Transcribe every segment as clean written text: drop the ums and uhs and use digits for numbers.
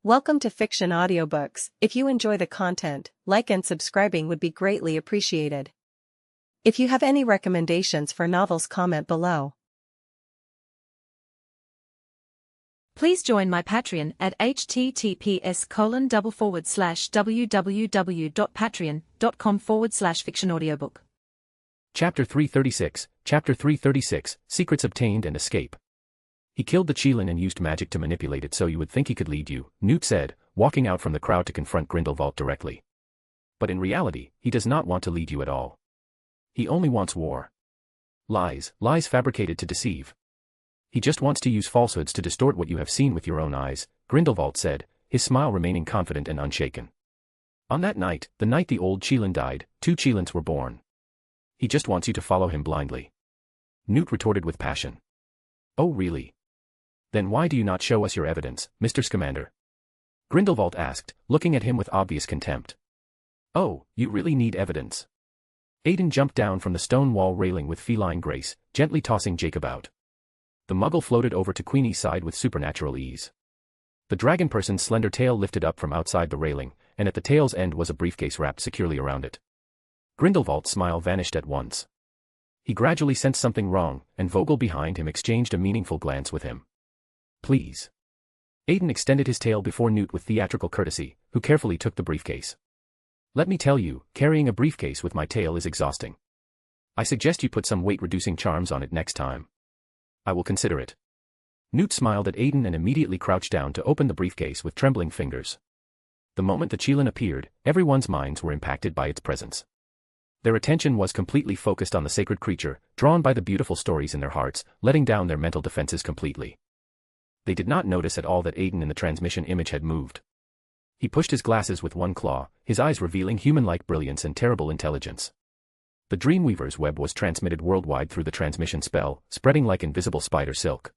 Welcome to Fiction Audiobooks. If you enjoy the content, like and subscribing would be greatly appreciated. If you have any recommendations for novels, comment below. Please join my Patreon at https://www.patreon.com/fictionaudiobook. Chapter 336, Secrets Obtained and Escape. He killed the Chelan and used magic to manipulate it so you would think he could lead you, Newt said, walking out from the crowd to confront Grindelwald directly. But in reality, he does not want to lead you at all. He only wants war. Lies fabricated to deceive. He just wants to use falsehoods to distort what you have seen with your own eyes, Grindelwald said, his smile remaining confident and unshaken. On that night, the night the old Chelan died, 2 Chelans were born. He just wants you to follow him blindly. Newt retorted with passion. Oh really? Then why do you not show us your evidence, Mr. Scamander? Grindelwald asked, looking at him with obvious contempt. Oh, you really need evidence. Aiden jumped down from the stone wall railing with feline grace, gently tossing Jacob out. The muggle floated over to Queenie's side with supernatural ease. The dragon person's slender tail lifted up from outside the railing, and at the tail's end was a briefcase wrapped securely around it. Grindelwald's smile vanished at once. He gradually sensed something wrong, and Vogel behind him exchanged a meaningful glance with him. Please. Aiden extended his tail before Newt with theatrical courtesy, who carefully took the briefcase. Let me tell you, carrying a briefcase with my tail is exhausting. I suggest you put some weight-reducing charms on it next time. I will consider it. Newt smiled at Aiden and immediately crouched down to open the briefcase with trembling fingers. The moment the Chelan appeared, everyone's minds were impacted by its presence. Their attention was completely focused on the sacred creature, drawn by the beautiful stories in their hearts, letting down their mental defenses completely. They did not notice at all that Aiden in the transmission image had moved. He pushed his glasses with one claw, his eyes revealing human-like brilliance and terrible intelligence. The Dreamweaver's web was transmitted worldwide through the transmission spell, spreading like invisible spider silk.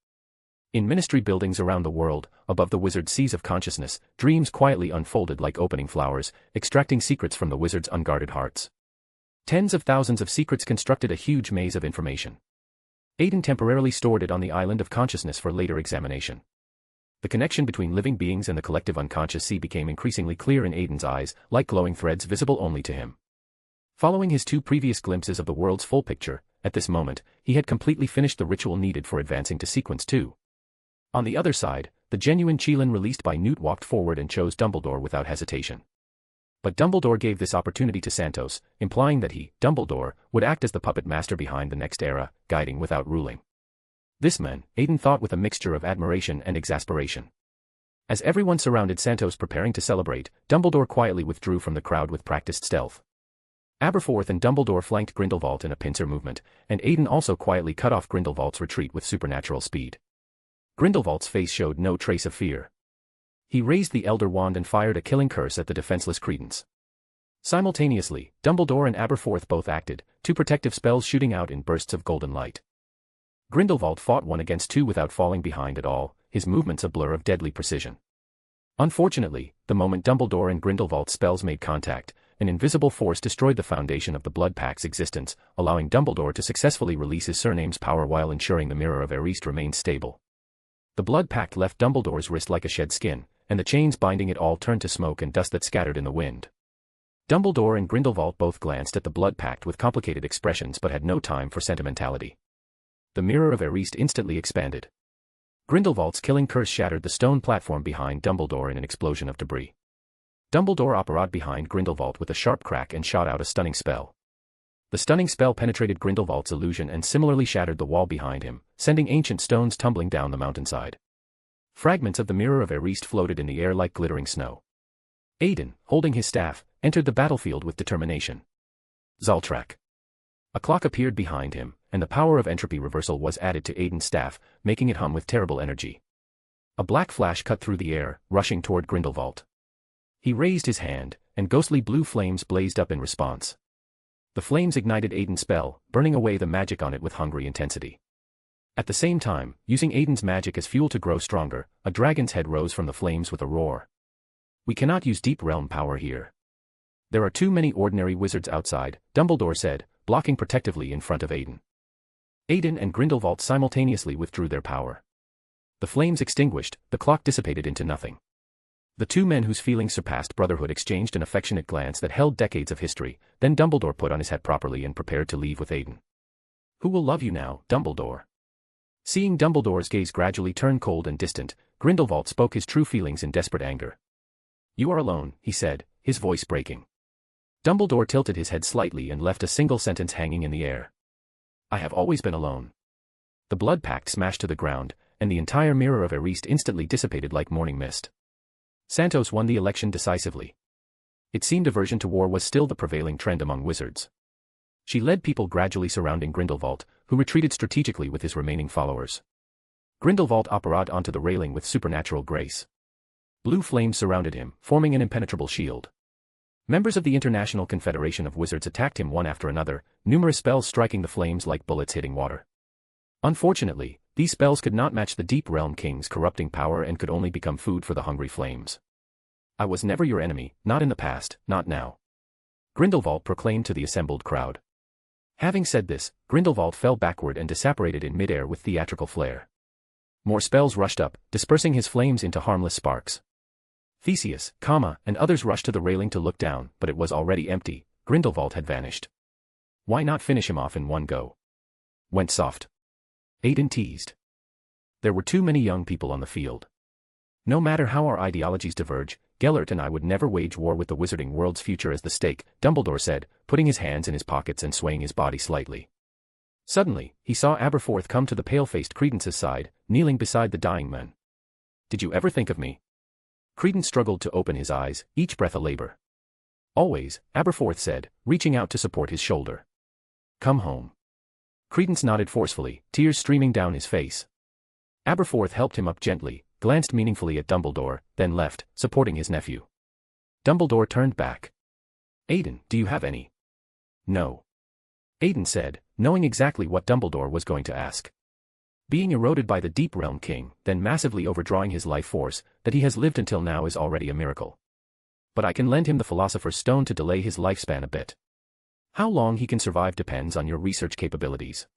In ministry buildings around the world, above the wizard's seas of consciousness, dreams quietly unfolded like opening flowers, extracting secrets from the wizard's unguarded hearts. Tens of thousands of secrets constructed a huge maze of information. Aiden temporarily stored it on the island of consciousness for later examination. The connection between living beings and the collective unconscious sea became increasingly clear in Aiden's eyes, like glowing threads visible only to him. Following his 2 previous glimpses of the world's full picture, at this moment, he had completely finished the ritual needed for advancing to Sequence 2. On the other side, the genuine Chelan released by Newt walked forward and chose Dumbledore without hesitation. But Dumbledore gave this opportunity to Santos, implying that he, Dumbledore, would act as the puppet master behind the next era, guiding without ruling. This man, Aiden thought with a mixture of admiration and exasperation. As everyone surrounded Santos preparing to celebrate, Dumbledore quietly withdrew from the crowd with practiced stealth. Aberforth and Dumbledore flanked Grindelwald in a pincer movement, and Aiden also quietly cut off Grindelwald's retreat with supernatural speed. Grindelwald's face showed no trace of fear. He raised the Elder Wand and fired a killing curse at the defenseless Cretans. Simultaneously, Dumbledore and Aberforth both acted, 2 protective spells shooting out in bursts of golden light. Grindelwald fought 1 against 2 without falling behind at all, his movements a blur of deadly precision. Unfortunately, the moment Dumbledore and Grindelwald's spells made contact, an invisible force destroyed the foundation of the Blood Pact's existence, allowing Dumbledore to successfully release his surname's power while ensuring the Mirror of Erised remained stable. The Blood Pact left Dumbledore's wrist like a shed skin, and the chains binding it all turned to smoke and dust that scattered in the wind. Dumbledore and Grindelwald both glanced at the Blood Pact with complicated expressions but had no time for sentimentality. The Mirror of Erised instantly expanded. Grindelwald's killing curse shattered the stone platform behind Dumbledore in an explosion of debris. Dumbledore apparat behind Grindelwald with a sharp crack and shot out a stunning spell. The stunning spell penetrated Grindelwald's illusion and similarly shattered the wall behind him, sending ancient stones tumbling down the mountainside. Fragments of the Mirror of Erised floated in the air like glittering snow. Aiden, holding his staff, entered the battlefield with determination. Zaltrak. A clock appeared behind him, and the power of entropy reversal was added to Aiden's staff, making it hum with terrible energy. A black flash cut through the air, rushing toward Grindelwald. He raised his hand, and ghostly blue flames blazed up in response. The flames ignited Aiden's spell, burning away the magic on it with hungry intensity. At the same time, using Aiden's magic as fuel to grow stronger, a dragon's head rose from the flames with a roar. We cannot use deep realm power here. There are too many ordinary wizards outside, Dumbledore said, blocking protectively in front of Aiden. Aiden and Grindelwald simultaneously withdrew their power. The flames extinguished, the clock dissipated into nothing. The two men whose feelings surpassed brotherhood exchanged an affectionate glance that held decades of history, then Dumbledore put on his hat properly and prepared to leave with Aiden. Who will love you now, Dumbledore? Seeing Dumbledore's gaze gradually turn cold and distant, Grindelwald spoke his true feelings in desperate anger. You are alone, he said, his voice breaking. Dumbledore tilted his head slightly and left a single sentence hanging in the air. I have always been alone. The blood pact smashed to the ground, and the entire mirror of Eriste instantly dissipated like morning mist. Santos won the election decisively. It seemed aversion to war was still the prevailing trend among wizards. She led people gradually surrounding Grindelwald, who retreated strategically with his remaining followers. Grindelwald apparate onto the railing with supernatural grace. Blue flames surrounded him, forming an impenetrable shield. Members of the International Confederation of Wizards attacked him one after another, numerous spells striking the flames like bullets hitting water. Unfortunately, these spells could not match the Deep Realm King's corrupting power and could only become food for the hungry flames. I was never your enemy, not in the past, not now. Grindelwald proclaimed to the assembled crowd. Having said this, Grindelwald fell backward and disapparated in midair with theatrical flair. More spells rushed up, dispersing his flames into harmless sparks. Theseus, and others rushed to the railing to look down, but it was already empty. Grindelwald had vanished. Why not finish him off in one go? Went soft. Aiden teased. There were too many young people on the field. No matter how our ideologies diverge, Gellert and I would never wage war with the wizarding world's future as the stake, Dumbledore said, putting his hands in his pockets and swaying his body slightly. Suddenly, he saw Aberforth come to the pale-faced Credence's side, kneeling beside the dying man. Did you ever think of me? Credence struggled to open his eyes, each breath a labor. Always, Aberforth said, reaching out to support his shoulder. Come home. Credence nodded forcefully, tears streaming down his face. Aberforth helped him up gently, glanced meaningfully at Dumbledore, then left, supporting his nephew. Dumbledore turned back. Aiden, do you have any? No. Aiden said, knowing exactly what Dumbledore was going to ask. Being eroded by the Deep Realm King, then massively overdrawing his life force, that he has lived until now is already a miracle. But I can lend him the Philosopher's Stone to delay his lifespan a bit. How long he can survive depends on your research capabilities.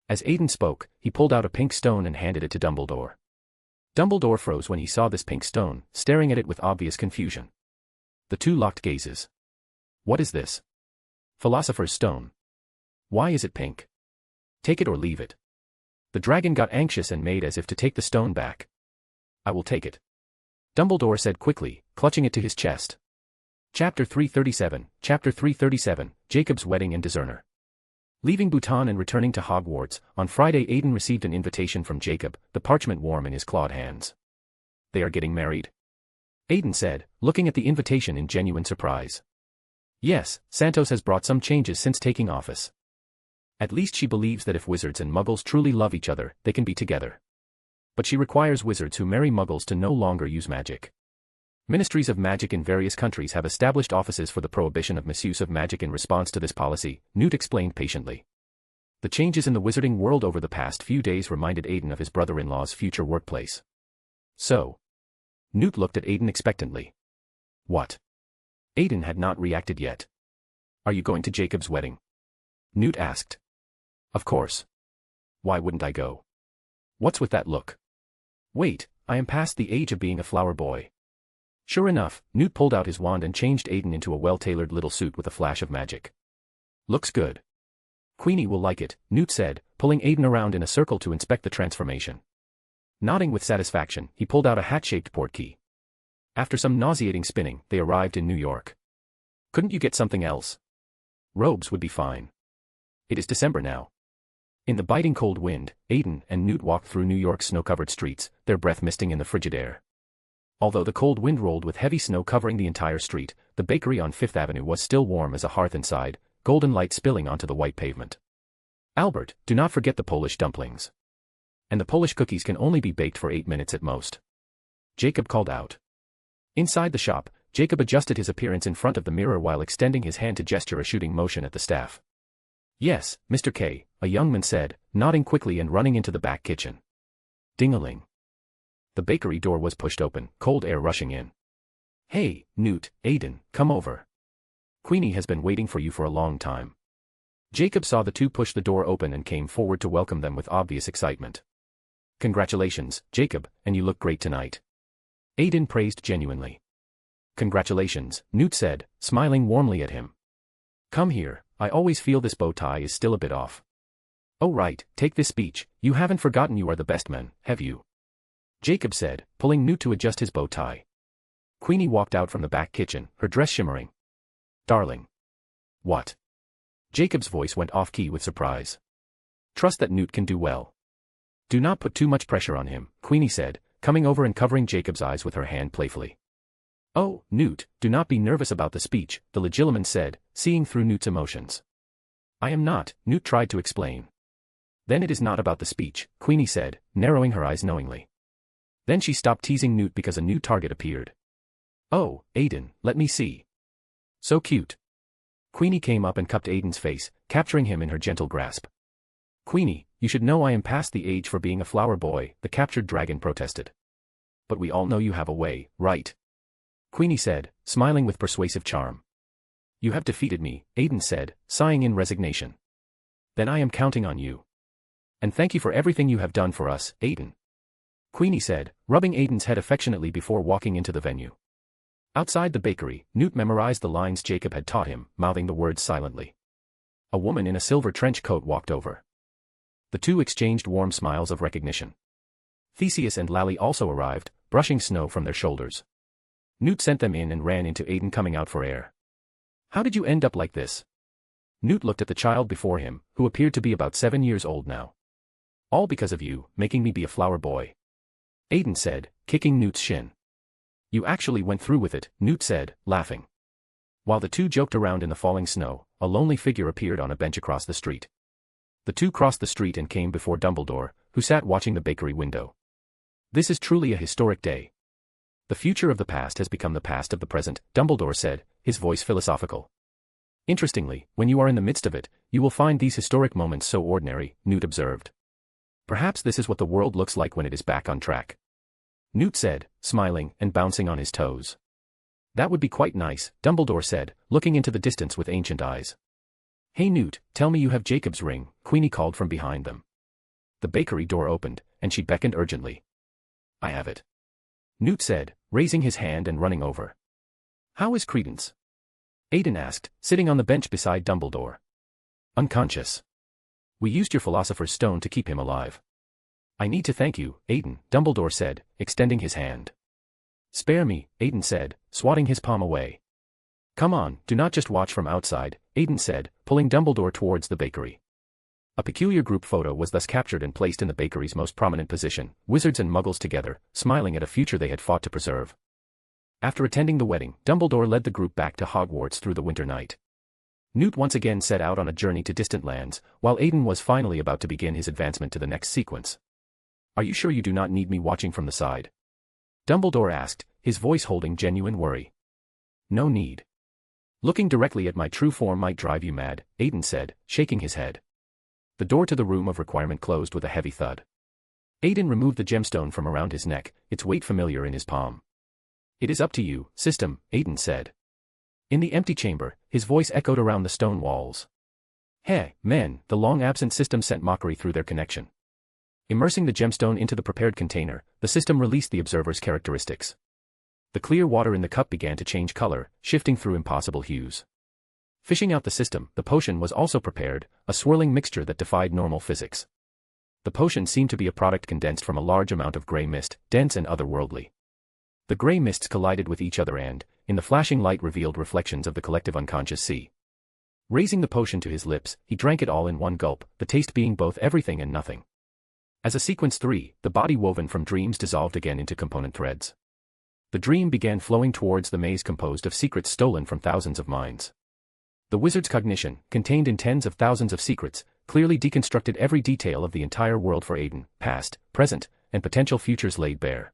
As Aiden spoke, he pulled out a pink stone and handed it to Dumbledore. Dumbledore froze when he saw this pink stone, staring at it with obvious confusion. The two locked gazes. What is this? Philosopher's Stone. Why is it pink? Take it or leave it. The dragon got anxious and made as if to take the stone back. I will take it. Dumbledore said quickly, clutching it to his chest. Chapter 337, Jacob's Wedding and Discerner. Leaving Bhutan and returning to Hogwarts, on Friday Aiden received an invitation from Jacob, the parchment warm in his clawed hands. They are getting married? Aiden said, looking at the invitation in genuine surprise. Yes, Santos has brought some changes since taking office. At least she believes that if wizards and muggles truly love each other, they can be together. But she requires wizards who marry muggles to no longer use magic. Ministries of magic in various countries have established offices for the prohibition of misuse of magic in response to this policy, Newt explained patiently. The changes in the wizarding world over the past few days reminded Aiden of his brother-in-law's future workplace. So? Newt looked at Aiden expectantly. What? Aiden had not reacted yet. Are you going to Jacob's wedding? Newt asked. Of course. Why wouldn't I go? What's with that look? Wait, I am past the age of being a flower boy. Sure enough, Newt pulled out his wand and changed Aiden into a well-tailored little suit with a flash of magic. Looks good. Queenie will like it, Newt said, pulling Aiden around in a circle to inspect the transformation. Nodding with satisfaction, he pulled out a hat-shaped portkey. After some nauseating spinning, they arrived in New York. Couldn't you get something else? Robes would be fine. It is December now. In the biting cold wind, Aiden and Newt walked through New York's snow-covered streets, their breath misting in the frigid air. Although the cold wind rolled with heavy snow covering the entire street, the bakery on Fifth Avenue was still warm as a hearth inside, golden light spilling onto the white pavement. Albert, do not forget the Polish dumplings. And the Polish cookies can only be baked for 8 minutes at most. Jacob called out. Inside the shop, Jacob adjusted his appearance in front of the mirror while extending his hand to gesture a shooting motion at the staff. Yes, Mr. K, a young man said, nodding quickly and running into the back kitchen. Ding-a-ling. The bakery door was pushed open, cold air rushing in. Hey, Newt, Aiden, come over. Queenie has been waiting for you for a long time. Jacob saw the two push the door open and came forward to welcome them with obvious excitement. Congratulations, Jacob, and you look great tonight. Aiden praised genuinely. Congratulations, Newt said, smiling warmly at him. Come here, I always feel this bow tie is still a bit off. Oh right, take this speech, you haven't forgotten you are the best man, have you? Jacob said, pulling Newt to adjust his bow tie. Queenie walked out from the back kitchen, her dress shimmering. Darling. What? Jacob's voice went off-key with surprise. Trust that Newt can do well. Do not put too much pressure on him, Queenie said, coming over and covering Jacob's eyes with her hand playfully. Oh, Newt, do not be nervous about the speech, the legilimate said, seeing through Newt's emotions. I am not, Newt tried to explain. Then it is not about the speech, Queenie said, narrowing her eyes knowingly. Then she stopped teasing Newt because a new target appeared. Oh, Aiden, let me see. So cute. Queenie came up and cupped Aiden's face, capturing him in her gentle grasp. Queenie, you should know I am past the age for being a flower boy, the captured dragon protested. But we all know you have a way, right? Queenie said, smiling with persuasive charm. You have defeated me, Aiden said, sighing in resignation. Then I am counting on you. And thank you for everything you have done for us, Aiden. Queenie said, rubbing Aiden's head affectionately before walking into the venue. Outside the bakery, Newt memorized the lines Jacob had taught him, mouthing the words silently. A woman in a silver trench coat walked over. The two exchanged warm smiles of recognition. Theseus and Lally also arrived, brushing snow from their shoulders. Newt sent them in and ran into Aiden coming out for air. How did you end up like this? Newt looked at the child before him, who appeared to be about 7 years old now. All because of you, making me be a flower boy. Aiden said, kicking Newt's shin. You actually went through with it, Newt said, laughing. While the two joked around in the falling snow, a lonely figure appeared on a bench across the street. The two crossed the street and came before Dumbledore, who sat watching the bakery window. This is truly a historic day. The future of the past has become the past of the present, Dumbledore said, his voice philosophical. Interestingly, when you are in the midst of it, you will find these historic moments so ordinary, Newt observed. Perhaps this is what the world looks like when it is back on track. Newt said, smiling and bouncing on his toes. That would be quite nice, Dumbledore said, looking into the distance with ancient eyes. Hey Newt, tell me you have Jacob's ring, Queenie called from behind them. The bakery door opened, and she beckoned urgently. I have it. Newt said, raising his hand and running over. How is Credence? Aiden asked, sitting on the bench beside Dumbledore. Unconscious. We used your philosopher's stone to keep him alive. I need to thank you, Aiden, Dumbledore said, extending his hand. Spare me, Aiden said, swatting his palm away. Come on, do not just watch from outside, Aiden said, pulling Dumbledore towards the bakery. A peculiar group photo was thus captured and placed in the bakery's most prominent position, wizards and muggles together, smiling at a future they had fought to preserve. After attending the wedding, Dumbledore led the group back to Hogwarts through the winter night. Newt once again set out on a journey to distant lands, while Aiden was finally about to begin his advancement to the next sequence. Are you sure you do not need me watching from the side? Dumbledore asked, his voice holding genuine worry. No need. Looking directly at my true form might drive you mad, Aiden said, shaking his head. The door to the room of requirement closed with a heavy thud. Aiden removed the gemstone from around his neck, its weight familiar in his palm. It is up to you, system, Aiden said. In the empty chamber, his voice echoed around the stone walls. Hey, men, the long-absent system sent mockery through their connection. Immersing the gemstone into the prepared container, the system released the observer's characteristics. The clear water in the cup began to change color, shifting through impossible hues. Fishing out the system, the potion was also prepared, a swirling mixture that defied normal physics. The potion seemed to be a product condensed from a large amount of gray mist, dense and otherworldly. The gray mists collided with each other and, in the flashing light, revealed reflections of the collective unconscious sea. Raising the potion to his lips, he drank it all in one gulp, the taste being both everything and nothing. As a sequence 3, the body woven from dreams dissolved again into component threads. The dream began flowing towards the maze composed of secrets stolen from thousands of minds. The wizard's cognition, contained in tens of thousands of secrets, clearly deconstructed every detail of the entire world for Aiden, past, present, and potential futures laid bare.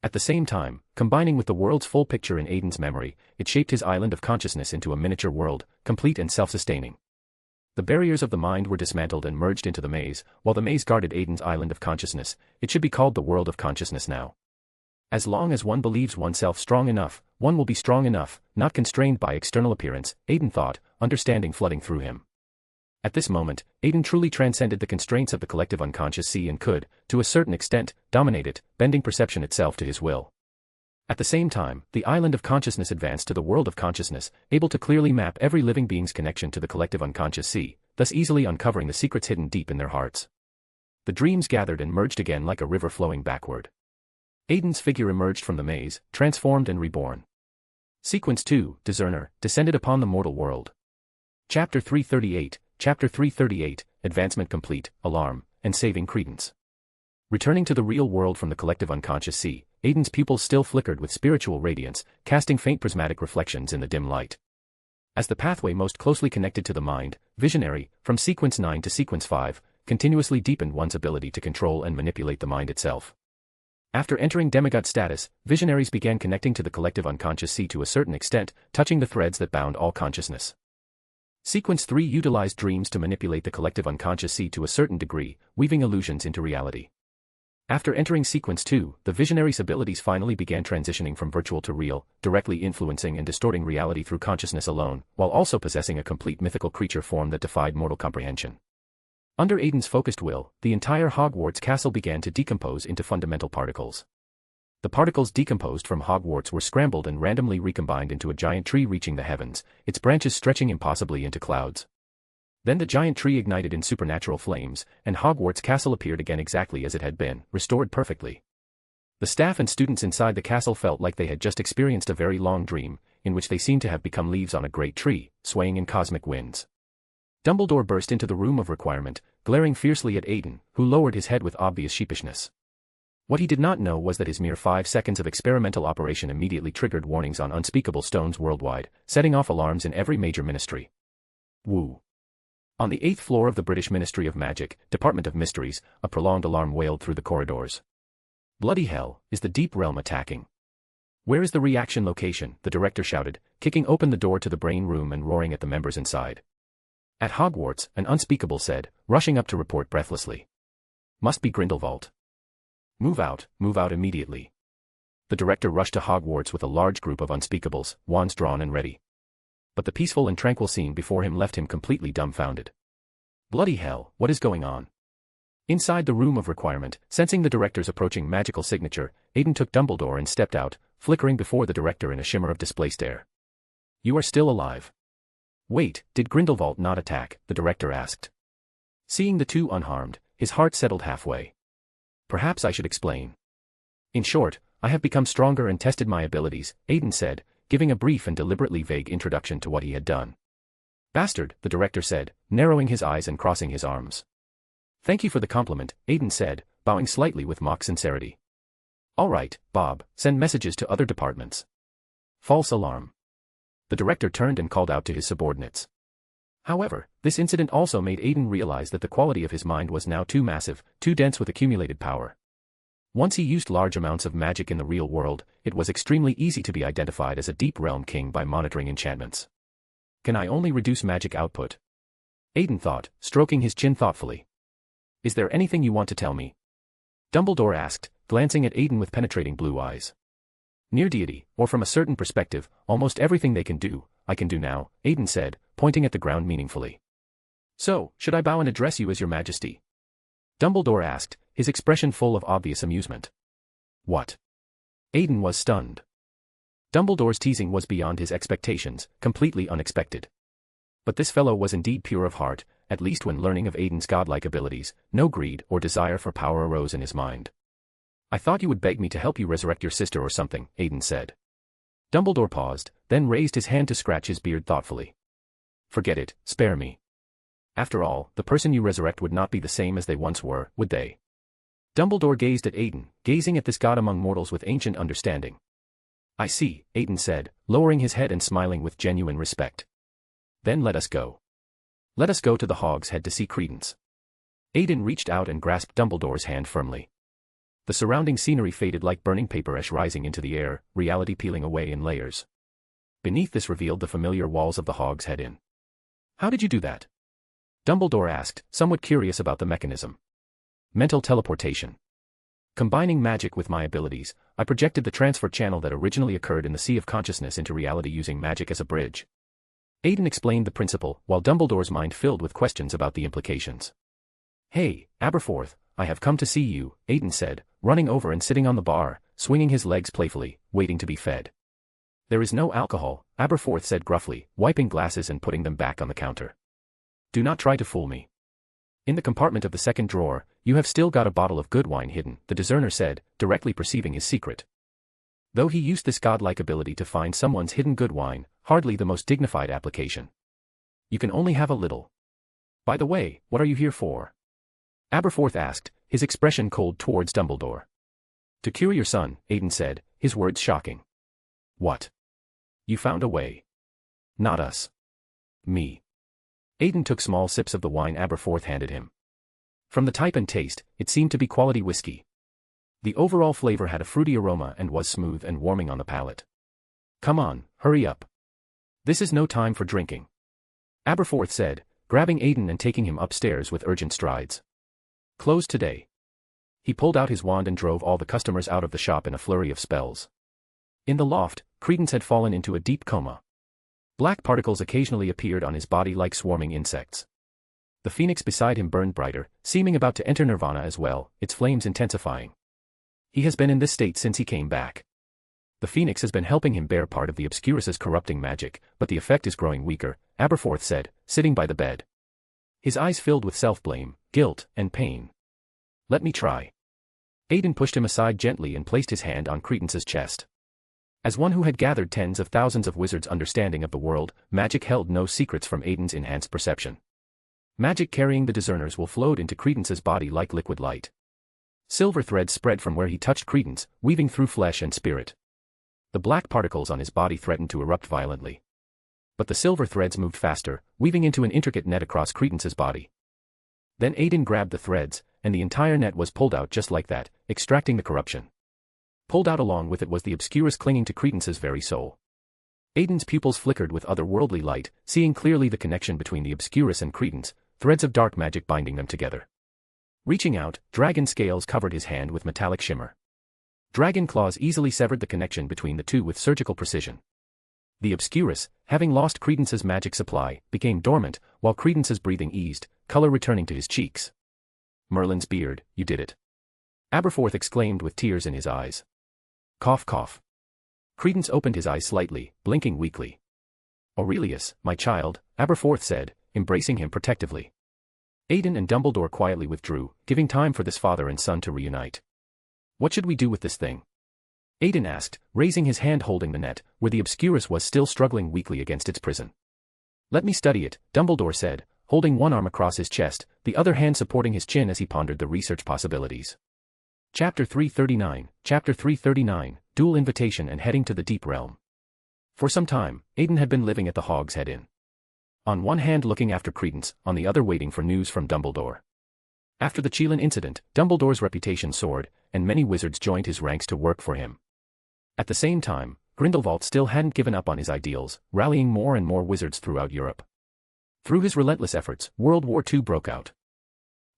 At the same time, combining with the world's full picture in Aiden's memory, it shaped his island of consciousness into a miniature world, complete and self-sustaining. The barriers of the mind were dismantled and merged into the maze, while the maze guarded Aiden's island of consciousness. It should be called the world of consciousness now. As long as one believes oneself strong enough, one will be strong enough, not constrained by external appearance, Aiden thought, understanding flooding through him. At this moment, Aiden truly transcended the constraints of the collective unconscious sea and could, to a certain extent, dominate it, bending perception itself to his will. At the same time, the island of consciousness advanced to the world of consciousness, able to clearly map every living being's connection to the collective unconscious sea, thus easily uncovering the secrets hidden deep in their hearts. The dreams gathered and merged again like a river flowing backward. Aiden's figure emerged from the maze, transformed and reborn. Sequence 2, Discerner, descended upon the mortal world. Chapter 338, Advancement complete, Alarm, and saving credence. Returning to the real world from the collective unconscious sea, Aiden's pupils still flickered with spiritual radiance, casting faint prismatic reflections in the dim light. As the pathway most closely connected to the mind, Visionary, from Sequence 9 to Sequence 5, continuously deepened one's ability to control and manipulate the mind itself. After entering demigod status, Visionaries began connecting to the collective unconscious sea to a certain extent, touching the threads that bound all consciousness. Sequence 3 utilized dreams to manipulate the collective unconscious sea to a certain degree, weaving illusions into reality. After entering Sequence 2, the Visionary's abilities finally began transitioning from virtual to real, directly influencing and distorting reality through consciousness alone, while also possessing a complete mythical creature form that defied mortal comprehension. Under Aiden's focused will, the entire Hogwart's castle began to decompose into fundamental particles. The particles decomposed from Hogwarts were scrambled and randomly recombined into a giant tree reaching the heavens, its branches stretching impossibly into clouds. Then the giant tree ignited in supernatural flames, and Hogwarts castle appeared again exactly as it had been, restored perfectly. The staff and students inside the castle felt like they had just experienced a very long dream, in which they seemed to have become leaves on a great tree, swaying in cosmic winds. Dumbledore burst into the room of requirement, glaring fiercely at Aiden, who lowered his head with obvious sheepishness. What he did not know was that his mere 5 seconds of experimental operation immediately triggered warnings on unspeakable stones worldwide, setting off alarms in every major ministry. Woo. On the 8th floor of the British Ministry of Magic, Department of Mysteries, a prolonged alarm wailed through the corridors. Bloody hell, is the Deep Realm attacking? Where is the reaction location? The director shouted, kicking open the door to the brain room and roaring at the members inside. At Hogwarts, an unspeakable said, rushing up to report breathlessly. Must be Grindelwald. Move out immediately. The director rushed to Hogwarts with a large group of unspeakables, wands drawn and ready. But the peaceful and tranquil scene before him left him completely dumbfounded. Bloody hell, what is going on? Inside the room of requirement, sensing the director's approaching magical signature, Aiden took Dumbledore and stepped out, flickering before the director in a shimmer of displaced air. You are still alive. Wait, did Grindelwald not attack? The director asked. Seeing the two unharmed, his heart settled halfway. Perhaps I should explain. In short, I have become stronger and tested my abilities, Aiden said, giving a brief and deliberately vague introduction to what he had done. Bastard, the director said, narrowing his eyes and crossing his arms. Thank you for the compliment, Aiden said, bowing slightly with mock sincerity. All right, Bob, send messages to other departments. False alarm. The director turned and called out to his subordinates. However, this incident also made Aiden realize that the quality of his mind was now too massive, too dense with accumulated power. Once he used large amounts of magic in the real world, it was extremely easy to be identified as a Deep Realm king by monitoring enchantments. Can I only reduce magic output? Aiden thought, stroking his chin thoughtfully. Is there anything you want to tell me? Dumbledore asked, glancing at Aiden with penetrating blue eyes. Near deity, or from a certain perspective, almost everything they can do, I can do now, Aiden said, pointing at the ground meaningfully. So, should I bow and address you as your majesty? Dumbledore asked, his expression full of obvious amusement. What? Aiden was stunned. Dumbledore's teasing was beyond his expectations, completely unexpected. But this fellow was indeed pure of heart, at least when learning of Aiden's godlike abilities, no greed or desire for power arose in his mind. I thought you would beg me to help you resurrect your sister or something, Aiden said. Dumbledore paused, then raised his hand to scratch his beard thoughtfully. Forget it, spare me. After all, the person you resurrect would not be the same as they once were, would they? Dumbledore gazed at Aiden, gazing at this god among mortals with ancient understanding. I see, Aiden said, lowering his head and smiling with genuine respect. Then let us go. Let us go to the Hog's Head to see Credence. Aiden reached out and grasped Dumbledore's hand firmly. The surrounding scenery faded like burning paper ash rising into the air, reality peeling away in layers. Beneath this revealed the familiar walls of the Hog's Head Inn. How did you do that? Dumbledore asked, somewhat curious about the mechanism. Mental teleportation. Combining magic with my abilities, I projected the transfer channel that originally occurred in the Sea of Consciousness into reality using magic as a bridge. Aiden explained the principle, while Dumbledore's mind filled with questions about the implications. Hey, Aberforth, I have come to see you, Aiden said, running over and sitting on the bar, swinging his legs playfully, waiting to be fed. There is no alcohol, Aberforth said gruffly, wiping glasses and putting them back on the counter. Do not try to fool me. In the compartment of the second drawer, you have still got a bottle of good wine hidden, the discerner said, directly perceiving his secret. Though he used this godlike ability to find someone's hidden good wine, hardly the most dignified application. You can only have a little. By the way, what are you here for? Aberforth asked, his expression cold towards Dumbledore. To cure your son, Aiden said, his words shocking. What? You found a way. Not us. Me. Aiden took small sips of the wine Aberforth handed him. From the type and taste, it seemed to be quality whiskey. The overall flavor had a fruity aroma and was smooth and warming on the palate. Come on, hurry up. This is no time for drinking. Aberforth said, grabbing Aiden and taking him upstairs with urgent strides. Closed today. He pulled out his wand and drove all the customers out of the shop in a flurry of spells. In the loft, Credence had fallen into a deep coma. Black particles occasionally appeared on his body like swarming insects. The phoenix beside him burned brighter, seeming about to enter nirvana as well, its flames intensifying. He has been in this state since he came back. The phoenix has been helping him bear part of the Obscurus's corrupting magic, but the effect is growing weaker, Aberforth said, sitting by the bed. His eyes filled with self-blame, guilt, and pain. Let me try. Aiden pushed him aside gently and placed his hand on Credence's chest. As one who had gathered tens of thousands of wizards' understanding of the world, magic held no secrets from Aiden's enhanced perception. Magic carrying the discerners will float into Credence's body like liquid light. Silver threads spread from where he touched Credence, weaving through flesh and spirit. The black particles on his body threatened to erupt violently. But the silver threads moved faster, weaving into an intricate net across Credence's body. Then Aiden grabbed the threads, and the entire net was pulled out just like that, extracting the corruption. Pulled out along with it was the Obscurus clinging to Credence's very soul. Aiden's pupils flickered with otherworldly light, seeing clearly the connection between the Obscurus and Credence, threads of dark magic binding them together. Reaching out, dragon scales covered his hand with metallic shimmer. Dragon claws easily severed the connection between the two with surgical precision. The Obscurus, having lost Credence's magic supply, became dormant, while Credence's breathing eased, color returning to his cheeks. Merlin's beard, you did it. Aberforth exclaimed with tears in his eyes. Cough cough. Credence opened his eyes slightly, blinking weakly. Aurelius, my child, Aberforth said, embracing him protectively. Aiden and Dumbledore quietly withdrew, giving time for this father and son to reunite. What should we do with this thing? Aiden asked, raising his hand holding the net, where the Obscurus was still struggling weakly against its prison. Let me study it, Dumbledore said, holding one arm across his chest, the other hand supporting his chin as he pondered the research possibilities. Chapter 339, Dual Invitation and Heading to the Deep Realm. For some time, Aiden had been living at the Hog's Head Inn. On one hand looking after Credence, on the other waiting for news from Dumbledore. After the Chelan incident, Dumbledore's reputation soared, and many wizards joined his ranks to work for him. At the same time, Grindelwald still hadn't given up on his ideals, rallying more and more wizards throughout Europe. Through his relentless efforts, World War II broke out.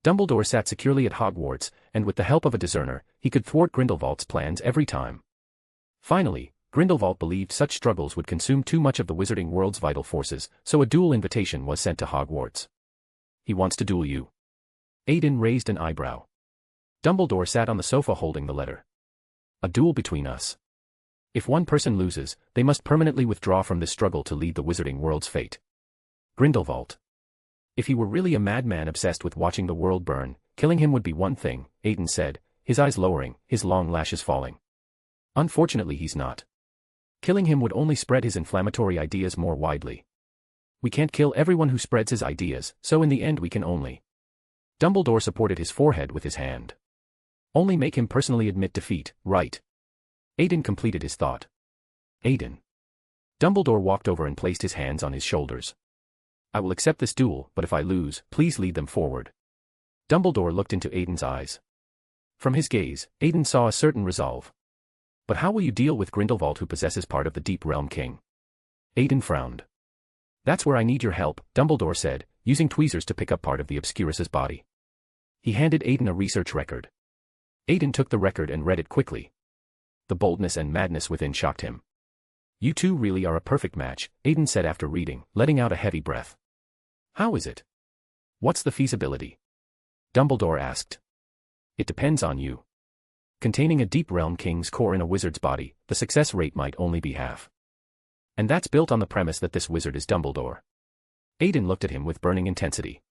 Dumbledore sat securely at Hogwarts, and with the help of a discerner, he could thwart Grindelwald's plans every time. Finally, Grindelwald believed such struggles would consume too much of the wizarding world's vital forces, so a duel invitation was sent to Hogwarts. He wants to duel you. Aiden raised an eyebrow. Dumbledore sat on the sofa holding the letter. A duel between us. If one person loses, they must permanently withdraw from this struggle to lead the wizarding world's fate. Grindelwald. If he were really a madman obsessed with watching the world burn, killing him would be one thing, Aiden said, his eyes lowering, his long lashes falling. Unfortunately he's not. Killing him would only spread his inflammatory ideas more widely. We can't kill everyone who spreads his ideas, so in the end we can only. Dumbledore supported his forehead with his hand. Only make him personally admit defeat, right? Aiden completed his thought. Aiden. Dumbledore walked over and placed his hands on his shoulders. I will accept this duel, but if I lose, please lead them forward. Dumbledore looked into Aiden's eyes. From his gaze, Aiden saw a certain resolve. But how will you deal with Grindelwald who possesses part of the Deep Realm King? Aiden frowned. That's where I need your help, Dumbledore said, using tweezers to pick up part of the Obscurus's body. He handed Aiden a research record. Aiden took the record and read it quickly. The boldness and madness within shocked him. You two really are a perfect match, Aiden said after reading, letting out a heavy breath. How is it? What's the feasibility? Dumbledore asked. It depends on you. Containing a deep realm king's core in a wizard's body, the success rate might only be half. And that's built on the premise that this wizard is Dumbledore. Aiden looked at him with burning intensity.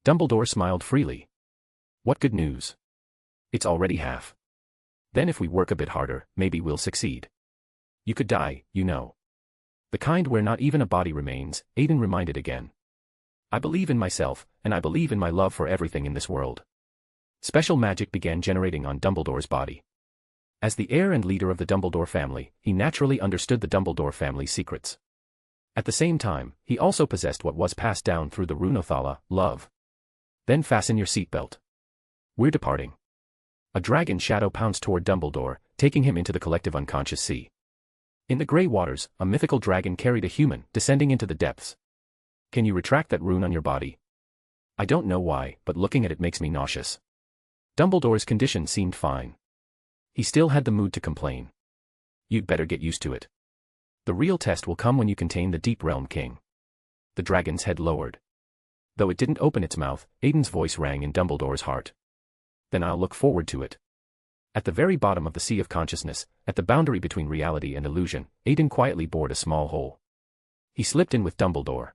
Dumbledore smiled freely. What good news. It's already half. Then if we work a bit harder, maybe we'll succeed. You could die, you know. The kind where not even a body remains, Aiden reminded again. I believe in myself, and I believe in my love for everything in this world. Special magic began generating on Dumbledore's body. As the heir and leader of the Dumbledore family, he naturally understood the Dumbledore family's secrets. At the same time, he also possessed what was passed down through the Runothala, love. Then fasten your seatbelt. We're departing. A dragon shadow pounced toward Dumbledore, taking him into the collective unconscious sea. In the grey waters, a mythical dragon carried a human, descending into the depths. Can you retract that rune on your body? I don't know why, but looking at it makes me nauseous. Dumbledore's condition seemed fine. He still had the mood to complain. You'd better get used to it. The real test will come when you contain the Deep Realm King. The dragon's head lowered. Though it didn't open its mouth, Aiden's voice rang in Dumbledore's heart. Then I'll look forward to it. At the very bottom of the sea of consciousness, at the boundary between reality and illusion, Aiden quietly bored a small hole. He slipped in with Dumbledore.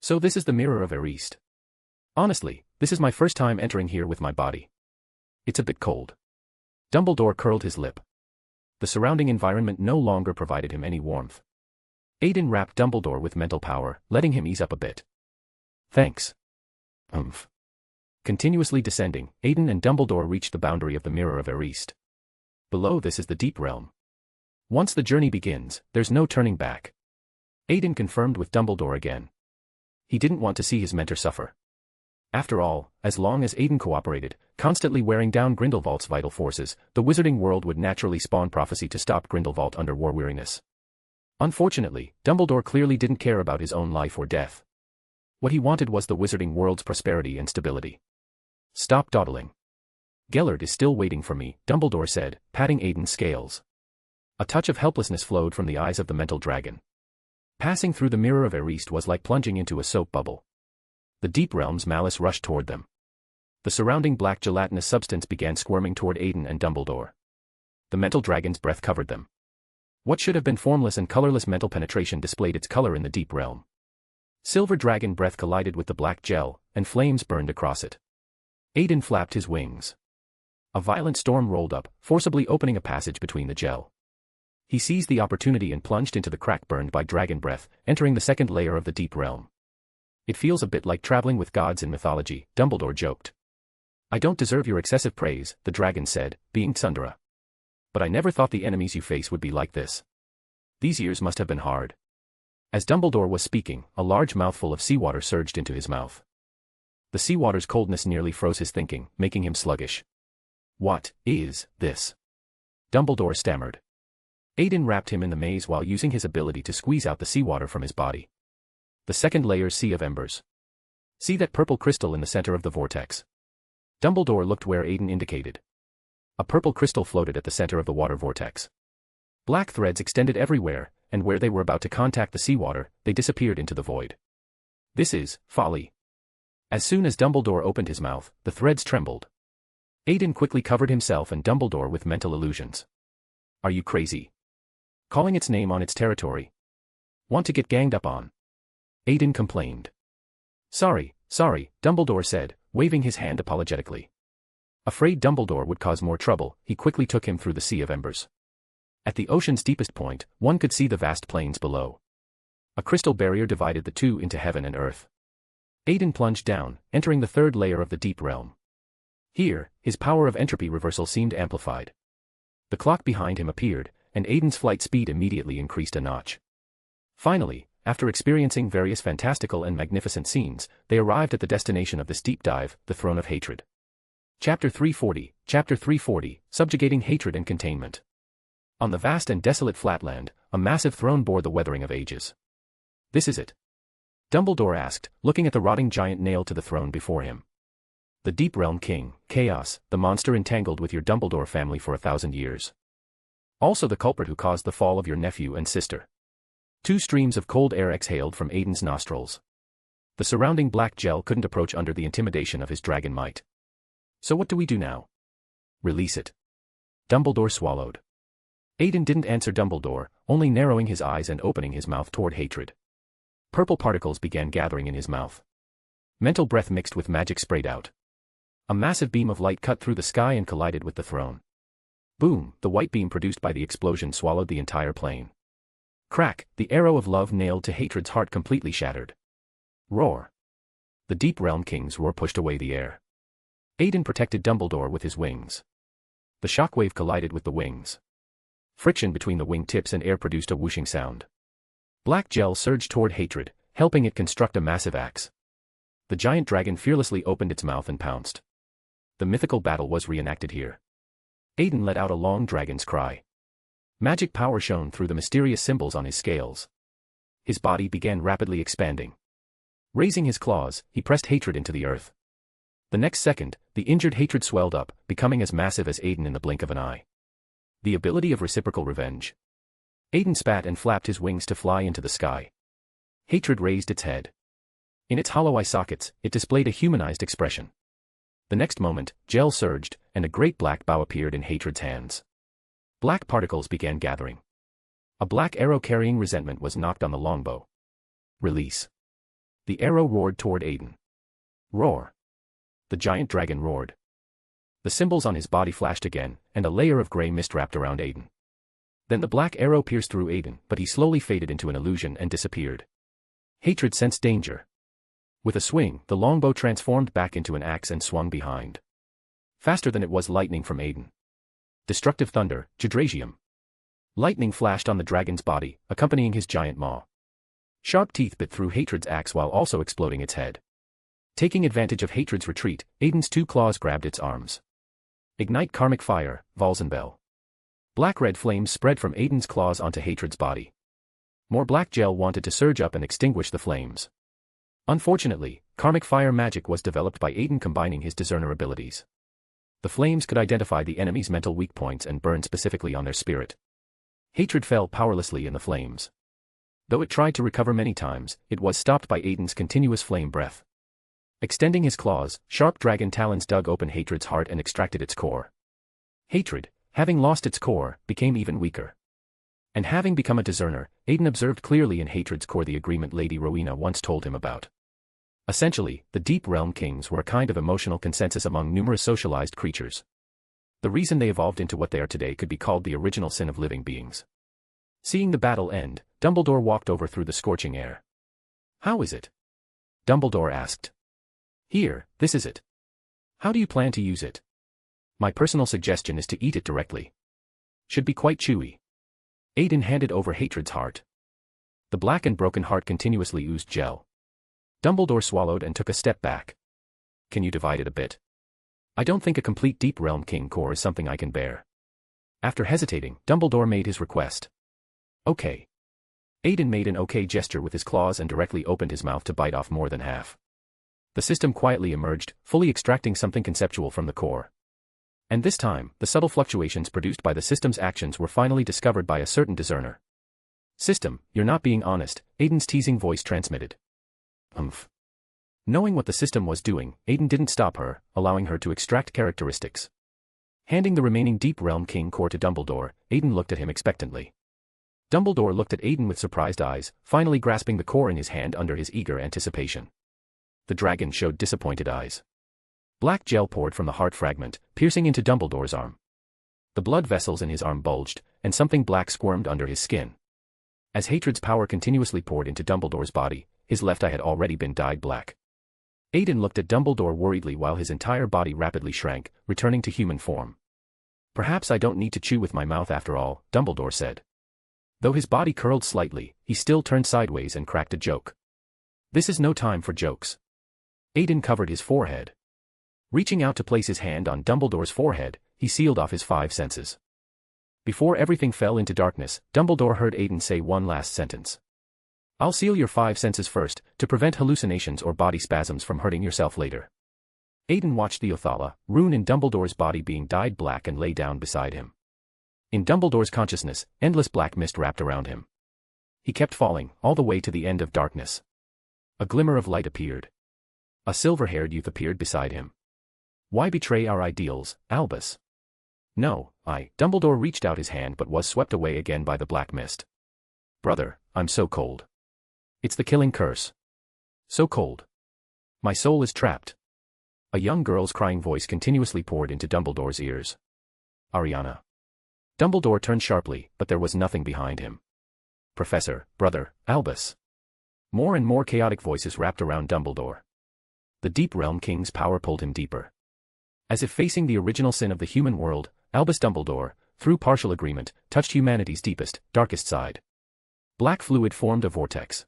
So this is the Mirror of Erist. Honestly, this is my first time entering here with my body. It's a bit cold. Dumbledore curled his lip. The surrounding environment no longer provided him any warmth. Aiden wrapped Dumbledore with mental power, letting him ease up a bit. Thanks. Continuously descending, Aiden and Dumbledore reached the boundary of the Mirror of Erist. Below this is the Deep Realm. Once the journey begins, there's no turning back. Aiden confirmed with Dumbledore again. He didn't want to see his mentor suffer. After all, as long as Aiden cooperated, constantly wearing down Grindelwald's vital forces, the wizarding world would naturally spawn prophecy to stop Grindelwald under war weariness. Unfortunately, Dumbledore clearly didn't care about his own life or death. What he wanted was the wizarding world's prosperity and stability. Stop dawdling. Gellert is still waiting for me, Dumbledore said, patting Aiden's scales. A touch of helplessness flowed from the eyes of the mental dragon. Passing through the Mirror of Erist was like plunging into a soap bubble. The Deep Realm's Malice rushed toward them. The surrounding black gelatinous substance began squirming toward Aiden and Dumbledore. The mental dragon's breath covered them. What should have been formless and colorless mental penetration displayed its color in the Deep Realm. Silver dragon breath collided with the black gel, and flames burned across it. Aiden flapped his wings. A violent storm rolled up, forcibly opening a passage between the gel. He seized the opportunity and plunged into the crack burned by dragon breath, entering the second layer of the Deep Realm. It feels a bit like traveling with gods in mythology, Dumbledore joked. I don't deserve your excessive praise, the dragon said, being Tsundere. But I never thought the enemies you face would be like this. These years must have been hard. As Dumbledore was speaking, a large mouthful of seawater surged into his mouth. The seawater's coldness nearly froze his thinking, making him sluggish. What is this? Dumbledore stammered. Aiden wrapped him in the maze while using his ability to squeeze out the seawater from his body. The second layer's sea of embers. See that purple crystal in the center of the vortex. Dumbledore looked where Aiden indicated. A purple crystal floated at the center of the water vortex. Black threads extended everywhere, and where they were about to contact the seawater, they disappeared into the void. This is folly. As soon as Dumbledore opened his mouth, the threads trembled. Aiden quickly covered himself and Dumbledore with mental illusions. Are you crazy? Calling its name on its territory. Want to get ganged up on? Aiden complained. Sorry, Dumbledore said, waving his hand apologetically. Afraid Dumbledore would cause more trouble, he quickly took him through the sea of embers. At the ocean's deepest point, one could see the vast plains below. A crystal barrier divided the two into heaven and earth. Aiden plunged down, entering the third layer of the Deep Realm. Here, his power of entropy reversal seemed amplified. The clock behind him appeared, and Aiden's flight speed immediately increased a notch. Finally, after experiencing various fantastical and magnificent scenes, they arrived at the destination of this deep dive, the Throne of Hatred. Chapter 340, Subjugating Hatred and Containment. On the vast and desolate flatland, a massive throne bore the weathering of ages. This is it? Dumbledore asked, looking at the rotting giant nailed to the throne before him. The Deep Realm King, Chaos, the monster entangled with your Dumbledore family for 1,000 years. Also the culprit who caused the fall of your nephew and sister. 2 streams of cold air exhaled from Aiden's nostrils. The surrounding black gel couldn't approach under the intimidation of his dragon might. So what do we do now? Release it. Dumbledore swallowed. Aiden didn't answer Dumbledore, only narrowing his eyes and opening his mouth toward hatred. Purple particles began gathering in his mouth. Mental breath mixed with magic sprayed out. A massive beam of light cut through the sky and collided with the throne. Boom, the white beam produced by the explosion swallowed the entire plane. Crack, the arrow of love nailed to hatred's heart completely shattered. Roar. The Deep Realm King's roar pushed away the air. Aiden protected Dumbledore with his wings. The shockwave collided with the wings. Friction between the wing tips and air produced a whooshing sound. Black gel surged toward hatred, helping it construct a massive axe. The giant dragon fearlessly opened its mouth and pounced. The mythical battle was reenacted here. Aiden let out a long dragon's cry. Magic power shone through the mysterious symbols on his scales. His body began rapidly expanding. Raising his claws, he pressed hatred into the earth. The next second, the injured hatred swelled up, becoming as massive as Aiden in the blink of an eye. The ability of reciprocal revenge. Aiden spat and flapped his wings to fly into the sky. Hatred raised its head. In its hollow eye sockets, it displayed a humanized expression. The next moment, gel surged, and a great black bow appeared in hatred's hands. Black particles began gathering. A black arrow carrying resentment was knocked on the longbow. Release. The arrow roared toward Aiden. Roar. The giant dragon roared. The symbols on his body flashed again, and a layer of gray mist wrapped around Aiden. Then the black arrow pierced through Aiden, but he slowly faded into an illusion and disappeared. Hatred sensed danger. With a swing, the longbow transformed back into an axe and swung behind. Faster than it was lightning from Aiden. Destructive thunder, Jadrasium. Lightning flashed on the dragon's body, accompanying his giant maw. Sharp teeth bit through hatred's axe while also exploding its head. Taking advantage of hatred's retreat, Aiden's two claws grabbed its arms. Ignite karmic fire, Valzenbell. Black-red flames spread from Aiden's claws onto hatred's body. More black gel wanted to surge up and extinguish the flames. Unfortunately, karmic fire magic was developed by Aiden combining his discerner abilities. The flames could identify the enemy's mental weak points and burn specifically on their spirit. Hatred fell powerlessly in the flames. Though it tried to recover many times, it was stopped by Aiden's continuous flame breath. Extending his claws, sharp dragon talons dug open hatred's heart and extracted its core. Hatred, having lost its core, became even weaker. And having become a discerner, Aiden observed clearly in hatred's core the agreement Lady Rowena once told him about. Essentially, the Deep Realm Kings were a kind of emotional consensus among numerous socialized creatures. The reason they evolved into what they are today could be called the original sin of living beings. Seeing the battle end, Dumbledore walked over through the scorching air. "How is it?" Dumbledore asked. "Here, this is it. How do you plan to use it?" "My personal suggestion is to eat it directly. Should be quite chewy." Aiden handed over hatred's heart. The black and broken heart continuously oozed gel. Dumbledore swallowed and took a step back. "Can you divide it a bit? I don't think a complete Deep Realm King core is something I can bear." After hesitating, Dumbledore made his request. "Okay." Aiden made an okay gesture with his claws and directly opened his mouth to bite off more than half. The system quietly emerged, fully extracting something conceptual from the core. And this time, the subtle fluctuations produced by the system's actions were finally discovered by a certain discerner. "System, you're not being honest," Aiden's teasing voice transmitted. "Humph." Knowing what the system was doing, Aiden didn't stop her, allowing her to extract characteristics. Handing the remaining Deep Realm King core to Dumbledore, Aiden looked at him expectantly. Dumbledore looked at Aiden with surprised eyes, finally grasping the core in his hand under his eager anticipation. The dragon showed disappointed eyes. Black gel poured from the heart fragment, piercing into Dumbledore's arm. The blood vessels in his arm bulged, and something black squirmed under his skin. As hatred's power continuously poured into Dumbledore's body, his left eye had already been dyed black. Aiden looked at Dumbledore worriedly while his entire body rapidly shrank, returning to human form. "Perhaps I don't need to chew with my mouth after all," Dumbledore said. Though his body curled slightly, he still turned sideways and cracked a joke. "This is no time for jokes." Aiden covered his forehead. Reaching out to place his hand on Dumbledore's forehead, he sealed off his 5 senses. Before everything fell into darkness, Dumbledore heard Aiden say one last sentence. "I'll seal your 5 senses first, to prevent hallucinations or body spasms from hurting yourself later." Aiden watched the Othala, rune in Dumbledore's body being dyed black and lay down beside him. In Dumbledore's consciousness, endless black mist wrapped around him. He kept falling, all the way to the end of darkness. A glimmer of light appeared. A silver-haired youth appeared beside him. "Why betray our ideals, Albus?" No, Dumbledore reached out his hand but was swept away again by the black mist. Brother, I'm so cold. It's the killing curse. So cold. My soul is trapped. A young girl's crying voice continuously poured into Dumbledore's ears. Ariana. Dumbledore turned sharply, but there was nothing behind him. Professor, brother, Albus. More and more chaotic voices wrapped around Dumbledore. The Deep Realm King's power pulled him deeper. As if facing the original sin of the human world, Albus Dumbledore, through partial agreement, touched humanity's deepest, darkest side. Black fluid formed a vortex.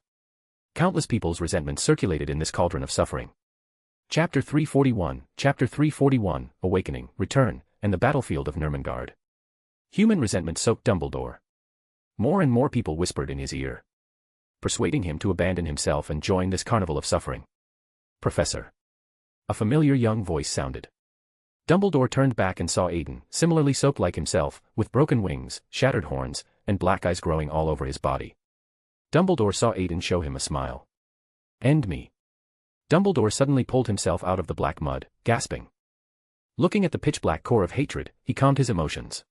Countless people's resentment circulated in this cauldron of suffering. Chapter 341, Awakening, Return, and the Battlefield of Nurmengard. Human resentment soaked Dumbledore. More and more people whispered in his ear, persuading him to abandon himself and join this carnival of suffering. Professor. A familiar young voice sounded. Dumbledore turned back and saw Aiden, similarly soaked like himself, with broken wings, shattered horns, and black eyes growing all over his body. Dumbledore saw Aiden show him a smile. End me. Dumbledore suddenly pulled himself out of the black mud, gasping. Looking at the pitch-black core of hatred, he calmed his emotions.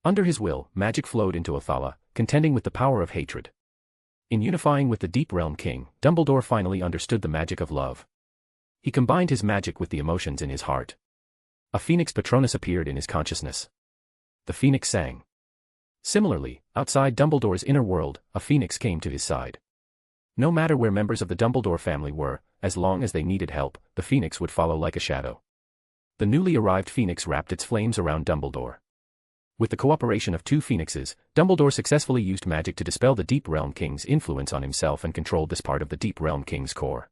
Under his will, magic flowed into Othala, contending with the power of hatred. In unifying with the Deep Realm King, Dumbledore finally understood the magic of love. He combined his magic with the emotions in his heart. A phoenix Patronus appeared in his consciousness. The phoenix sang. Similarly, outside Dumbledore's inner world, a phoenix came to his side. No matter where members of the Dumbledore family were, as long as they needed help, the phoenix would follow like a shadow. The newly arrived phoenix wrapped its flames around Dumbledore. With the cooperation of two phoenixes, Dumbledore successfully used magic to dispel the Deep Realm King's influence on himself and controlled this part of the Deep Realm King's core.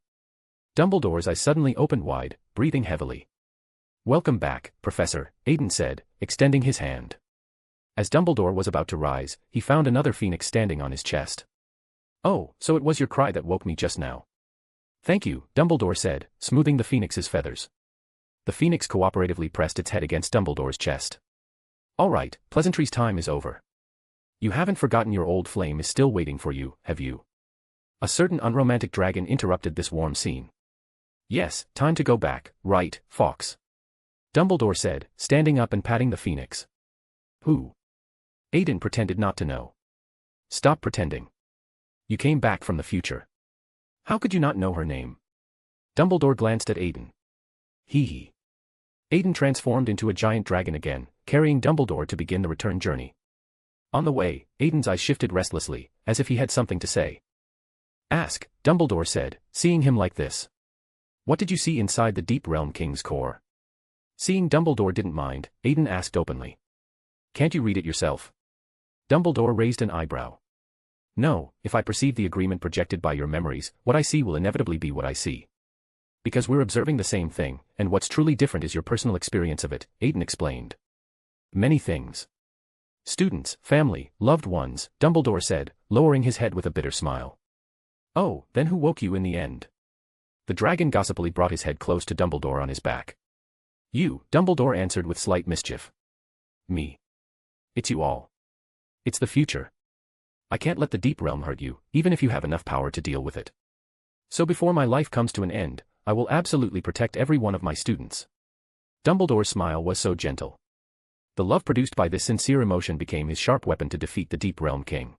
Dumbledore's eyes suddenly opened wide, breathing heavily. Welcome back, Professor, Aiden said, extending his hand. As Dumbledore was about to rise, he found another phoenix standing on his chest. Oh, so it was your cry that woke me just now. Thank you, Dumbledore said, smoothing the phoenix's feathers. The phoenix cooperatively pressed its head against Dumbledore's chest. All right, pleasantries time is over. You haven't forgotten your old flame is still waiting for you, have you? A certain unromantic dragon interrupted this warm scene. Yes, time to go back, right, Fox? Dumbledore said, standing up and patting the phoenix. Who? Aiden pretended not to know. Stop pretending. You came back from the future. How could you not know her name? Dumbledore glanced at Aiden. Hee hee. Aiden transformed into a giant dragon again, carrying Dumbledore to begin the return journey. On the way, Aiden's eyes shifted restlessly, as if he had something to say. Ask, Dumbledore said, seeing him like this. What did you see inside the Deep Realm King's core? Seeing Dumbledore didn't mind, Aiden asked openly. Can't you read it yourself? Dumbledore raised an eyebrow. No, if I perceive the agreement projected by your memories, what I see will inevitably be what I see. Because we're observing the same thing, and what's truly different is your personal experience of it, Aiden explained. Many things. Students, family, loved ones, Dumbledore said, lowering his head with a bitter smile. Oh, then who woke you in the end? The dragon gossipily brought his head close to Dumbledore on his back. You, Dumbledore answered with slight mischief. Me. It's you all. It's the future. I can't let the Deep Realm hurt you, even if you have enough power to deal with it. So before my life comes to an end, I will absolutely protect every one of my students. Dumbledore's smile was so gentle. The love produced by this sincere emotion became his sharp weapon to defeat the Deep Realm King.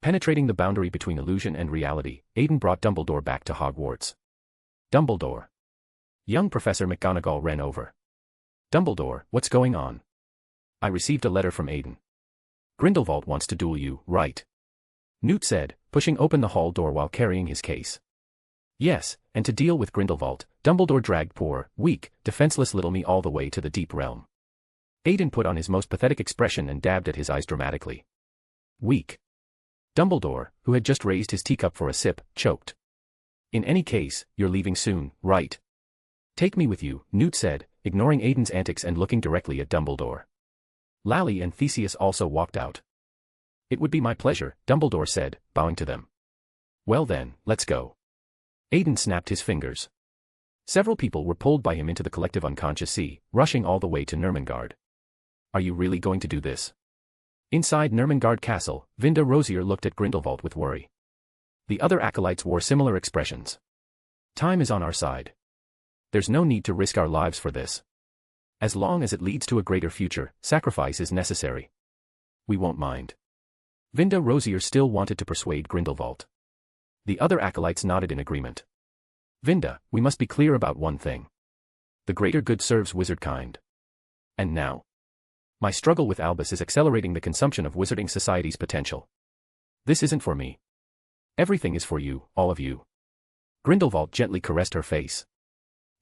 Penetrating the boundary between illusion and reality, Aiden brought Dumbledore back to Hogwarts. Dumbledore. Young Professor McGonagall ran over. Dumbledore, what's going on? I received a letter from Aiden. Grindelwald wants to duel you, right? Newt said, pushing open the hall door while carrying his case. Yes, and to deal with Grindelwald, Dumbledore dragged poor, weak, defenseless little me all the way to the Deep Realm. Aiden put on his most pathetic expression and dabbed at his eyes dramatically. Weak. Dumbledore, who had just raised his teacup for a sip, choked. In any case, you're leaving soon, right? Take me with you, Newt said, ignoring Aiden's antics and looking directly at Dumbledore. Lally and Theseus also walked out. It would be my pleasure, Dumbledore said, bowing to them. Well then, let's go. Aiden snapped his fingers. Several people were pulled by him into the collective unconscious sea, rushing all the way to Nurmengard. Are you really going to do this? Inside Nurmengard Castle, Vinda Rosier looked at Grindelwald with worry. The other acolytes wore similar expressions. Time is on our side. There's no need to risk our lives for this. As long as it leads to a greater future, sacrifice is necessary. We won't mind. Vinda Rosier still wanted to persuade Grindelwald. The other acolytes nodded in agreement. Vinda, we must be clear about one thing. The greater good serves wizardkind. And now. My struggle with Albus is accelerating the consumption of Wizarding Society's potential. This isn't for me. Everything is for you, all of you. Grindelwald gently caressed her face.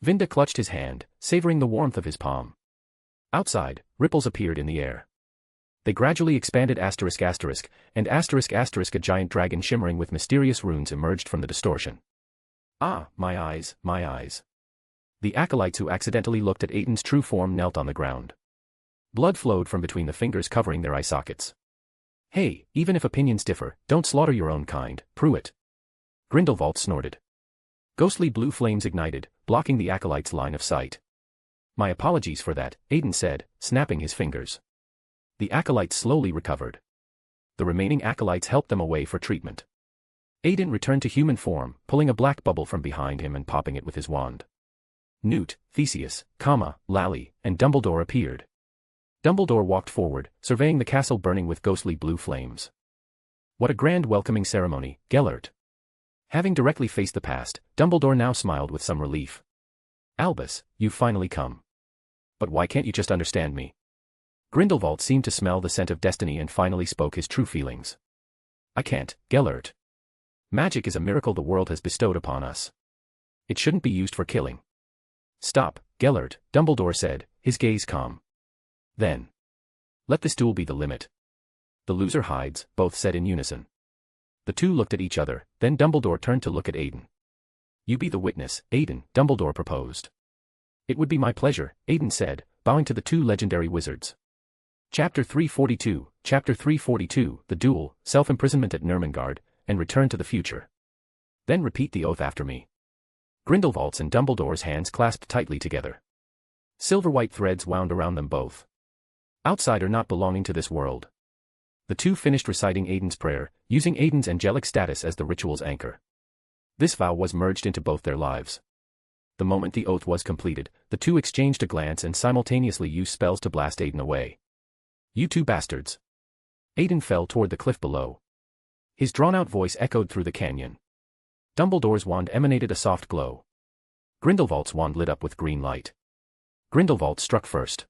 Vinda clutched his hand, savoring the warmth of his palm. Outside, ripples appeared in the air. They gradually expanded ***, and ***, a giant dragon shimmering with mysterious runes emerged from the distortion. Ah, my eyes, my eyes. The acolytes who accidentally looked at Aiden's true form knelt on the ground. Blood flowed from between the fingers covering their eye sockets. Hey, even if opinions differ, don't slaughter your own kind, Prewett. Grindelwald snorted. Ghostly blue flames ignited, blocking the acolyte's line of sight. My apologies for that, Aiden said, snapping his fingers. The acolytes slowly recovered. The remaining acolytes helped them away for treatment. Aiden returned to human form, pulling a black bubble from behind him and popping it with his wand. Newt, Theseus, Lally, and Dumbledore appeared. Dumbledore walked forward, surveying the castle burning with ghostly blue flames. What a grand welcoming ceremony, Gellert. Having directly faced the past, Dumbledore now smiled with some relief. Albus, you've finally come. But why can't you just understand me? Grindelwald seemed to smell the scent of destiny and finally spoke his true feelings. I can't, Gellert. Magic is a miracle the world has bestowed upon us. It shouldn't be used for killing. Stop, Gellert, Dumbledore said, his gaze calm. Then. Let this duel be the limit. The loser hides, both said in unison. The two looked at each other, then Dumbledore turned to look at Aiden. You be the witness, Aiden, Dumbledore proposed. It would be my pleasure, Aiden said, bowing to the two legendary wizards. Chapter 342, The Duel, Self-Imprisonment at Nurmengard, and Return to the Future. Then repeat the oath after me. Grindelwald's and Dumbledore's hands clasped tightly together. Silver-white threads wound around them both. Outsider not belonging to this world. The two finished reciting Aiden's prayer, using Aiden's angelic status as the ritual's anchor. This vow was merged into both their lives. The moment the oath was completed, the two exchanged a glance and simultaneously used spells to blast Aiden away. You two bastards. Aiden fell toward the cliff below. His drawn-out voice echoed through the canyon. Dumbledore's wand emanated a soft glow. Grindelwald's wand lit up with green light. Grindelwald struck first.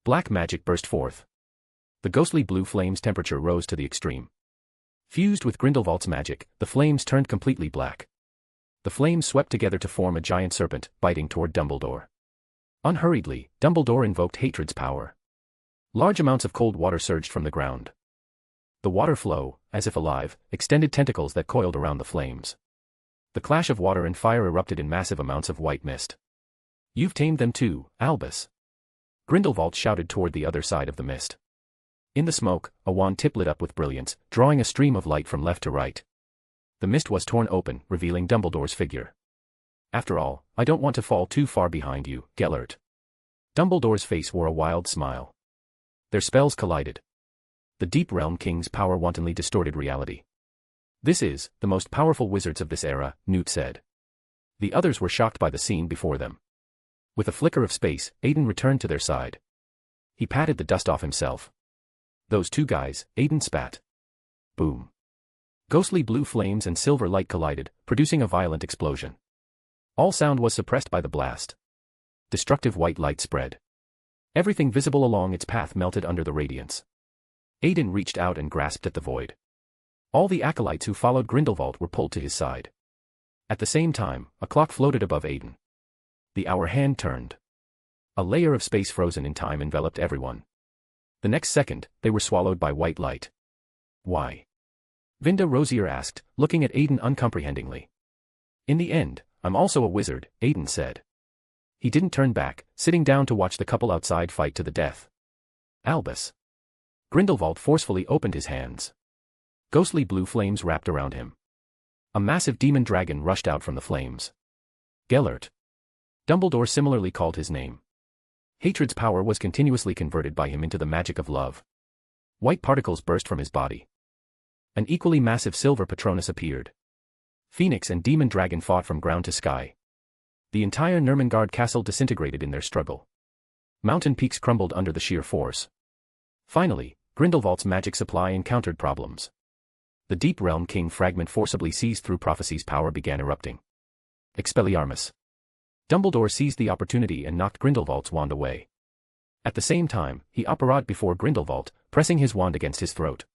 Black magic burst forth. The ghostly blue flame's temperature rose to the extreme. Fused with Grindelwald's magic, the flames turned completely black. The flames swept together to form a giant serpent, biting toward Dumbledore. Unhurriedly, Dumbledore invoked hatred's power. Large amounts of cold water surged from the ground. The water flow, as if alive, extended tentacles that coiled around the flames. The clash of water and fire erupted in massive amounts of white mist. You've tamed them too, Albus. Grindelwald shouted toward the other side of the mist. In the smoke, a wand tip lit up with brilliance, drawing a stream of light from left to right. The mist was torn open, revealing Dumbledore's figure. After all, I don't want to fall too far behind you, Gellert. Dumbledore's face wore a wild smile. Their spells collided. The Deep Realm King's power wantonly distorted reality. This is, the most powerful wizards of this era, Newt said. The others were shocked by the scene before them. With a flicker of space, Aiden returned to their side. He patted the dust off himself. Those two guys, Aiden spat. Boom. Ghostly blue flames and silver light collided, producing a violent explosion. All sound was suppressed by the blast. Destructive white light spread. Everything visible along its path melted under the radiance. Aiden reached out and grasped at the void. All the acolytes who followed Grindelwald were pulled to his side. At the same time, a clock floated above Aiden. The hour hand turned. A layer of space frozen in time enveloped everyone. The next second, they were swallowed by white light. Why? Vinda Rosier asked, looking at Aiden uncomprehendingly. In the end, I'm also a wizard, Aiden said. He didn't turn back, sitting down to watch the couple outside fight to the death. Albus. Grindelwald forcefully opened his hands. Ghostly blue flames wrapped around him. A massive demon dragon rushed out from the flames. Gellert. Dumbledore similarly called his name. Hatred's power was continuously converted by him into the magic of love. White particles burst from his body. An equally massive silver Patronus appeared. Phoenix and demon dragon fought from ground to sky. The entire Nurmengard castle disintegrated in their struggle. Mountain peaks crumbled under the sheer force. Finally, Grindelwald's magic supply encountered problems. The Deep Realm King fragment forcibly seized through prophecy's power began erupting. Expelliarmus. Dumbledore seized the opportunity and knocked Grindelwald's wand away. At the same time, he operated before Grindelwald, pressing his wand against his throat.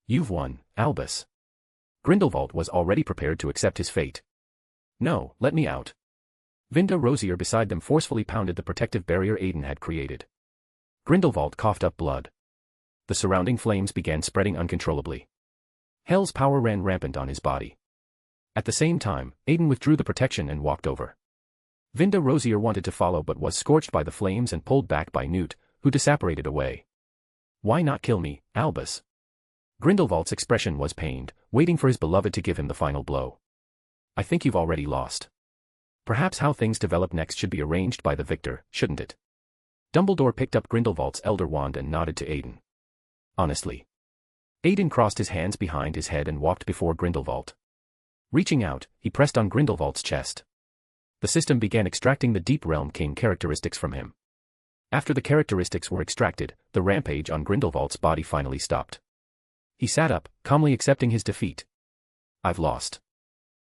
You've won, Albus. Grindelwald was already prepared to accept his fate. No, let me out. Vinda Rosier beside them forcefully pounded the protective barrier Aiden had created. Grindelwald coughed up blood. The surrounding flames began spreading uncontrollably. Hell's power ran rampant on his body. At the same time, Aiden withdrew the protection and walked over. Vinda Rosier wanted to follow but was scorched by the flames and pulled back by Newt, who disapparated away. Why not kill me, Albus? Grindelwald's expression was pained, waiting for his beloved to give him the final blow. I think you've already lost. Perhaps how things develop next should be arranged by the victor, shouldn't it? Dumbledore picked up Grindelwald's elder wand and nodded to Aiden. Honestly. Aiden crossed his hands behind his head and walked before Grindelwald. Reaching out, he pressed on Grindelwald's chest. The system began extracting the Deep Realm King characteristics from him. After the characteristics were extracted, the rampage on Grindelwald's body finally stopped. He sat up, calmly accepting his defeat. I've lost.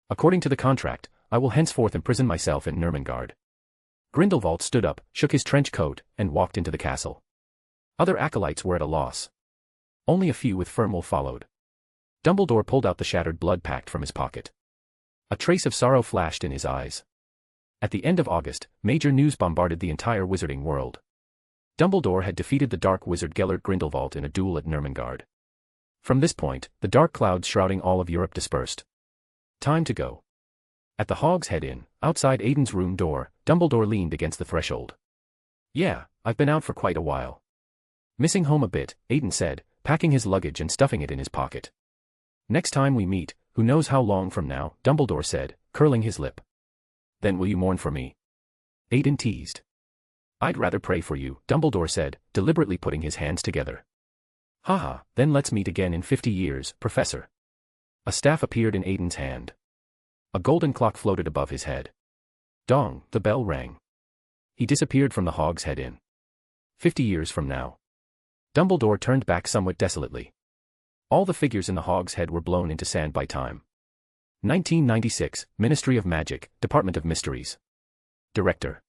According to the contract, I will henceforth imprison myself in Nurmengard. Grindelwald stood up, shook his trench coat, and walked into the castle. Other acolytes were at a loss. Only a few with firm will followed. Dumbledore pulled out the shattered blood pact from his pocket. A trace of sorrow flashed in his eyes. At the end of August, major news bombarded the entire wizarding world. Dumbledore had defeated the dark wizard Gellert Grindelwald in a duel at Nurmengard. From this point, the dark clouds shrouding all of Europe dispersed. Time to go. At the Hog's Head Inn, outside Aiden's room door, Dumbledore leaned against the threshold. Yeah, I've been out for quite a while. Missing home a bit, Aiden said, packing his luggage and stuffing it in his pocket. Next time we meet, who knows how long from now, Dumbledore said, curling his lip. Then will you mourn for me? Aiden teased. I'd rather pray for you, Dumbledore said, deliberately putting his hands together. Haha, then let's meet again in 50 years, Professor. A staff appeared in Aiden's hand. A golden clock floated above his head. Dong, the bell rang. He disappeared from the Hog's Head Inn. 50 years from now. Dumbledore turned back somewhat desolately. All the figures in the Hog's Head were blown into sand by time. 1996, Ministry of Magic, Department of Mysteries. Director.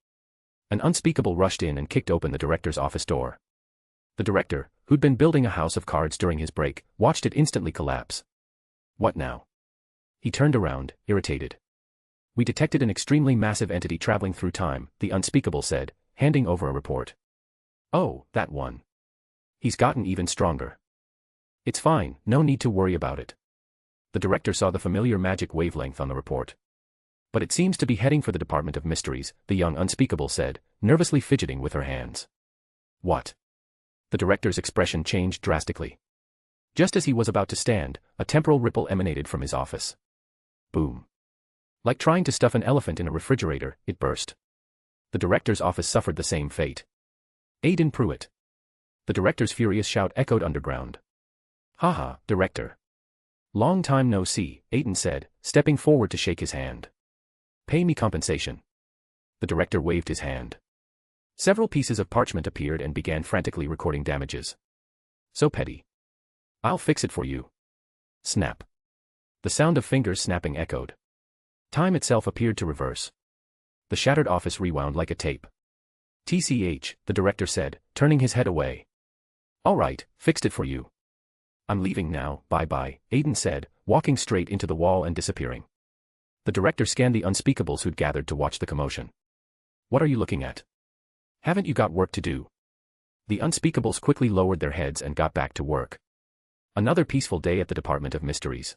An unspeakable rushed in and kicked open the director's office door. The director, who'd been building a house of cards during his break, watched it instantly collapse. What now? He turned around, irritated. We detected an extremely massive entity traveling through time, the unspeakable said, handing over a report. Oh, that one. He's gotten even stronger. It's fine, no need to worry about it. The director saw the familiar magic wavelength on the report. But it seems to be heading for the Department of Mysteries, the young unspeakable said, nervously fidgeting with her hands. What? The director's expression changed drastically. Just as he was about to stand, a temporal ripple emanated from his office. Boom. Like trying to stuff an elephant in a refrigerator, it burst. The director's office suffered the same fate. Aiden Prewett. The director's furious shout echoed underground. Haha, director. Long time no see, Aiden said, stepping forward to shake his hand. Pay me compensation. The director waved his hand. Several pieces of parchment appeared and began frantically recording damages. So petty. I'll fix it for you. Snap. The sound of fingers snapping echoed. Time itself appeared to reverse. The shattered office rewound like a tape. TCH, the director said, turning his head away. All right, fixed it for you. I'm leaving now, bye-bye, Aiden said, walking straight into the wall and disappearing. The director scanned the unspeakables who'd gathered to watch the commotion. What are you looking at? Haven't you got work to do? The unspeakables quickly lowered their heads and got back to work. Another peaceful day at the Department of Mysteries.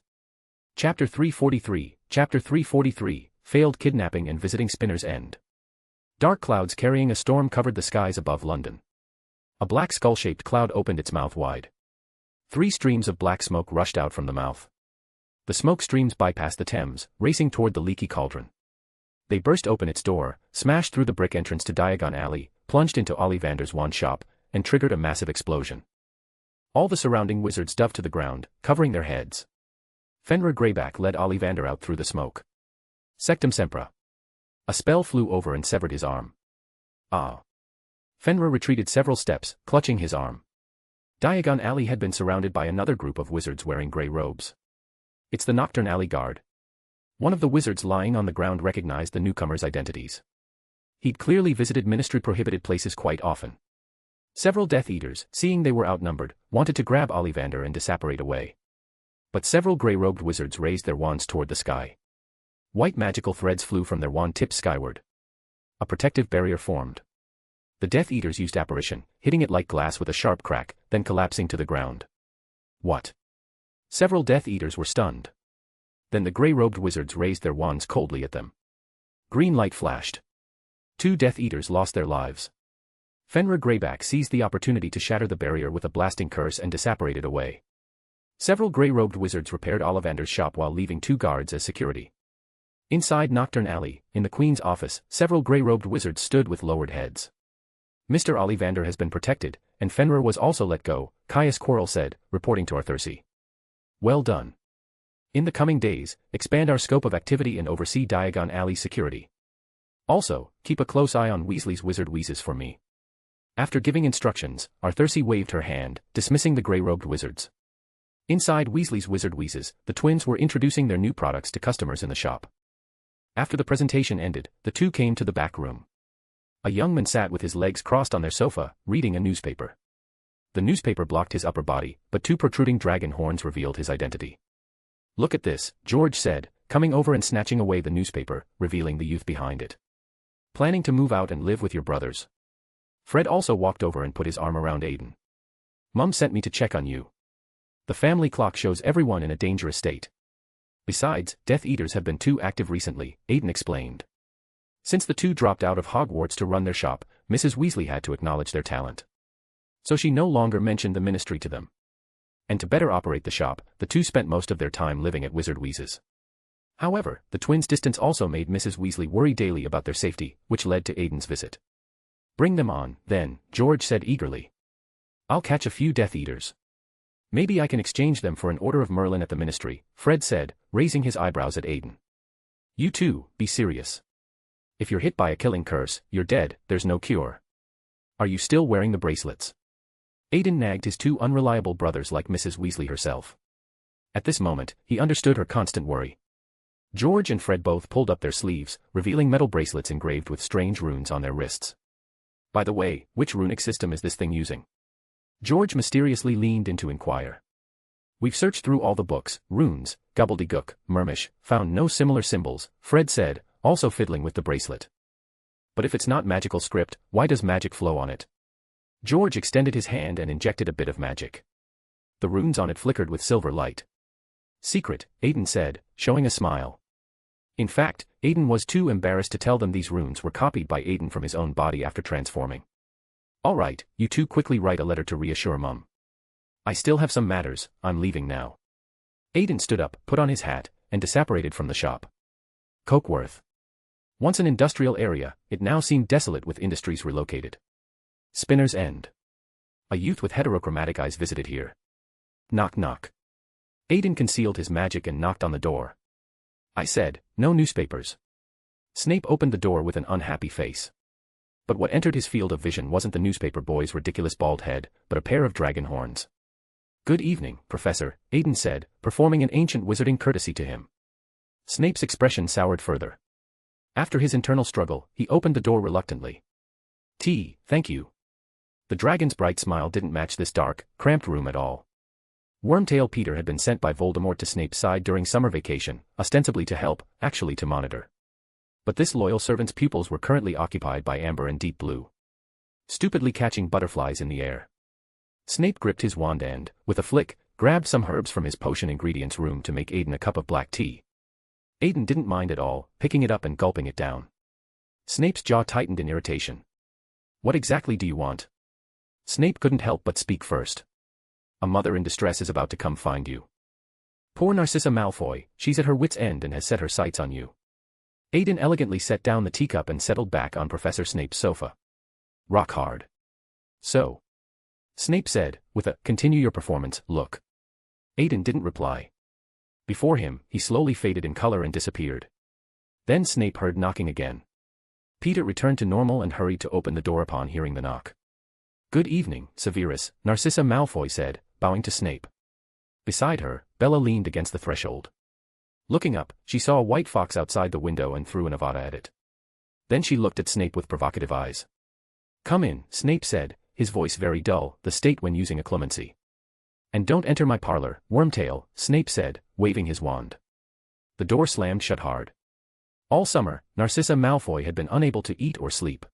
Chapter 343, Failed Kidnapping and Visiting Spinner's End. Dark clouds carrying a storm covered the skies above London. A black skull-shaped cloud opened its mouth wide. 3 streams of black smoke rushed out from the mouth. The smoke streams bypassed the Thames, racing toward the leaky cauldron. They burst open its door, smashed through the brick entrance to Diagon Alley, plunged into Ollivander's wand shop, and triggered a massive explosion. All the surrounding wizards dove to the ground, covering their heads. Fenrir Greyback led Ollivander out through the smoke. Sectum Sempra. A spell flew over and severed his arm. Ah. Fenrir retreated several steps, clutching his arm. Diagon Alley had been surrounded by another group of wizards wearing grey robes. It's the Nocturne Alley Guard. One of the wizards lying on the ground recognized the newcomers' identities. He'd clearly visited ministry-prohibited places quite often. Several Death Eaters, seeing they were outnumbered, wanted to grab Ollivander and disapparate away. But several grey-robed wizards raised their wands toward the sky. White magical threads flew from their wand tips skyward. A protective barrier formed. The Death Eaters used apparition, hitting it like glass with a sharp crack, then collapsing to the ground. What? Several Death Eaters were stunned. Then the grey-robed wizards raised their wands coldly at them. Green light flashed. 2 Death Eaters lost their lives. Fenrir Greyback seized the opportunity to shatter the barrier with a blasting curse and disapparated away. Several grey-robed wizards repaired Ollivander's shop while leaving 2 guards as security. Inside Nocturne Alley, in the Queen's office, several grey-robed wizards stood with lowered heads. Mr. Ollivander has been protected, and Fenrir was also let go, Caius Quarrel said, reporting to Arthursi. Well done. In the coming days, expand our scope of activity and oversee Diagon Alley security. Also, keep a close eye on Weasley's wizard wheezes for me. After giving instructions, Arthursi waved her hand, dismissing the grey-robed wizards. Inside Weasley's wizard wheezes, the twins were introducing their new products to customers in the shop. After the presentation ended, the 2 came to the back room. A young man sat with his legs crossed on their sofa, reading a newspaper. The newspaper blocked his upper body, but 2 protruding dragon horns revealed his identity. Look at this, George said, coming over and snatching away the newspaper, revealing the youth behind it. Planning to move out and live with your brothers. Fred also walked over and put his arm around Aiden. Mum sent me to check on you. The family clock shows everyone in a dangerous state. Besides, Death Eaters have been too active recently, Aiden explained. Since the 2 dropped out of Hogwarts to run their shop, Mrs. Weasley had to acknowledge their talent. So she no longer mentioned the ministry to them. And to better operate the shop, the 2 spent most of their time living at Wizard Wheezes. However, the twins' distance also made Mrs. Weasley worry daily about their safety, which led to Aiden's visit. Bring them on, then, George said eagerly. I'll catch a few Death Eaters. Maybe I can exchange them for an Order of Merlin at the ministry, Fred said, raising his eyebrows at Aiden. You 2, be serious. If you're hit by a killing curse, you're dead, there's no cure. Are you still wearing the bracelets? Aiden nagged his 2 unreliable brothers like Mrs. Weasley herself. At this moment, he understood her constant worry. George and Fred both pulled up their sleeves, revealing metal bracelets engraved with strange runes on their wrists. By the way, which runic system is this thing using? George mysteriously leaned in to inquire. We've searched through all the books, runes, gobbledygook, murmish, found no similar symbols, Fred said, also fiddling with the bracelet. But if it's not magical script, why does magic flow on it? George extended his hand and injected a bit of magic. The runes on it flickered with silver light. Secret, Aiden said, showing a smile. In fact, Aiden was too embarrassed to tell them these runes were copied by Aiden from his own body after transforming. All right, you 2 quickly write a letter to reassure Mum. I still have some matters, I'm leaving now. Aiden stood up, put on his hat, and disapparated from the shop. Cokeworth. Once an industrial area, it now seemed desolate with industries relocated. Spinner's End. A youth with heterochromatic eyes visited here. Knock knock. Aiden concealed his magic and knocked on the door. I said, no newspapers. Snape opened the door with an unhappy face. But what entered his field of vision wasn't the newspaper boy's ridiculous bald head, but a pair of dragon horns. Good evening, Professor, Aiden said, performing an ancient wizarding courtesy to him. Snape's expression soured further. After his internal struggle, he opened the door reluctantly. Tea, thank you. The dragon's bright smile didn't match this dark, cramped room at all. Wormtail Peter had been sent by Voldemort to Snape's side during summer vacation, ostensibly to help, actually to monitor. But this loyal servant's pupils were currently occupied by Amber and Deep Blue. Stupidly catching butterflies in the air. Snape gripped his wand and, with a flick, grabbed some herbs from his potion ingredients room to make Aiden a cup of black tea. Aiden didn't mind at all, picking it up and gulping it down. Snape's jaw tightened in irritation. What exactly do you want? Snape couldn't help but speak first. A mother in distress is about to come find you. Poor Narcissa Malfoy, she's at her wit's end and has set her sights on you. Aiden elegantly set down the teacup and settled back on Professor Snape's sofa. Rock hard. So? Snape said, with a continue your performance look. Aiden didn't reply. Before him, he slowly faded in color and disappeared. Then Snape heard knocking again. Peter returned to normal and hurried to open the door upon hearing the knock. "Good evening, Severus," Narcissa Malfoy said, bowing to Snape. Beside her, Bella leaned against the threshold. Looking up, she saw a white fox outside the window and threw an avada at it. Then she looked at Snape with provocative eyes. "Come in," Snape said, his voice very dull, the state when using a clemency. "And don't enter my parlor, Wormtail," Snape said, waving his wand. The door slammed shut hard. All summer, Narcissa Malfoy had been unable to eat or sleep.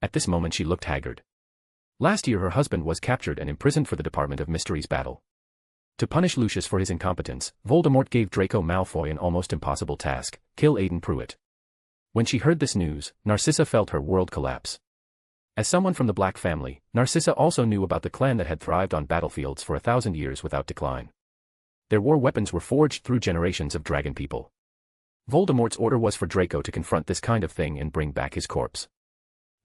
At this moment she looked haggard. Last year her husband was captured and imprisoned for the Department of Mysteries battle. To punish Lucius for his incompetence, Voldemort gave Draco Malfoy an almost impossible task: kill Aiden Prewett. When she heard this news, Narcissa felt her world collapse. As someone from the Black family, Narcissa also knew about the clan that had thrived on battlefields for 1,000 years without decline. Their war weapons were forged through generations of dragon people. Voldemort's order was for Draco to confront this kind of thing and bring back his corpse.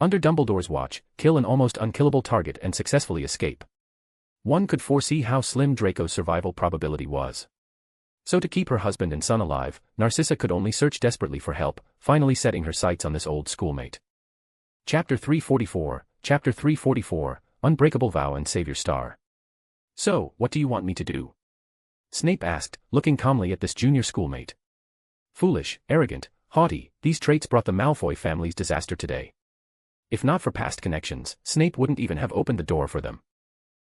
Under Dumbledore's watch, kill an almost unkillable target and successfully escape. One could foresee how slim Draco's survival probability was. So to keep her husband and son alive, Narcissa could only search desperately for help, finally setting her sights on this old schoolmate. Chapter 344, Unbreakable Vow and Savior Star. "So, what do you want me to do?" Snape asked, looking calmly at this junior schoolmate. Foolish, arrogant, haughty, these traits brought the Malfoy family's disaster today. If not for past connections, Snape wouldn't even have opened the door for them.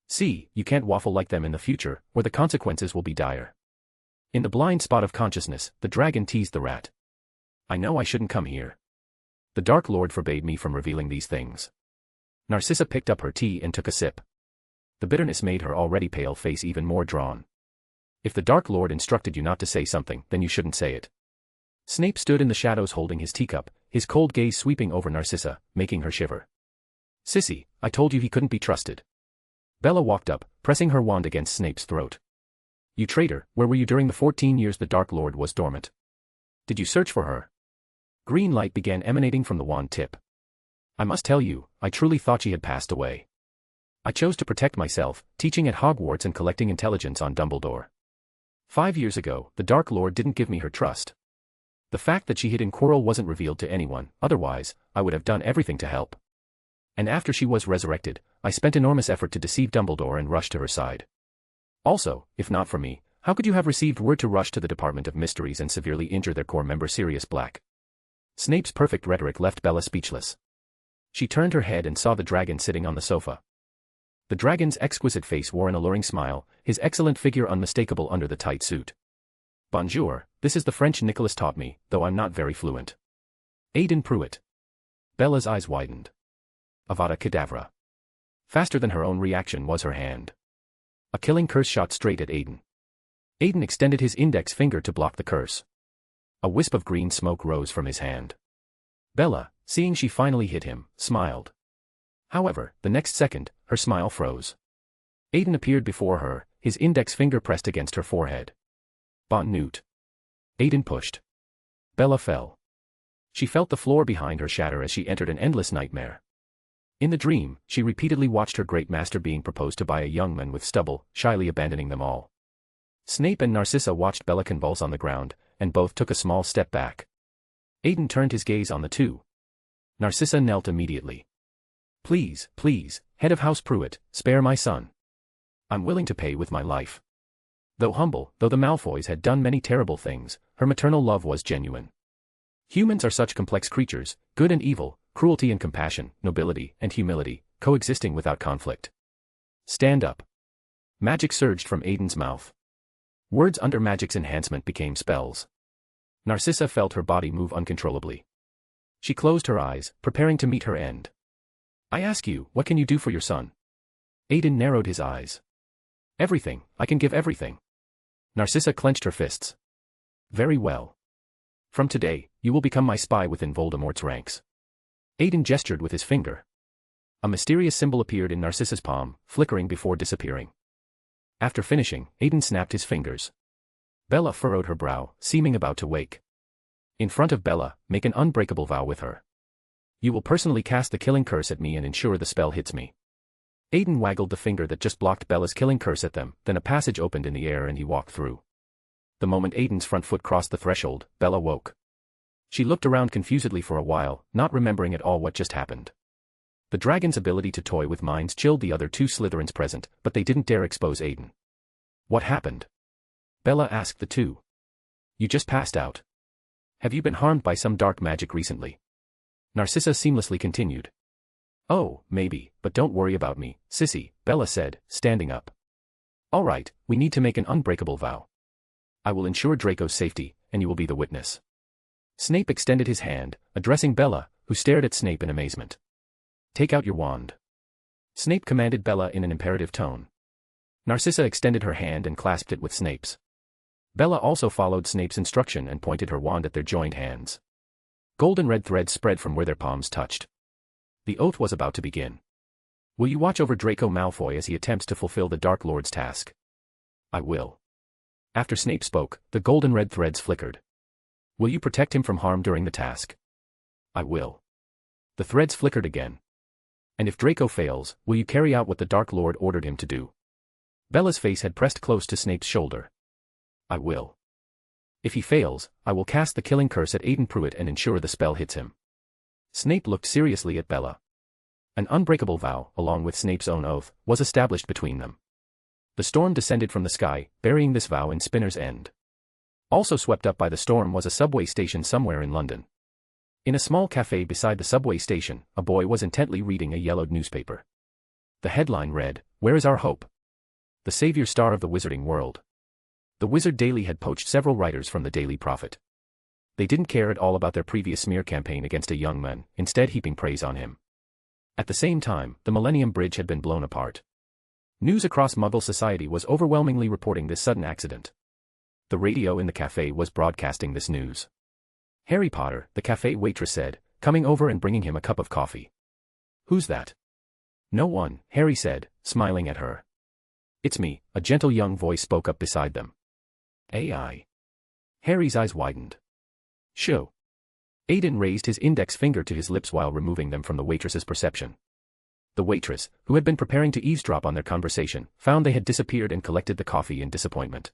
See, you can't waffle like them in the future, or the consequences will be dire. In the blind spot of consciousness, the dragon teased the rat. "I know I shouldn't come here. The Dark Lord forbade me from revealing these things." Narcissa picked up her tea and took a sip. The bitterness made her already pale face even more drawn. "If the Dark Lord instructed you not to say something, then you shouldn't say it." Snape stood in the shadows holding his teacup, his cold gaze sweeping over Narcissa, making her shiver. "Sissy, I told you he couldn't be trusted." Bella walked up, pressing her wand against Snape's throat. "You traitor, where were you during the 14 years the Dark Lord was dormant? Did you search for her?" Green light began emanating from the wand tip. "I must tell you, I truly thought she had passed away. I chose to protect myself, teaching at Hogwarts and collecting intelligence on Dumbledore. 5 years ago, the Dark Lord didn't give me her trust. The fact that she hid in Quirrell wasn't revealed to anyone, otherwise, I would have done everything to help. And after she was resurrected, I spent enormous effort to deceive Dumbledore and rush to her side. Also, if not for me, how could you have received word to rush to the Department of Mysteries and severely injure their core member Sirius Black?" Snape's perfect rhetoric left Bella speechless. She turned her head and saw the dragon sitting on the sofa. The dragon's exquisite face wore an alluring smile, his excellent figure unmistakable under the tight suit. "Bonjour, this is the French Nicholas taught me, though I'm not very fluent. Aiden Prewett." Bella's eyes widened. Avada Kedavra. Faster than her own reaction was her hand. A killing curse shot straight at Aiden. Aiden extended his index finger to block the curse. A wisp of green smoke rose from his hand. Bella, seeing she finally hit him, smiled. However, the next second, her smile froze. Aiden appeared before her, his index finger pressed against her forehead. Bon Newt. Aiden pushed. Bella fell. She felt the floor behind her shatter as she entered an endless nightmare. In the dream, she repeatedly watched her great master being proposed to by a young man with stubble, shyly abandoning them all. Snape and Narcissa watched Bella convulse on the ground, and both took a small step back. Aiden turned his gaze on the two. Narcissa knelt immediately. Please, head of House Prewett, spare my son. I'm willing to pay with my life." Though humble, though the Malfoys had done many terrible things, her maternal love was genuine. Humans are such complex creatures, good and evil, cruelty and compassion, nobility and humility, coexisting without conflict. "Stand up." Magic surged from Aiden's mouth. Words under magic's enhancement became spells. Narcissa felt her body move uncontrollably. She closed her eyes, preparing to meet her end. "I ask you, what can you do for your son?" Aiden narrowed his eyes. "Everything, I can give everything." Narcissa clenched her fists. "Very well. From today, you will become my spy within Voldemort's ranks." Aiden gestured with his finger. A mysterious symbol appeared in Narcissa's palm, flickering before disappearing. After finishing, Aiden snapped his fingers. Bella furrowed her brow, seeming about to wake. In front of Bella, make an unbreakable vow with her. "You will personally cast the killing curse at me and ensure the spell hits me." Aiden waggled the finger that just blocked Bella's killing curse at them, then a passage opened in the air and he walked through. The moment Aiden's front foot crossed the threshold, Bella woke. She looked around confusedly for a while, not remembering at all what just happened. The dragon's ability to toy with minds chilled the other two Slytherins present, but they didn't dare expose Aiden. What happened? Bella asked the two. You just passed out. Have you been harmed by some dark magic recently? Narcissa seamlessly continued. Oh, maybe, but don't worry about me, sissy, Bella said, standing up. All right, we need to make an unbreakable vow. I will ensure Draco's safety, and you will be the witness. Snape extended his hand, addressing Bella, who stared at Snape in amazement. Take out your wand. Snape commanded Bella in an imperative tone. Narcissa extended her hand and clasped it with Snape's. Bella also followed Snape's instruction and pointed her wand at their joined hands. Golden red threads spread from where their palms touched. The oath was about to begin. Will you watch over Draco Malfoy as he attempts to fulfill the Dark Lord's task? I will. After Snape spoke, the golden red threads flickered. Will you protect him from harm during the task? I will. The threads flickered again. And if Draco fails, will you carry out what the Dark Lord ordered him to do? Bella's face had pressed close to Snape's shoulder. I will. If he fails, I will cast the killing curse at Aiden Prewett and ensure the spell hits him. Snape looked seriously at Bella. An unbreakable vow, along with Snape's own oath, was established between them. The storm descended from the sky, burying this vow in Spinner's End. Also swept up by the storm was a subway station somewhere in London. In a small cafe beside the subway station, a boy was intently reading a yellowed newspaper. The headline read, "Where is our hope? The savior star of the wizarding world." The Wizard Daily had poached several writers from the Daily Prophet. They didn't care at all about their previous smear campaign against a young man, instead heaping praise on him. At the same time, the Millennium Bridge had been blown apart. News across Muggle society was overwhelmingly reporting this sudden accident. The radio in the cafe was broadcasting this news. Harry Potter, the cafe waitress said, coming over and bringing him a cup of coffee. Who's that? No one, Harry said, smiling at her. It's me, a gentle young voice spoke up beside them. AI. Harry's eyes widened. Show. Aiden raised his index finger to his lips while removing them from the waitress's perception. The waitress, who had been preparing to eavesdrop on their conversation, found they had disappeared and collected the coffee in disappointment.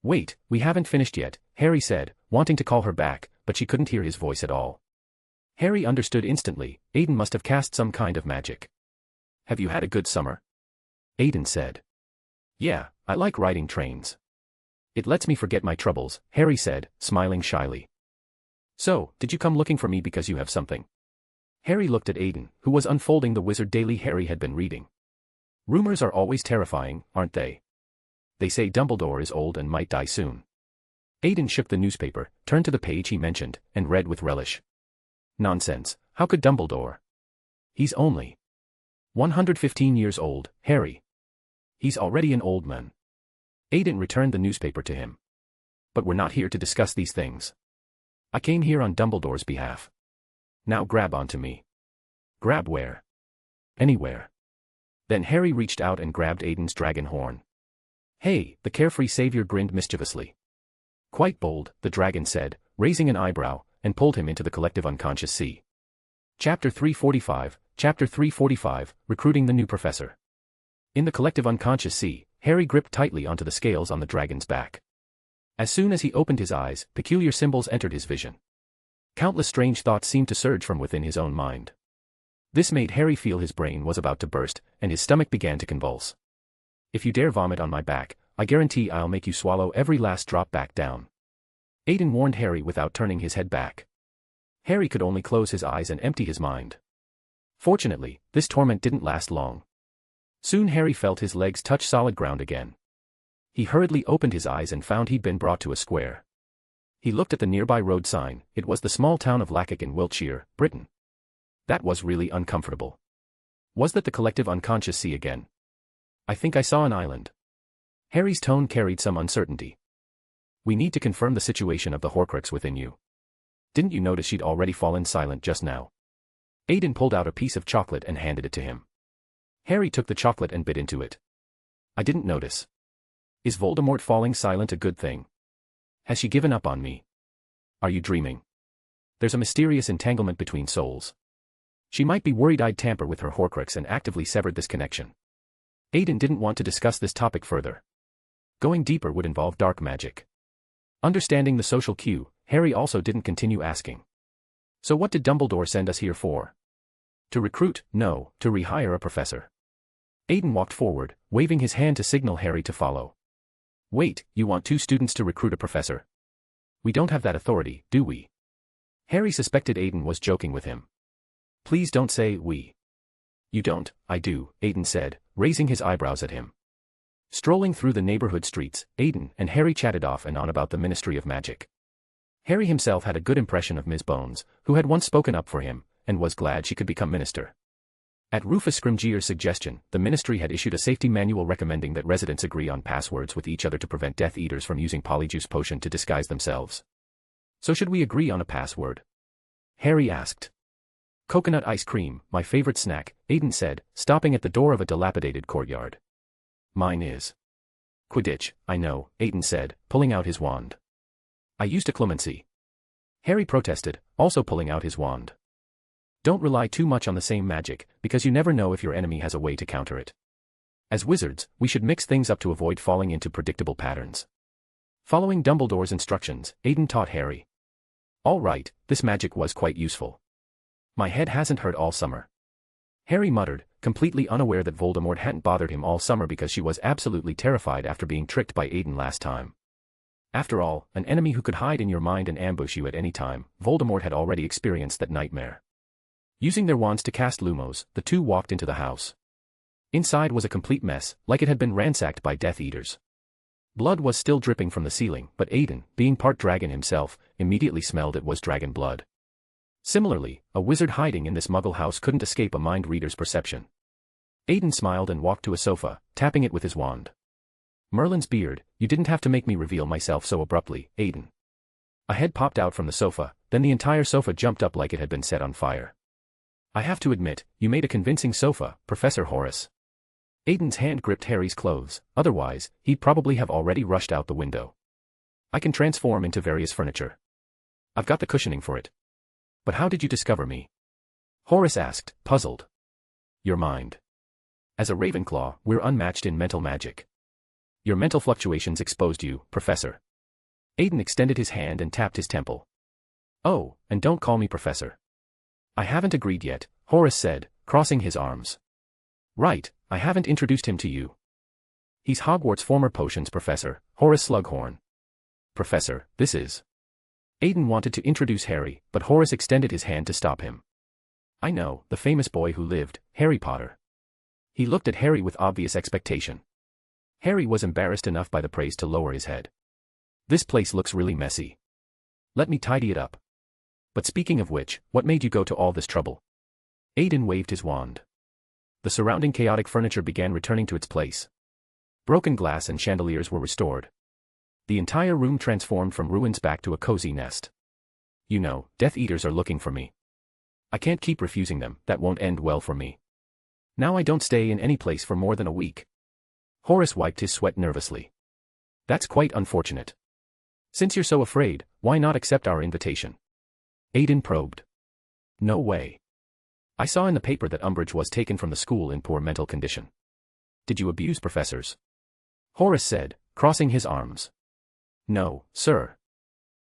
Wait, we haven't finished yet, Harry said, wanting to call her back, but she couldn't hear his voice at all. Harry understood instantly, Aiden must have cast some kind of magic. Have you had a good summer? Aiden said. Yeah, I like riding trains. It lets me forget my troubles, Harry said, smiling shyly. So, did you come looking for me because you have something? Harry looked at Aiden, who was unfolding the Wizard Daily Harry had been reading. Rumors are always terrifying, aren't they? They say Dumbledore is old and might die soon. Aiden shook the newspaper, turned to the page he mentioned, and read with relish. Nonsense, how could Dumbledore? He's only 115 years old, Harry. He's already an old man. Aiden returned the newspaper to him. But we're not here to discuss these things. I came here on Dumbledore's behalf. Now grab onto me. Grab where? Anywhere. Then Harry reached out and grabbed Aiden's dragon horn. Hey, the carefree savior grinned mischievously. Quite bold, the dragon said, raising an eyebrow, and pulled him into the collective unconscious sea. Chapter 345, Recruiting the New Professor. In the collective unconscious sea, Harry gripped tightly onto the scales on the dragon's back. As soon as he opened his eyes, peculiar symbols entered his vision. Countless strange thoughts seemed to surge from within his own mind. This made Harry feel his brain was about to burst, and his stomach began to convulse. If you dare vomit on my back, I guarantee I'll make you swallow every last drop back down. Aiden warned Harry without turning his head back. Harry could only close his eyes and empty his mind. Fortunately, this torment didn't last long. Soon Harry felt his legs touch solid ground again. He hurriedly opened his eyes and found he'd been brought to a square. He looked at the nearby road sign. It was the small town of Lackett in Wiltshire, Britain. That was really uncomfortable. Was that the collective unconscious sea again? I think I saw an island. Harry's tone carried some uncertainty. We need to confirm the situation of the Horcrux within you. Didn't you notice she'd already fallen silent just now? Aiden pulled out a piece of chocolate and handed it to him. Harry took the chocolate and bit into it. I didn't notice. Is Voldemort falling silent a good thing? Has she given up on me? Are you dreaming? There's a mysterious entanglement between souls. She might be worried I'd tamper with her Horcrux and actively severed this connection. Aiden didn't want to discuss this topic further. Going deeper would involve dark magic. Understanding the social cue, Harry also didn't continue asking. So what did Dumbledore send us here for? To recruit? No, to rehire a professor. Aiden walked forward, waving his hand to signal Harry to follow. Wait, you want 2 students to recruit a professor? We don't have that authority, do we? Harry suspected Aiden was joking with him. Please don't say we. You don't, I do, Aiden said, raising his eyebrows at him. Strolling through the neighborhood streets, Aiden and Harry chatted off and on about the Ministry of Magic. Harry himself had a good impression of Ms. Bones, who had once spoken up for him, and was glad she could become minister. At Rufus Scrimgeour's suggestion, the ministry had issued a safety manual recommending that residents agree on passwords with each other to prevent Death Eaters from using Polyjuice Potion to disguise themselves. So should we agree on a password? Harry asked. Coconut ice cream, my favorite snack, Aiden said, stopping at the door of a dilapidated courtyard. Mine is Quidditch, I know, Aiden said, pulling out his wand. I used a clemency. Harry protested, also pulling out his wand. Don't rely too much on the same magic, because you never know if your enemy has a way to counter it. As wizards, we should mix things up to avoid falling into predictable patterns. Following Dumbledore's instructions, Aiden taught Harry. All right, this magic was quite useful. My head hasn't hurt all summer. Harry muttered, completely unaware that Voldemort hadn't bothered him all summer because she was absolutely terrified after being tricked by Aiden last time. After all, an enemy who could hide in your mind and ambush you at any time, Voldemort had already experienced that nightmare. Using their wands to cast Lumos, the two walked into the house. Inside was a complete mess, like it had been ransacked by Death Eaters. Blood was still dripping from the ceiling, but Aiden, being part dragon himself, immediately smelled it was dragon blood. Similarly, a wizard hiding in this muggle house couldn't escape a mind reader's perception. Aiden smiled and walked to a sofa, tapping it with his wand. Merlin's beard, you didn't have to make me reveal myself so abruptly, Aiden. A head popped out from the sofa, then the entire sofa jumped up like it had been set on fire. I have to admit, you made a convincing sofa, Professor Horace. Aiden's hand gripped Harry's clothes, otherwise, he'd probably have already rushed out the window. I can transform into various furniture. I've got the cushioning for it. But how did you discover me? Horace asked, puzzled. Your mind. As a Ravenclaw, we're unmatched in mental magic. Your mental fluctuations exposed you, Professor. Aiden extended his hand and tapped his temple. Oh, and don't call me Professor. I haven't agreed yet, Horace said, crossing his arms. Right, I haven't introduced him to you. He's Hogwart's former potions professor, Horace Slughorn. Professor, this is. Aiden wanted to introduce Harry, but Horace extended his hand to stop him. I know, the famous boy who lived, Harry Potter. He looked at Harry with obvious expectation. Harry was embarrassed enough by the praise to lower his head. This place looks really messy. Let me tidy it up. But speaking of which, what made you go to all this trouble? Aiden waved his wand. The surrounding chaotic furniture began returning to its place. Broken glass and chandeliers were restored. The entire room transformed from ruins back to a cozy nest. You know, Death Eaters are looking for me. I can't keep refusing them, that won't end well for me. Now I don't stay in any place for more than a week. Horace wiped his sweat nervously. That's quite unfortunate. Since you're so afraid, why not accept our invitation? Aiden probed. No way. I saw in the paper that Umbridge was taken from the school in poor mental condition. Did you abuse professors? Horace said, crossing his arms. No, sir.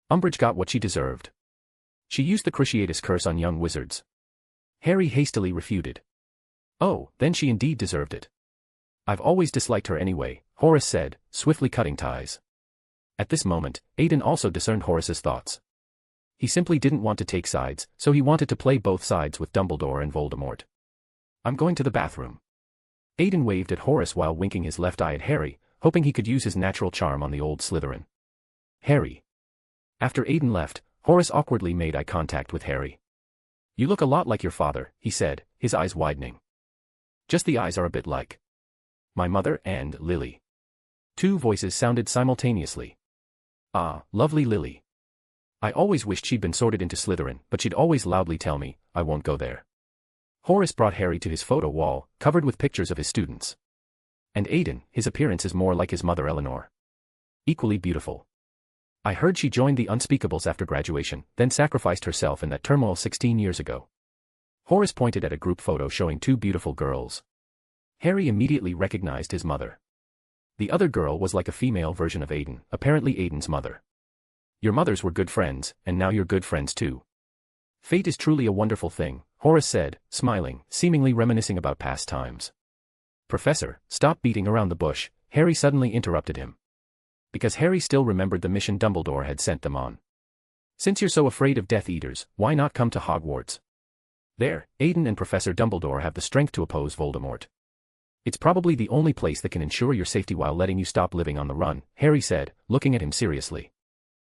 Umbridge got what she deserved. She used the Cruciatus curse on young wizards. Harry hastily refuted. Oh, then she indeed deserved it. I've always disliked her anyway, Horace said, swiftly cutting ties. At this moment, Aiden also discerned Horace's thoughts. He simply didn't want to take sides, so he wanted to play both sides with Dumbledore and Voldemort. I'm going to the bathroom. Aiden waved at Horace while winking his left eye at Harry, hoping he could use his natural charm on the old Slytherin. Harry. After Aiden left, Horace awkwardly made eye contact with Harry. You look a lot like your father, he said, his eyes widening. Just the eyes are a bit like my mother and Lily. Two voices sounded simultaneously. Ah, lovely Lily. I always wished she'd been sorted into Slytherin, but she'd always loudly tell me, I won't go there. Horace brought Harry to his photo wall, covered with pictures of his students. And Aiden, his appearance is more like his mother Eleanor. Equally beautiful. I heard she joined the Unspeakables after graduation, then sacrificed herself in that turmoil 16 years ago. Horace pointed at a group photo showing two beautiful girls. Harry immediately recognized his mother. The other girl was like a female version of Aiden, apparently Aiden's mother. Your mothers were good friends, and now you're good friends too. Fate is truly a wonderful thing, Horace said, smiling, seemingly reminiscing about past times. Professor, stop beating around the bush, Harry suddenly interrupted him. Because Harry still remembered the mission Dumbledore had sent them on. Since you're so afraid of Death Eaters, why not come to Hogwarts? There, Aiden and Professor Dumbledore have the strength to oppose Voldemort. It's probably the only place that can ensure your safety while letting you stop living on the run, Harry said, looking at him seriously.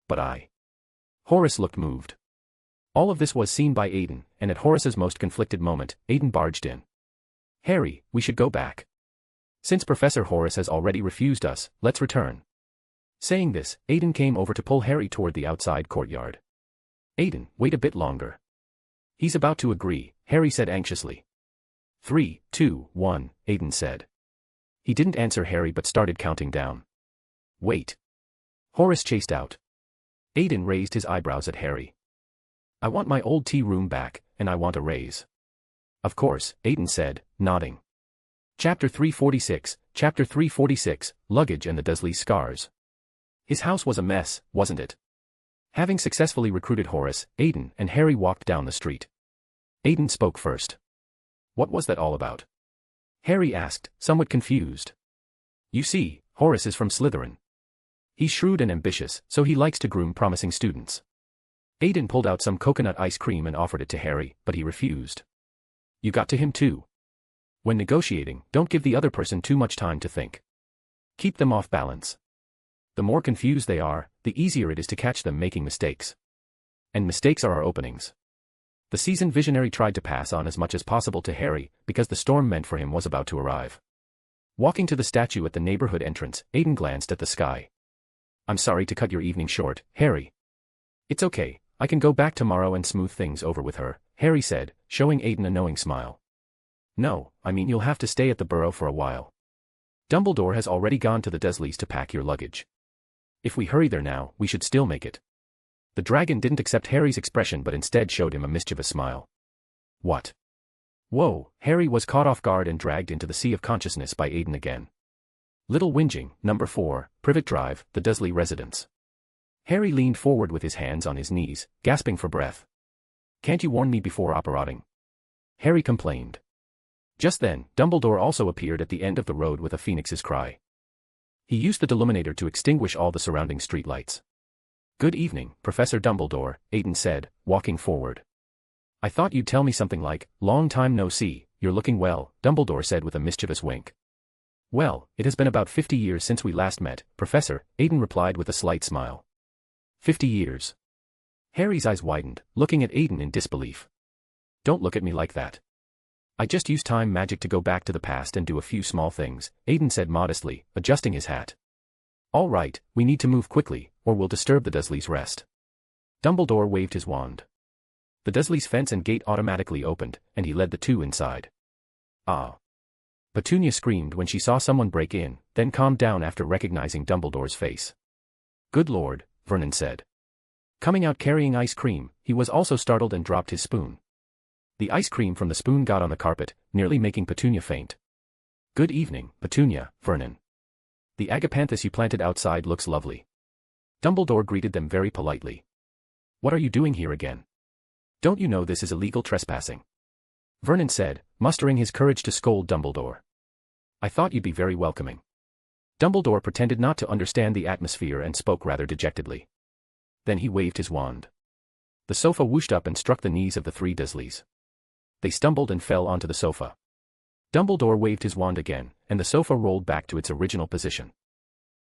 But Horace looked moved. All of this was seen by Aiden, and at Horace's most conflicted moment, Aiden barged in. Harry, we should go back. Since Professor Horace has already refused us, let's return. Saying this, Aiden came over to pull Harry toward the outside courtyard. Aiden, wait a bit longer. He's about to agree, Harry said anxiously. 3, 2, 1, Aiden said. He didn't answer Harry but started counting down. Wait. Horace chased out. Aiden raised his eyebrows at Harry. I want my old tea room back, and I want a raise. Of course, Aiden said, nodding. Chapter 346, Chapter 346, Luggage and the Dursley Scars. His house was a mess, wasn't it? Having successfully recruited Horace, Aiden and Harry walked down the street. Aiden spoke first. What was that all about? Harry asked, somewhat confused. You see, Horace is from Slytherin. He's shrewd and ambitious, so he likes to groom promising students. Aiden pulled out some coconut ice cream and offered it to Harry, but he refused. You got to him too. When negotiating, don't give the other person too much time to think. Keep them off balance. The more confused they are, the easier it is to catch them making mistakes. And mistakes are our openings. The seasoned visionary tried to pass on as much as possible to Harry, because the storm meant for him was about to arrive. Walking to the statue at the neighborhood entrance, Aiden glanced at the sky. I'm sorry to cut your evening short, Harry. It's okay, I can go back tomorrow and smooth things over with her, Harry said, showing Aiden a knowing smile. No, I mean you'll have to stay at the Burrow for a while. Dumbledore has already gone to the Dursleys to pack your luggage. If we hurry there now, we should still make it. The dragon didn't accept Harry's expression but instead showed him a mischievous smile. What? Whoa, Harry was caught off guard and dragged into the sea of consciousness by Aiden again. Little Whinging, number 4, Privet Drive, the Dursley residence. Harry leaned forward with his hands on his knees, gasping for breath. Can't you warn me before operating? Harry complained. Just then, Dumbledore also appeared at the end of the road with a phoenix's cry. He used the deluminator to extinguish all the surrounding streetlights. Good evening, Professor Dumbledore, Aiden said, walking forward. I thought you'd tell me something like, long time no see, you're looking well, Dumbledore said with a mischievous wink. Well, it has been about 50 years since we last met, Professor, Aiden replied with a slight smile. 50 years. Harry's eyes widened, looking at Aiden in disbelief. Don't look at me like that. I just used time magic to go back to the past and do a few small things, Aiden said modestly, adjusting his hat. All right, we need to move quickly, or we'll disturb the Dursleys' rest. Dumbledore waved his wand. The Dursleys' fence and gate automatically opened, and he led the two inside. Ah! Petunia screamed when she saw someone break in, then calmed down after recognizing Dumbledore's face. Good Lord, Vernon said. Coming out carrying ice cream, he was also startled and dropped his spoon. The ice cream from the spoon got on the carpet, nearly making Petunia faint. Good evening, Petunia, Vernon. The agapanthus you planted outside looks lovely. Dumbledore greeted them very politely. What are you doing here again? Don't you know this is illegal trespassing? Vernon said, mustering his courage to scold Dumbledore. I thought you'd be very welcoming. Dumbledore pretended not to understand the atmosphere and spoke rather dejectedly. Then he waved his wand. The sofa whooshed up and struck the knees of the three Dursleys. They stumbled and fell onto the sofa. Dumbledore waved his wand again, and the sofa rolled back to its original position.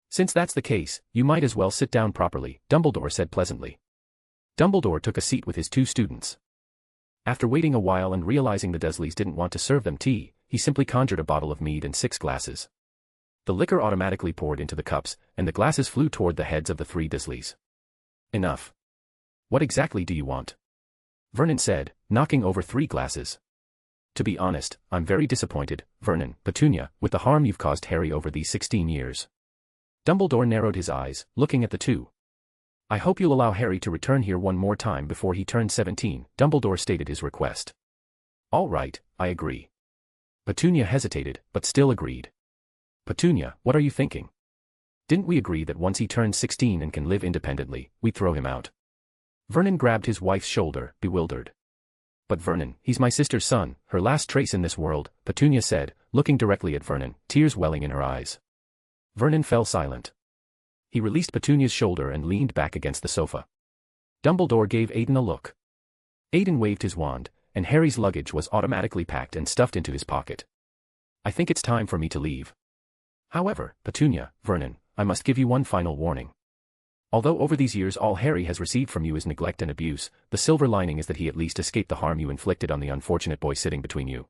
Since that's the case, you might as well sit down properly, Dumbledore said pleasantly. Dumbledore took a seat with his two students. After waiting a while and realizing the Dursleys didn't want to serve them tea, he simply conjured a bottle of mead and 6 glasses. The liquor automatically poured into the cups, and the glasses flew toward the heads of the three Dursleys. Enough. What exactly do you want? Vernon said, knocking over 3 glasses. To be honest, I'm very disappointed, Vernon, Petunia, with the harm you've caused Harry over these 16 years. Dumbledore narrowed his eyes, looking at the two. I hope you'll allow Harry to return here one more time before he turns 17, Dumbledore stated his request. All right, I agree. Petunia hesitated, but still agreed. Petunia, what are you thinking? Didn't we agree that once he turns 16 and can live independently, we'd throw him out? Vernon grabbed his wife's shoulder, bewildered. But Vernon, he's my sister's son, her last trace in this world, Petunia said, looking directly at Vernon, tears welling in her eyes. Vernon fell silent. He released Petunia's shoulder and leaned back against the sofa. Dumbledore gave Aiden a look. Aiden waved his wand, and Harry's luggage was automatically packed and stuffed into his pocket. I think it's time for me to leave. However, Petunia, Vernon, I must give you one final warning. Although over these years all Harry has received from you is neglect and abuse, the silver lining is that he at least escaped the harm you inflicted on the unfortunate boy sitting between you.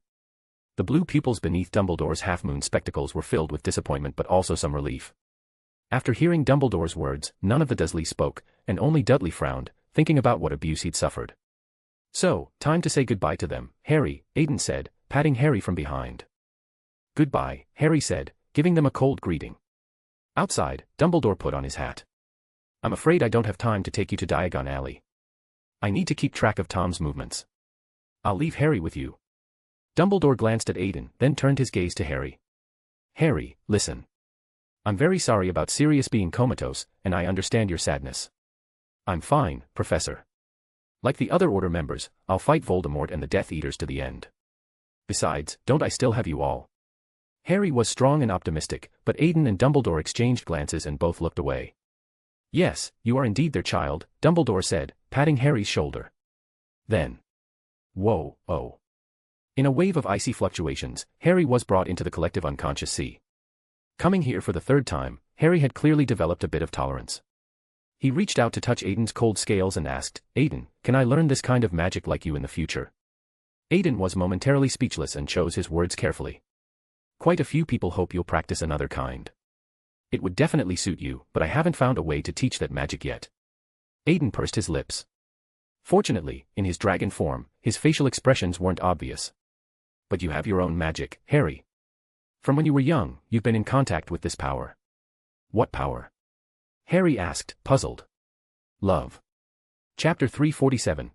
The blue pupils beneath Dumbledore's half-moon spectacles were filled with disappointment but also some relief. After hearing Dumbledore's words, none of the Dursleys spoke, and only Dudley frowned, thinking about what abuse he'd suffered. So, time to say goodbye to them, Harry, Aiden said, patting Harry from behind. Goodbye, Harry said, giving them a cold greeting. Outside, Dumbledore put on his hat. I'm afraid I don't have time to take you to Diagon Alley. I need to keep track of Tom's movements. I'll leave Harry with you. Dumbledore glanced at Aiden, then turned his gaze to Harry. Harry, listen. I'm very sorry about Sirius being comatose, and I understand your sadness. I'm fine, Professor. Like the other Order members, I'll fight Voldemort and the Death Eaters to the end. Besides, don't I still have you all? Harry was strong and optimistic, but Aiden and Dumbledore exchanged glances and both looked away. Yes, you are indeed their child, Dumbledore said, patting Harry's shoulder. Then. Whoa, oh. In a wave of icy fluctuations, Harry was brought into the collective unconscious sea. Coming here for the third time, Harry had clearly developed a bit of tolerance. He reached out to touch Aiden's cold scales and asked, Aiden, can I learn this kind of magic like you in the future? Aiden was momentarily speechless and chose his words carefully. Quite a few people hope you'll practice another kind. It would definitely suit you, but I haven't found a way to teach that magic yet. Aiden pursed his lips. Fortunately, in his dragon form, his facial expressions weren't obvious. But you have your own magic, Harry. From when you were young, you've been in contact with this power. What power? Harry asked, puzzled. Love. Chapter 347,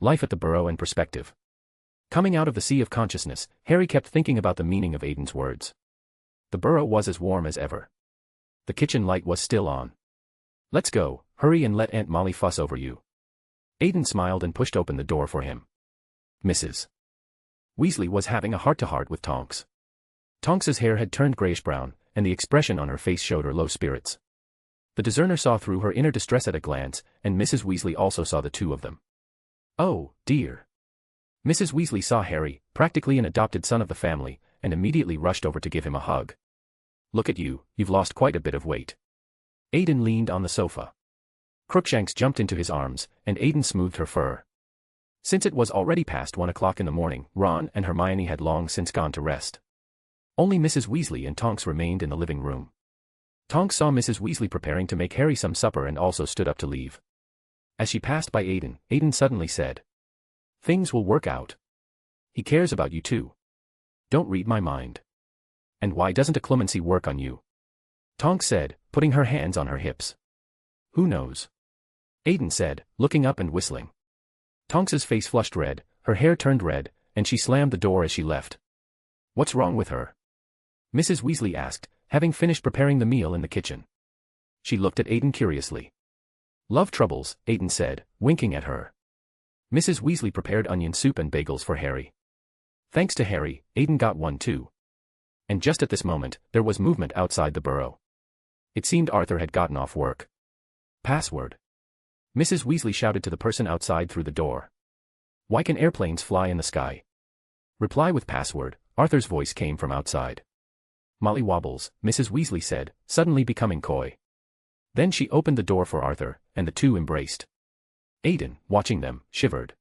Life at the Burrow and Perspective. Coming out of the sea of consciousness, Harry kept thinking about the meaning of Aiden's words. The burrow was as warm as ever. The kitchen light was still on. Let's go, hurry and let Aunt Molly fuss over you. Aiden smiled and pushed open the door for him. Mrs. Weasley was having a heart-to-heart with Tonks. Tonks's hair had turned grayish-brown, and the expression on her face showed her low spirits. The discerner saw through her inner distress at a glance, and Mrs. Weasley also saw the two of them. Oh, dear. Mrs. Weasley saw Harry, practically an adopted son of the family, and immediately rushed over to give him a hug. Look at you, you've lost quite a bit of weight. Aiden leaned on the sofa. Crookshanks jumped into his arms, and Aiden smoothed her fur. Since it was already past 1 o'clock in the morning, Ron and Hermione had long since gone to rest. Only Mrs. Weasley and Tonks remained in the living room. Tonks saw Mrs. Weasley preparing to make Harry some supper and also stood up to leave. As she passed by Aiden, Aiden suddenly said, Things will work out. He cares about you too. Don't read my mind. And why doesn't a clemency work on you? Tonks said, putting her hands on her hips. Who knows? Aiden said, looking up and whistling. Tonks's face flushed red, her hair turned red, and she slammed the door as she left. What's wrong with her? Mrs. Weasley asked, having finished preparing the meal in the kitchen. She looked at Aiden curiously. Love troubles, Aiden said, winking at her. Mrs. Weasley prepared onion soup and bagels for Harry. Thanks to Harry, Aiden got one too. And just at this moment, there was movement outside the burrow. It seemed Arthur had gotten off work. Password. Mrs. Weasley shouted to the person outside through the door. Why can airplanes fly in the sky? Reply with password, Arthur's voice came from outside. Molly Wobbles, Mrs. Weasley said, suddenly becoming coy. Then she opened the door for Arthur, and the two embraced. Aiden, watching them, shivered.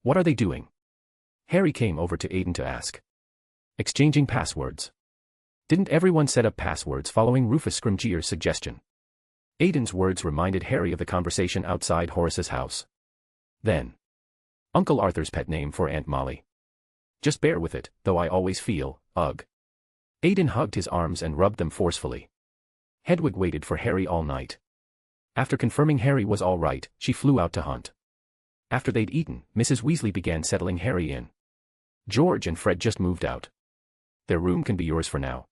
What are they doing? Harry came over to Aiden to ask. Exchanging passwords. Didn't everyone set up passwords following Rufus Scrimgeour's suggestion? Aiden's words reminded Harry of the conversation outside Horace's house. Then. Uncle Arthur's pet name for Aunt Molly. Just bear with it, though I always feel, ugh. Aiden hugged his arms and rubbed them forcefully. Hedwig waited for Harry all night. After confirming Harry was all right, she flew out to hunt. After they'd eaten, Mrs. Weasley began settling Harry in. George and Fred just moved out. Their room can be yours for now.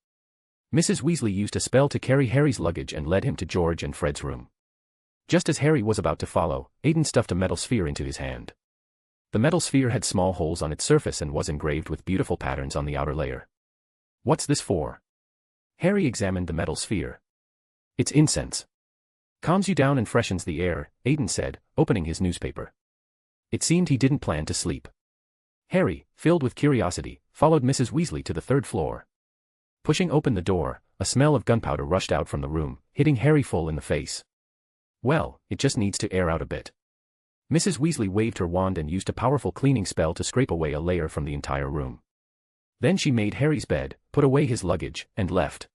Mrs. Weasley used a spell to carry Harry's luggage and led him to George and Fred's room. Just as Harry was about to follow, Aiden stuffed a metal sphere into his hand. The metal sphere had small holes on its surface and was engraved with beautiful patterns on the outer layer. What's this for? Harry examined the metal sphere. It's incense. Calms you down and freshens the air, Aiden said, opening his newspaper. It seemed he didn't plan to sleep. Harry, filled with curiosity, followed Mrs. Weasley to the third floor. Pushing open the door, a smell of gunpowder rushed out from the room, hitting Harry full in the face. Well, it just needs to air out a bit. Mrs. Weasley waved her wand and used a powerful cleaning spell to scrape away a layer from the entire room. Then she made Harry's bed, put away his luggage, and left.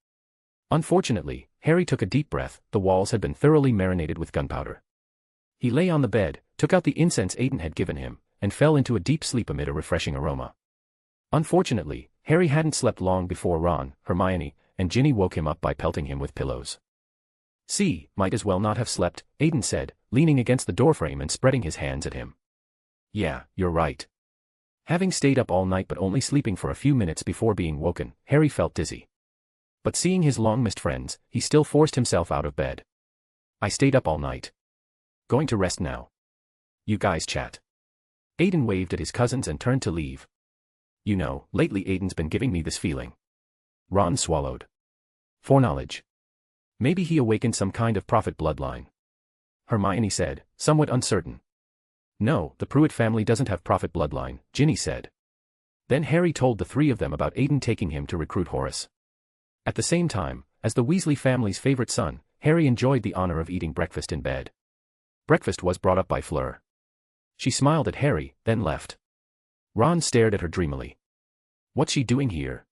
Unfortunately, Harry took a deep breath. The walls had been thoroughly marinated with gunpowder. He lay on the bed, took out the incense Aiden had given him, and fell into a deep sleep amid a refreshing aroma. Unfortunately, Harry hadn't slept long before Ron, Hermione, and Ginny woke him up by pelting him with pillows. "See, might as well not have slept," Aiden said, leaning against the doorframe and spreading his hands at him. "Yeah, you're right." Having stayed up all night but only sleeping for a few minutes before being woken, Harry felt dizzy. But seeing his long-missed friends, he still forced himself out of bed. "I stayed up all night. Going to rest now. You guys chat." Aiden waved at his cousins and turned to leave. "You know, lately Aiden's been giving me this feeling." Ron swallowed. "Foreknowledge. Maybe he awakened some kind of prophet bloodline." Hermione said, somewhat uncertain. "No, the Prewett family doesn't have prophet bloodline," Ginny said. Then Harry told the three of them about Aiden taking him to recruit Horace. At the same time, as the Weasley family's favorite son, Harry enjoyed the honor of eating breakfast in bed. Breakfast was brought up by Fleur. She smiled at Harry, then left. Ron stared at her dreamily. "What's she doing here?"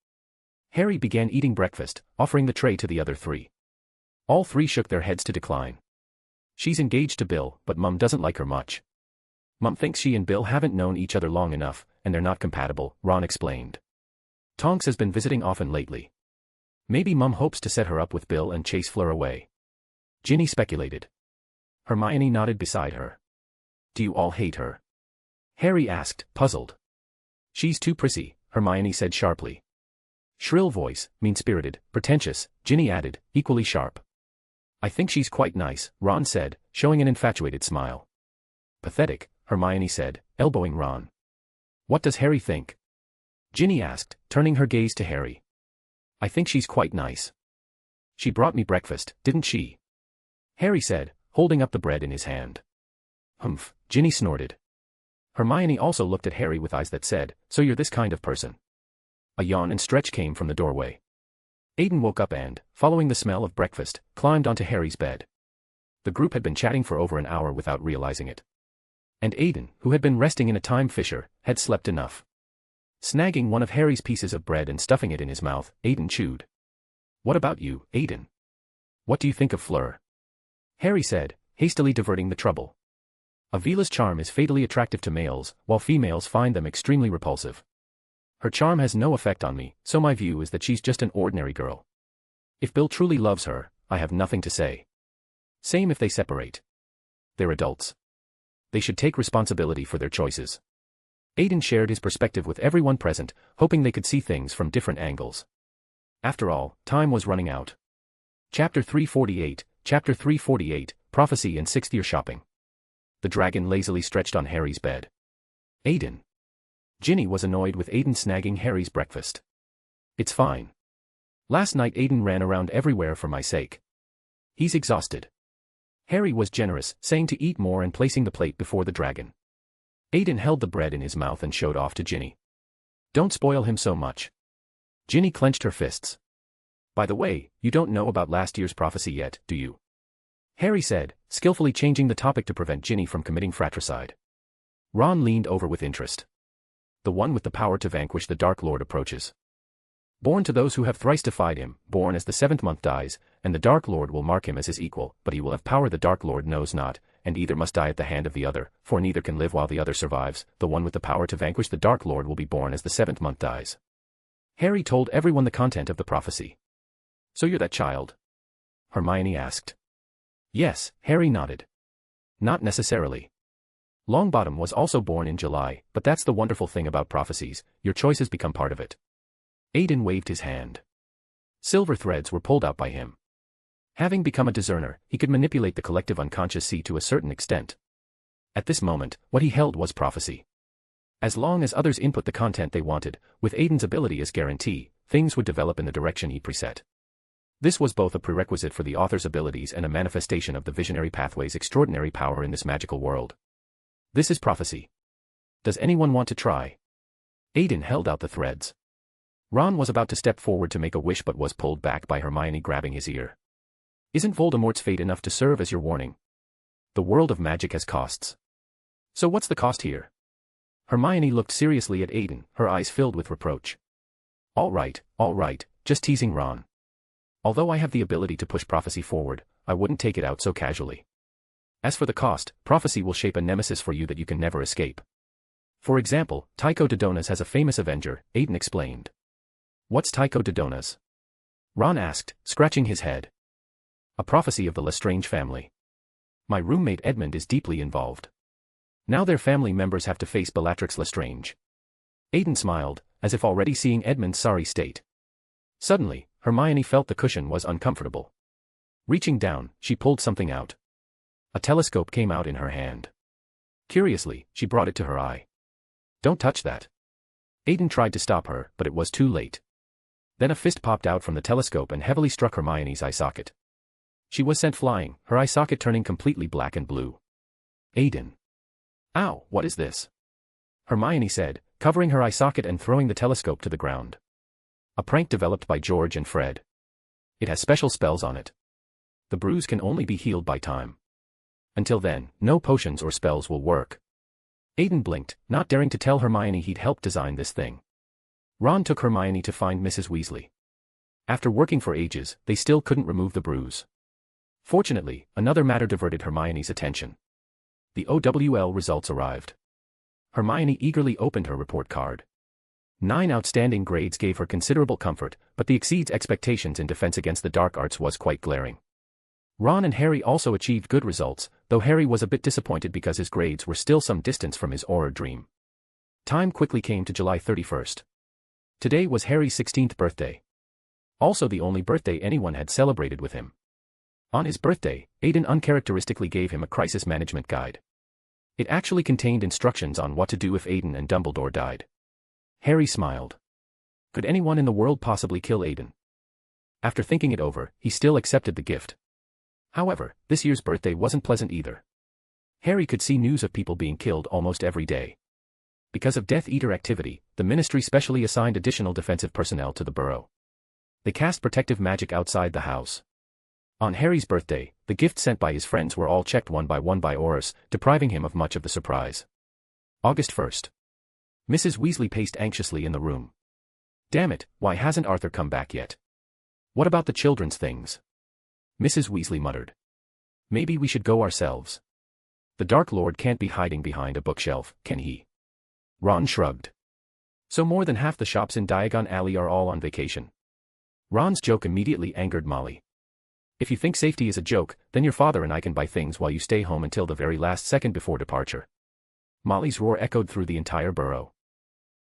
Harry began eating breakfast, offering the tray to the other three. All three shook their heads to decline. "She's engaged to Bill, but Mum doesn't like her much. Mum thinks she and Bill haven't known each other long enough, and they're not compatible," Ron explained. "Tonks has been visiting often lately. Maybe Mum hopes to set her up with Bill and chase Fleur away." Ginny speculated. Hermione nodded beside her. "Do you all hate her?" Harry asked, puzzled. "She's too prissy," Hermione said sharply. Shrill voice, mean-spirited, pretentious, Ginny added, equally sharp. "I think she's quite nice," Ron said, showing an infatuated smile. "Pathetic," Hermione said, elbowing Ron. "What does Harry think?" Ginny asked, turning her gaze to Harry. "I think she's quite nice. She brought me breakfast, didn't she?" Harry said, holding up the bread in his hand. "Humph," Ginny snorted. Hermione also looked at Harry with eyes that said, "So you're this kind of person." A yawn and stretch came from the doorway. Aiden woke up and, following the smell of breakfast, climbed onto Harry's bed. The group had been chatting for over an hour without realizing it. And Aiden, who had been resting in a time fissure, had slept enough. Snagging one of Harry's pieces of bread and stuffing it in his mouth, Aiden chewed. "What about you, Aiden? What do you think of Fleur?" Harry said, hastily diverting the trouble. "Avila's charm is fatally attractive to males, while females find them extremely repulsive. Her charm has no effect on me, so my view is that she's just an ordinary girl. If Bill truly loves her, I have nothing to say. Same if they separate. They're adults. They should take responsibility for their choices." Aiden shared his perspective with everyone present, hoping they could see things from different angles. After all, time was running out. Chapter 348, Prophecy and 6th Year Shopping. The dragon lazily stretched on Harry's bed. "Aiden." Ginny was annoyed with Aiden snagging Harry's breakfast. "It's fine. Last night Aiden ran around everywhere for my sake. He's exhausted." Harry was generous, saying to eat more and placing the plate before the dragon. Aiden held the bread in his mouth and showed off to Ginny. "Don't spoil him so much." Ginny clenched her fists. "By the way, you don't know about last year's prophecy yet, do you?" Harry said, skillfully changing the topic to prevent Ginny from committing fratricide. Ron leaned over with interest. "The one with the power to vanquish the Dark Lord approaches. Born to those who have thrice defied him, born as the 7th month dies, and the Dark Lord will mark him as his equal, but he will have power the Dark Lord knows not, and either must die at the hand of the other, for neither can live while the other survives. The one with the power to vanquish the Dark Lord will be born as the 7th month dies." Harry told everyone the content of the prophecy. "So you're that child?" Hermione asked. Yes, Harry nodded. "Not necessarily. Longbottom was also born in July, but that's the wonderful thing about prophecies, your choices become part of it." Aiden waved his hand. Silver threads were pulled out by him. Having become a discerner, he could manipulate the collective unconscious sea to a certain extent. At this moment, what he held was prophecy. As long as others input the content they wanted, with Aiden's ability as guarantee, things would develop in the direction he preset. This was both a prerequisite for the author's abilities and a manifestation of the visionary pathway's extraordinary power in this magical world. This is prophecy. Does anyone want to try? Aiden held out the threads. Ron was about to step forward to make a wish but was pulled back by Hermione grabbing his ear. Isn't Voldemort's fate enough to serve as your warning? The world of magic has costs. So what's the cost here? Hermione looked seriously at Aiden, her eyes filled with reproach. All right, just teasing Ron. Although I have the ability to push prophecy forward, I wouldn't take it out so casually. As for the cost, prophecy will shape a nemesis for you that you can never escape. For example, Tycho Dodonas has a famous avenger, Aiden explained. What's Tycho Dodonas? Ron asked, scratching his head. A prophecy of the Lestrange family. My roommate Edmund is deeply involved. Now their family members have to face Bellatrix Lestrange. Aiden smiled, as if already seeing Edmund's sorry state. Suddenly, Hermione felt the cushion was uncomfortable. Reaching down, she pulled something out. A telescope came out in her hand. Curiously, she brought it to her eye. Don't touch that. Aiden tried to stop her, but it was too late. Then a fist popped out from the telescope and heavily struck Hermione's eye socket. She was sent flying, her eye socket turning completely black and blue. Aiden. Ow, what is this? Hermione said, covering her eye socket and throwing the telescope to the ground. A prank developed by George and Fred. It has special spells on it. The bruise can only be healed by time. Until then, no potions or spells will work. Aiden blinked, not daring to tell Hermione he'd helped design this thing. Ron took Hermione to find Mrs. Weasley. After working for ages, they still couldn't remove the bruise. Fortunately, another matter diverted Hermione's attention. The OWL results arrived. Hermione eagerly opened her report card. 9 outstanding grades gave her considerable comfort, but the exceeds expectations in defense against the dark arts was quite glaring. Ron and Harry also achieved good results, though Harry was a bit disappointed because his grades were still some distance from his Auror dream. Time quickly came to July 31st. Today was Harry's 16th birthday. Also the only birthday anyone had celebrated with him. On his birthday, Aiden uncharacteristically gave him a crisis management guide. It actually contained instructions on what to do if Aiden and Dumbledore died. Harry smiled. Could anyone in the world possibly kill Aiden? After thinking it over, he still accepted the gift. However, this year's birthday wasn't pleasant either. Harry could see news of people being killed almost every day. Because of Death Eater activity, the Ministry specially assigned additional defensive personnel to the burrow. They cast protective magic outside the house. On Harry's birthday, the gifts sent by his friends were all checked one by Aurors, depriving him of much of the surprise. August 1st. Mrs. Weasley paced anxiously in the room. Damn it, why hasn't Arthur come back yet? What about the children's things? Mrs. Weasley muttered. Maybe we should go ourselves. The Dark Lord can't be hiding behind a bookshelf, can he? Ron shrugged. So more than half the shops in Diagon Alley are all on vacation. Ron's joke immediately angered Molly. If you think safety is a joke, then your father and I can buy things while you stay home until the very last second before departure. Molly's roar echoed through the entire burrow.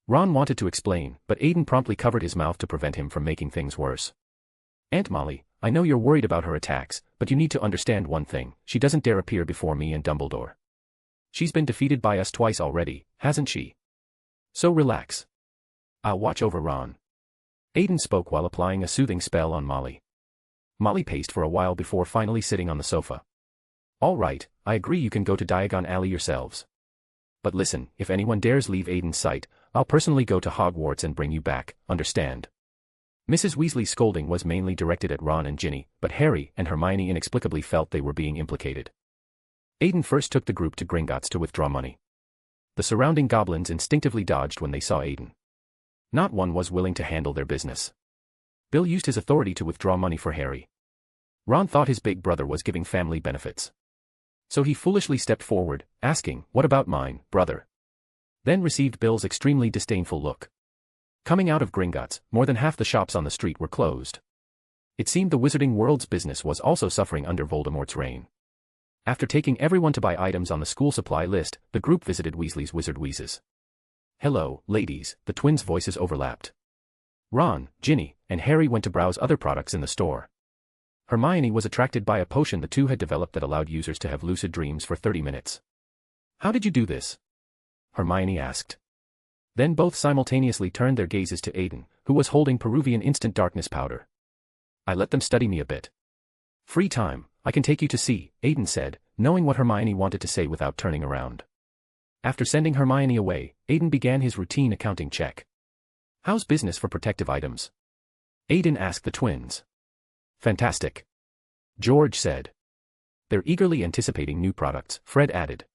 Ron wanted to explain, but Aiden promptly covered his mouth to prevent him from making things worse. Aunt Molly, I know you're worried about her attacks, but you need to understand one thing, she doesn't dare appear before me and Dumbledore. She's been defeated by us twice already, hasn't she? So relax. I'll watch over Ron. Aiden spoke while applying a soothing spell on Molly. Molly paced for a while before finally sitting on the sofa. All right, I agree you can go to Diagon Alley yourselves. But listen, if anyone dares leave Aiden's sight, I'll personally go to Hogwarts and bring you back, understand? Mrs. Weasley's scolding was mainly directed at Ron and Ginny, but Harry and Hermione inexplicably felt they were being implicated. Aiden first took the group to Gringotts to withdraw money. The surrounding goblins instinctively dodged when they saw Aiden. Not one was willing to handle their business. Bill used his authority to withdraw money for Harry. Ron thought his big brother was giving family benefits. So he foolishly stepped forward, asking, "What about mine, brother?" Then received Bill's extremely disdainful look. Coming out of Gringotts, more than half the shops on the street were closed. It seemed the wizarding world's business was also suffering under Voldemort's reign. After taking everyone to buy items on the school supply list, the group visited Weasley's Wizard Wheezes. Hello, ladies, the twins' voices overlapped. Ron, Ginny, and Harry went to browse other products in the store. Hermione was attracted by a potion the two had developed that allowed users to have lucid dreams for 30 minutes. "How did you do this?" Hermione asked. Then both simultaneously turned their gazes to Aiden, who was holding Peruvian instant darkness powder. "I let them study me a bit. Free time, I can take you to see," Aiden said, knowing what Hermione wanted to say without turning around. After sending Hermione away, Aiden began his routine accounting check. "How's business for protective items?" Aiden asked the twins. "Fantastic," George said. "They're eagerly anticipating new products," Fred added.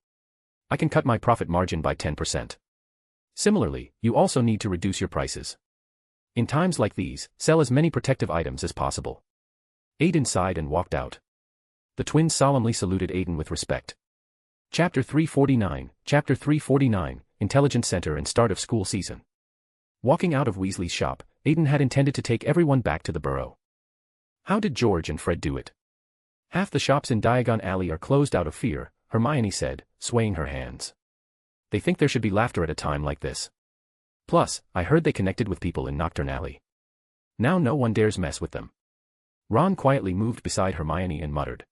"I can cut my profit margin by 10%. Similarly, you also need to reduce your prices. In times like these, sell as many protective items as possible." Aiden sighed and walked out. The twins solemnly saluted Aiden with respect. Chapter 349, Intelligence Center and Start of School Season. Walking out of Weasley's shop, Aiden had intended to take everyone back to the burrow. How did George and Fred do it? "Half the shops in Diagon Alley are closed out of fear," Hermione said, swaying her hands. "They think there should be laughter at a time like this. Plus, I heard they connected with people in Nocturne Alley. Now no one dares mess with them." Ron quietly moved beside Hermione and muttered.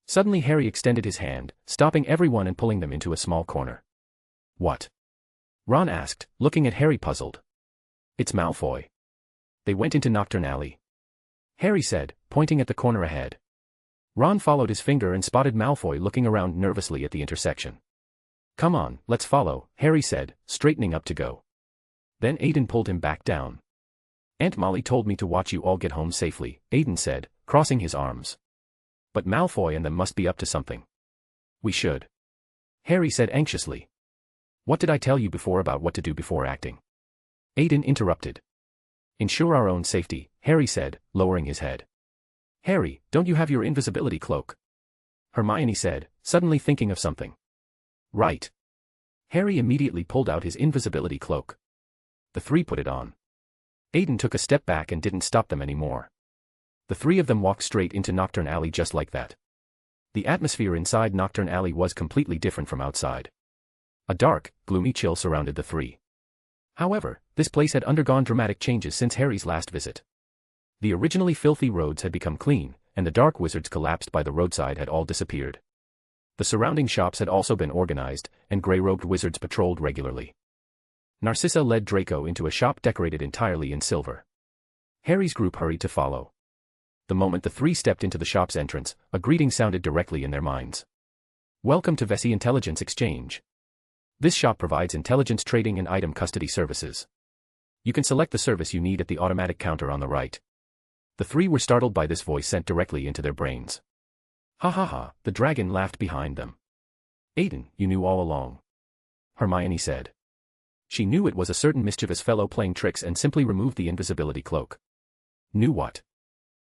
Suddenly Harry extended his hand, stopping everyone and pulling them into a small corner. "What?" Ron asked, looking at Harry puzzled. "It's Malfoy." "They went into Nocturne Alley," Harry said, pointing at the corner ahead. Ron followed his finger and spotted Malfoy looking around nervously at the intersection. "Come on, let's follow," Harry said, straightening up to go. Then Aiden pulled him back down. "Aunt Molly told me to watch you all get home safely," Aiden said, crossing his arms. "But Malfoy and them must be up to something. We should," Harry said anxiously. "What did I tell you before about what to do before acting?" Aiden interrupted. "Ensure our own safety," Harry said, lowering his head. "Harry, don't you have your invisibility cloak?" Hermione said, suddenly thinking of something. "Right." Harry immediately pulled out his invisibility cloak. The three put it on. Aiden took a step back and didn't stop them anymore. The three of them walked straight into Nocturne Alley just like that. The atmosphere inside Nocturne Alley was completely different from outside. A dark, gloomy chill surrounded the three. However, this place had undergone dramatic changes since Harry's last visit. The originally filthy roads had become clean, and the dark wizards collapsed by the roadside had all disappeared. The surrounding shops had also been organized, and grey-robed wizards patrolled regularly. Narcissa led Draco into a shop decorated entirely in silver. Harry's group hurried to follow. The moment the three stepped into the shop's entrance, a greeting sounded directly in their minds. "Welcome to Vessi Intelligence Exchange. This shop provides intelligence trading and item custody services. You can select the service you need at the automatic counter on the right." The three were startled by this voice sent directly into their brains. "Ha ha ha," the dragon laughed behind them. "Aiden, you knew all along," Hermione said. She knew it was a certain mischievous fellow playing tricks and simply removed the invisibility cloak. "Knew what?"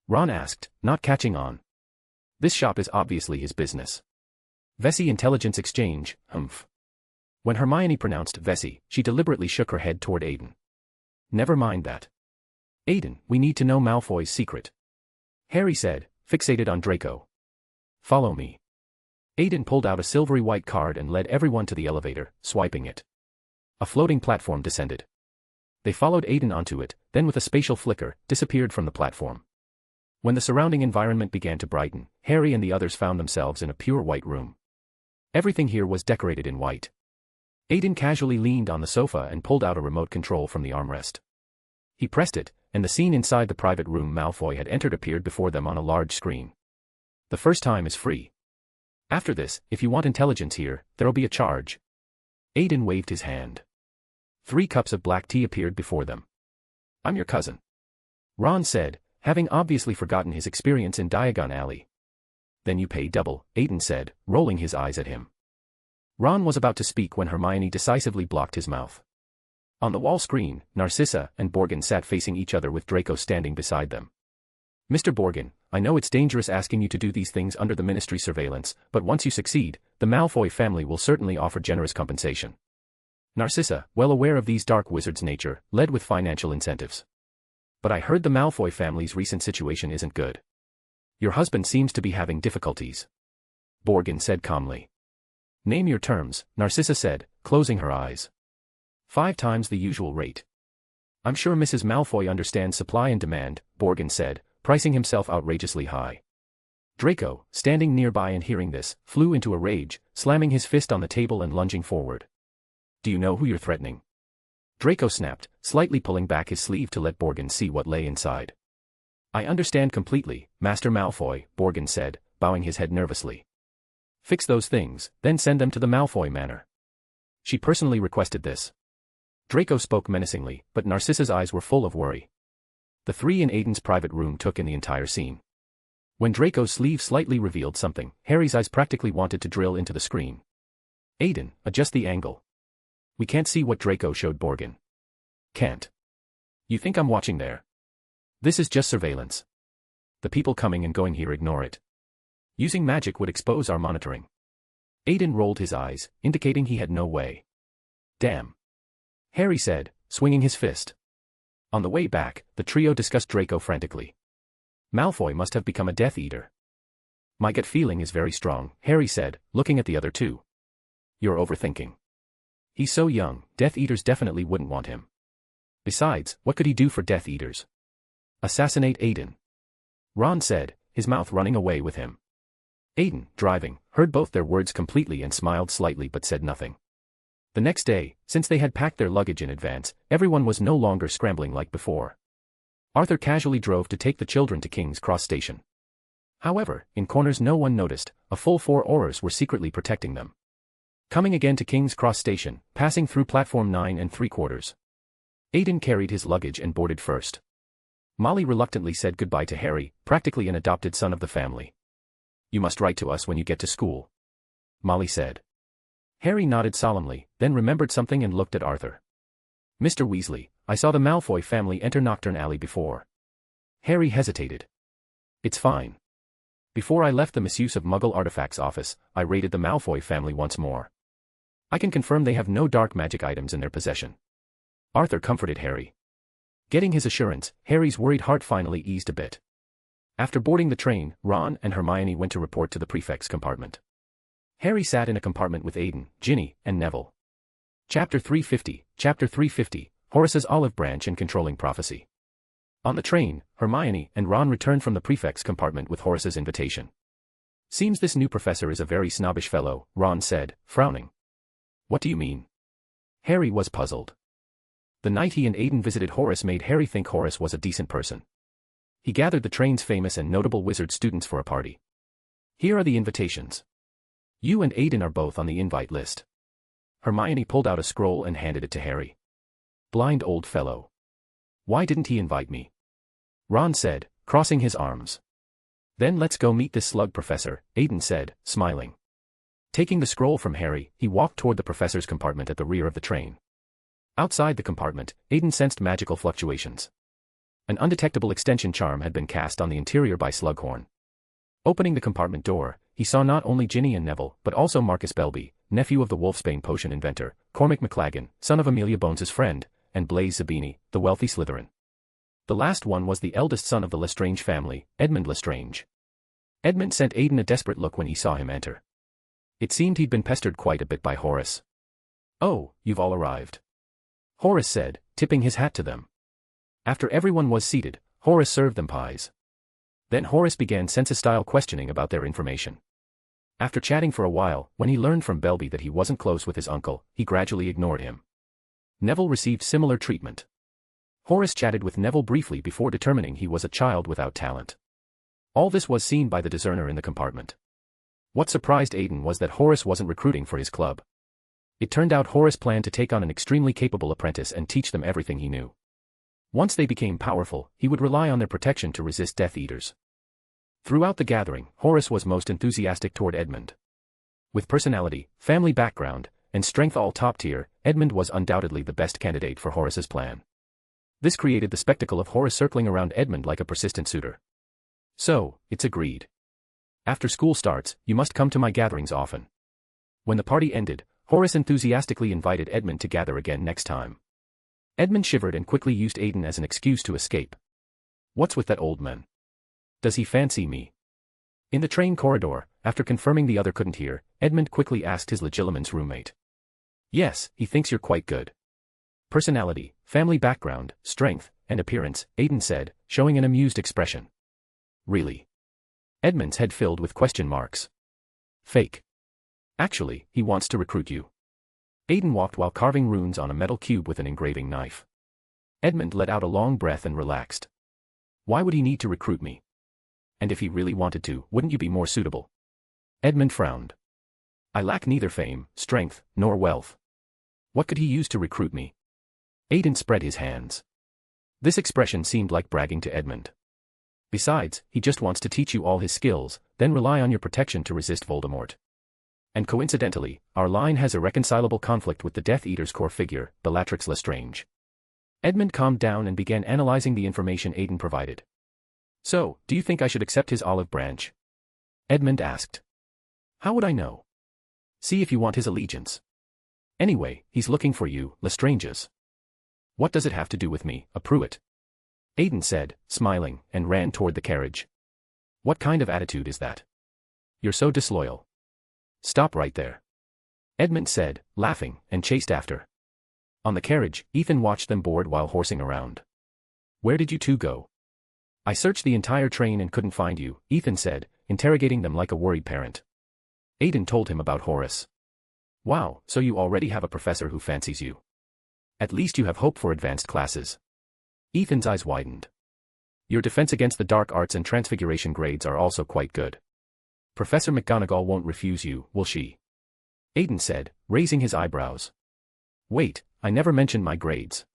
Ron asked, not catching on. "This shop is obviously his business. Vessi Intelligence Exchange, humph." When Hermione pronounced Vessi, she deliberately shook her head toward Aiden. "Never mind that. Aiden, we need to know Malfoy's secret," Harry said, fixated on Draco. "Follow me." Aiden pulled out a silvery white card and led everyone to the elevator, swiping it. A floating platform descended. They followed Aiden onto it, then with a spatial flicker, disappeared from the platform. When the surrounding environment began to brighten, Harry and the others found themselves in a pure white room. Everything here was decorated in white. Aiden casually leaned on the sofa and pulled out a remote control from the armrest. He pressed it, and the scene inside the private room Malfoy had entered appeared before them on a large screen. "The first time is free. After this, if you want intelligence here, there'll be a charge." Aiden waved his hand. 3 cups of black tea appeared before them. "I'm your cousin," Ron said, having obviously forgotten his experience in Diagon Alley. "Then you pay double," Aiden said, rolling his eyes at him. Ron was about to speak when Hermione decisively blocked his mouth. On the wall screen, Narcissa and Borgin sat facing each other with Draco standing beside them. "Mr. Borgin, I know it's dangerous asking you to do these things under the Ministry's surveillance, but once you succeed, the Malfoy family will certainly offer generous compensation." Narcissa, well aware of these dark wizards' nature, led with financial incentives. "But I heard the Malfoy family's recent situation isn't good. Your husband seems to be having difficulties," Borgin said calmly. "Name your terms," Narcissa said, closing her eyes. 5 times the usual rate." I'm sure Mrs. Malfoy understands supply and demand, Borgin said, pricing himself outrageously high. Draco, standing nearby and hearing this, flew into a rage, slamming his fist on the table and lunging forward. Do you know who you're threatening? Draco snapped, slightly pulling back his sleeve to let Borgin see what lay inside. I understand completely, Master Malfoy, Borgin said, bowing his head nervously. Fix those things, then send them to the Malfoy Manor. She personally requested this. Draco spoke menacingly, but Narcissa's eyes were full of worry. The three in Aiden's private room took in the entire scene. When Draco's sleeve slightly revealed something, Harry's eyes practically wanted to drill into the screen. Aiden, adjust the angle. We can't see what Draco showed Borgin. Can't. You think I'm watching there? This is just surveillance. The people coming and going here ignore it. Using magic would expose our monitoring. Aiden rolled his eyes, indicating he had no way. Damn. Harry said, swinging his fist. On the way back, the trio discussed Draco frantically. Malfoy must have become a Death Eater. My gut feeling is very strong, Harry said, looking at the other two. You're overthinking. He's so young, Death Eaters definitely wouldn't want him. Besides, what could he do for Death Eaters? Assassinate Aiden. Ron said, his mouth running away with him. Aiden, driving, heard both their words completely and smiled slightly but said nothing. The next day, since they had packed their luggage in advance, everyone was no longer scrambling like before. Arthur casually drove to take the children to King's Cross Station. However, in corners no one noticed, a full 4 Aurors were secretly protecting them. Coming again to King's Cross Station, passing through platform 9 3/4. Aiden carried his luggage and boarded first. Molly reluctantly said goodbye to Harry, practically an adopted son of the family. You must write to us when you get to school, Molly said. Harry nodded solemnly, then remembered something and looked at Arthur. Mr. Weasley, I saw the Malfoy family enter Knockturn Alley before. Harry hesitated. It's fine. Before I left the Misuse of Muggle Artifacts office, I raided the Malfoy family once more. I can confirm they have no dark magic items in their possession. Arthur comforted Harry. Getting his assurance, Harry's worried heart finally eased a bit. After boarding the train, Ron and Hermione went to report to the prefect's compartment. Harry sat in a compartment with Aiden, Ginny, and Neville. Chapter 350, Horace's Olive Branch and Controlling Prophecy. On the train, Hermione and Ron returned from the prefect's compartment with Horace's invitation. Seems this new professor is a very snobbish fellow, Ron said, frowning. What do you mean? Harry was puzzled. The night he and Aiden visited Horace made Harry think Horace was a decent person. He gathered the train's famous and notable wizard students for a party. Here are the invitations. You and Aiden are both on the invite list. Hermione pulled out a scroll and handed it to Harry. Blind old fellow. Why didn't he invite me? Ron said, crossing his arms. Then let's go meet this slug professor, Aiden said, smiling. Taking the scroll from Harry, he walked toward the professor's compartment at the rear of the train. Outside the compartment, Aiden sensed magical fluctuations. An undetectable extension charm had been cast on the interior by Slughorn. Opening the compartment door, he saw not only Ginny and Neville, but also Marcus Belby, nephew of the Wolfsbane potion inventor, Cormac McLagan, son of Amelia Bones's friend, and Blaise Zabini, the wealthy Slytherin. The last one was the eldest son of the Lestrange family, Edmund Lestrange. Edmund sent Aiden a desperate look when he saw him enter. It seemed he'd been pestered quite a bit by Horace. Oh, you've all arrived. Horace said, tipping his hat to them. After everyone was seated, Horace served them pies. Then Horace began census-style questioning about their information. After chatting for a while, when he learned from Belby that he wasn't close with his uncle, he gradually ignored him. Neville received similar treatment. Horace chatted with Neville briefly before determining he was a child without talent. All this was seen by the discerner in the compartment. What surprised Aiden was that Horace wasn't recruiting for his club. It turned out Horace planned to take on an extremely capable apprentice and teach them everything he knew. Once they became powerful, he would rely on their protection to resist Death Eaters. Throughout the gathering, Horace was most enthusiastic toward Edmund. With personality, family background, and strength all top tier, Edmund was undoubtedly the best candidate for Horace's plan. This created the spectacle of Horace circling around Edmund like a persistent suitor. So, it's agreed. After school starts, you must come to my gatherings often. When the party ended, Horace enthusiastically invited Edmund to gather again next time. Edmund shivered and quickly used Aiden as an excuse to escape. What's with that old man? Does he fancy me? In the train corridor, after confirming the other couldn't hear, Edmund quickly asked his Legilimens roommate. Yes, he thinks you're quite good. Personality, Family background, strength, and appearance, Aiden said, showing an amused expression. Really? Edmund's head filled with question marks. Fake. Actually, he wants to recruit you. Aiden walked while carving runes on a metal cube with an engraving knife. Edmund let out a long breath and relaxed. Why would he need to recruit me? And if he really wanted to, wouldn't you be more suitable? Edmund frowned. I lack neither fame, strength, nor wealth. What could he use to recruit me? Aiden spread his hands. This expression seemed like bragging to Edmund. Besides, he just wants to teach you all his skills, then rely on your protection to resist Voldemort. And coincidentally, our line has a reconcilable conflict with the Death Eater's core figure, Bellatrix Lestrange. Edmund calmed down and began analyzing the information Aiden provided. So, do you think I should accept his olive branch? Edmund asked. How would I know? See if you want his allegiance. Anyway, he's looking for you, Lestrange's. What does it have to do with me, a Prewett? Aiden said, smiling, and ran toward the carriage. What kind of attitude is that? You're so disloyal. Stop right there. Edmund said, laughing, and chased after. On the carriage, Ethan watched them board while horsing around. Where did you two go? I searched the entire train and couldn't find you, Ethan said, interrogating them like a worried parent. Aiden told him about Horace. Wow, so you already have a professor who fancies you. At least you have hope for advanced classes. Ethan's eyes widened. Your defense against the dark arts and transfiguration grades are also quite good. Professor McGonagall won't refuse you, will she? Aiden said, raising his eyebrows. Wait, I never mentioned my grades.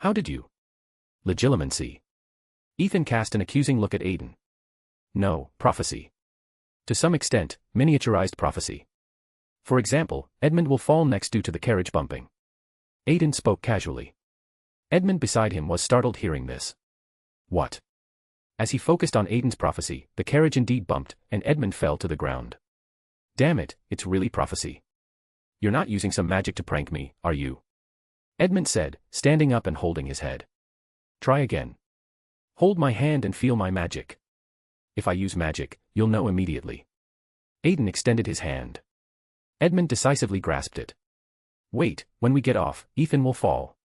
How did you? Legilimency. Ethan cast an accusing look at Aiden. No, prophecy. To some extent, miniaturized prophecy. For example, Edmund will fall next due to the carriage bumping. Aiden spoke casually. Edmund beside him was startled hearing this. What? As he focused on Aiden's prophecy, the carriage indeed bumped, and Edmund fell to the ground. Damn it, it's really prophecy. You're not using some magic to prank me, are you? Edmund said, standing up and holding his head. Try again. Hold my hand and feel my magic. If I use magic, you'll know immediately. Aiden extended his hand. Edmund decisively grasped it. Wait, when we get off, Ethan will fall.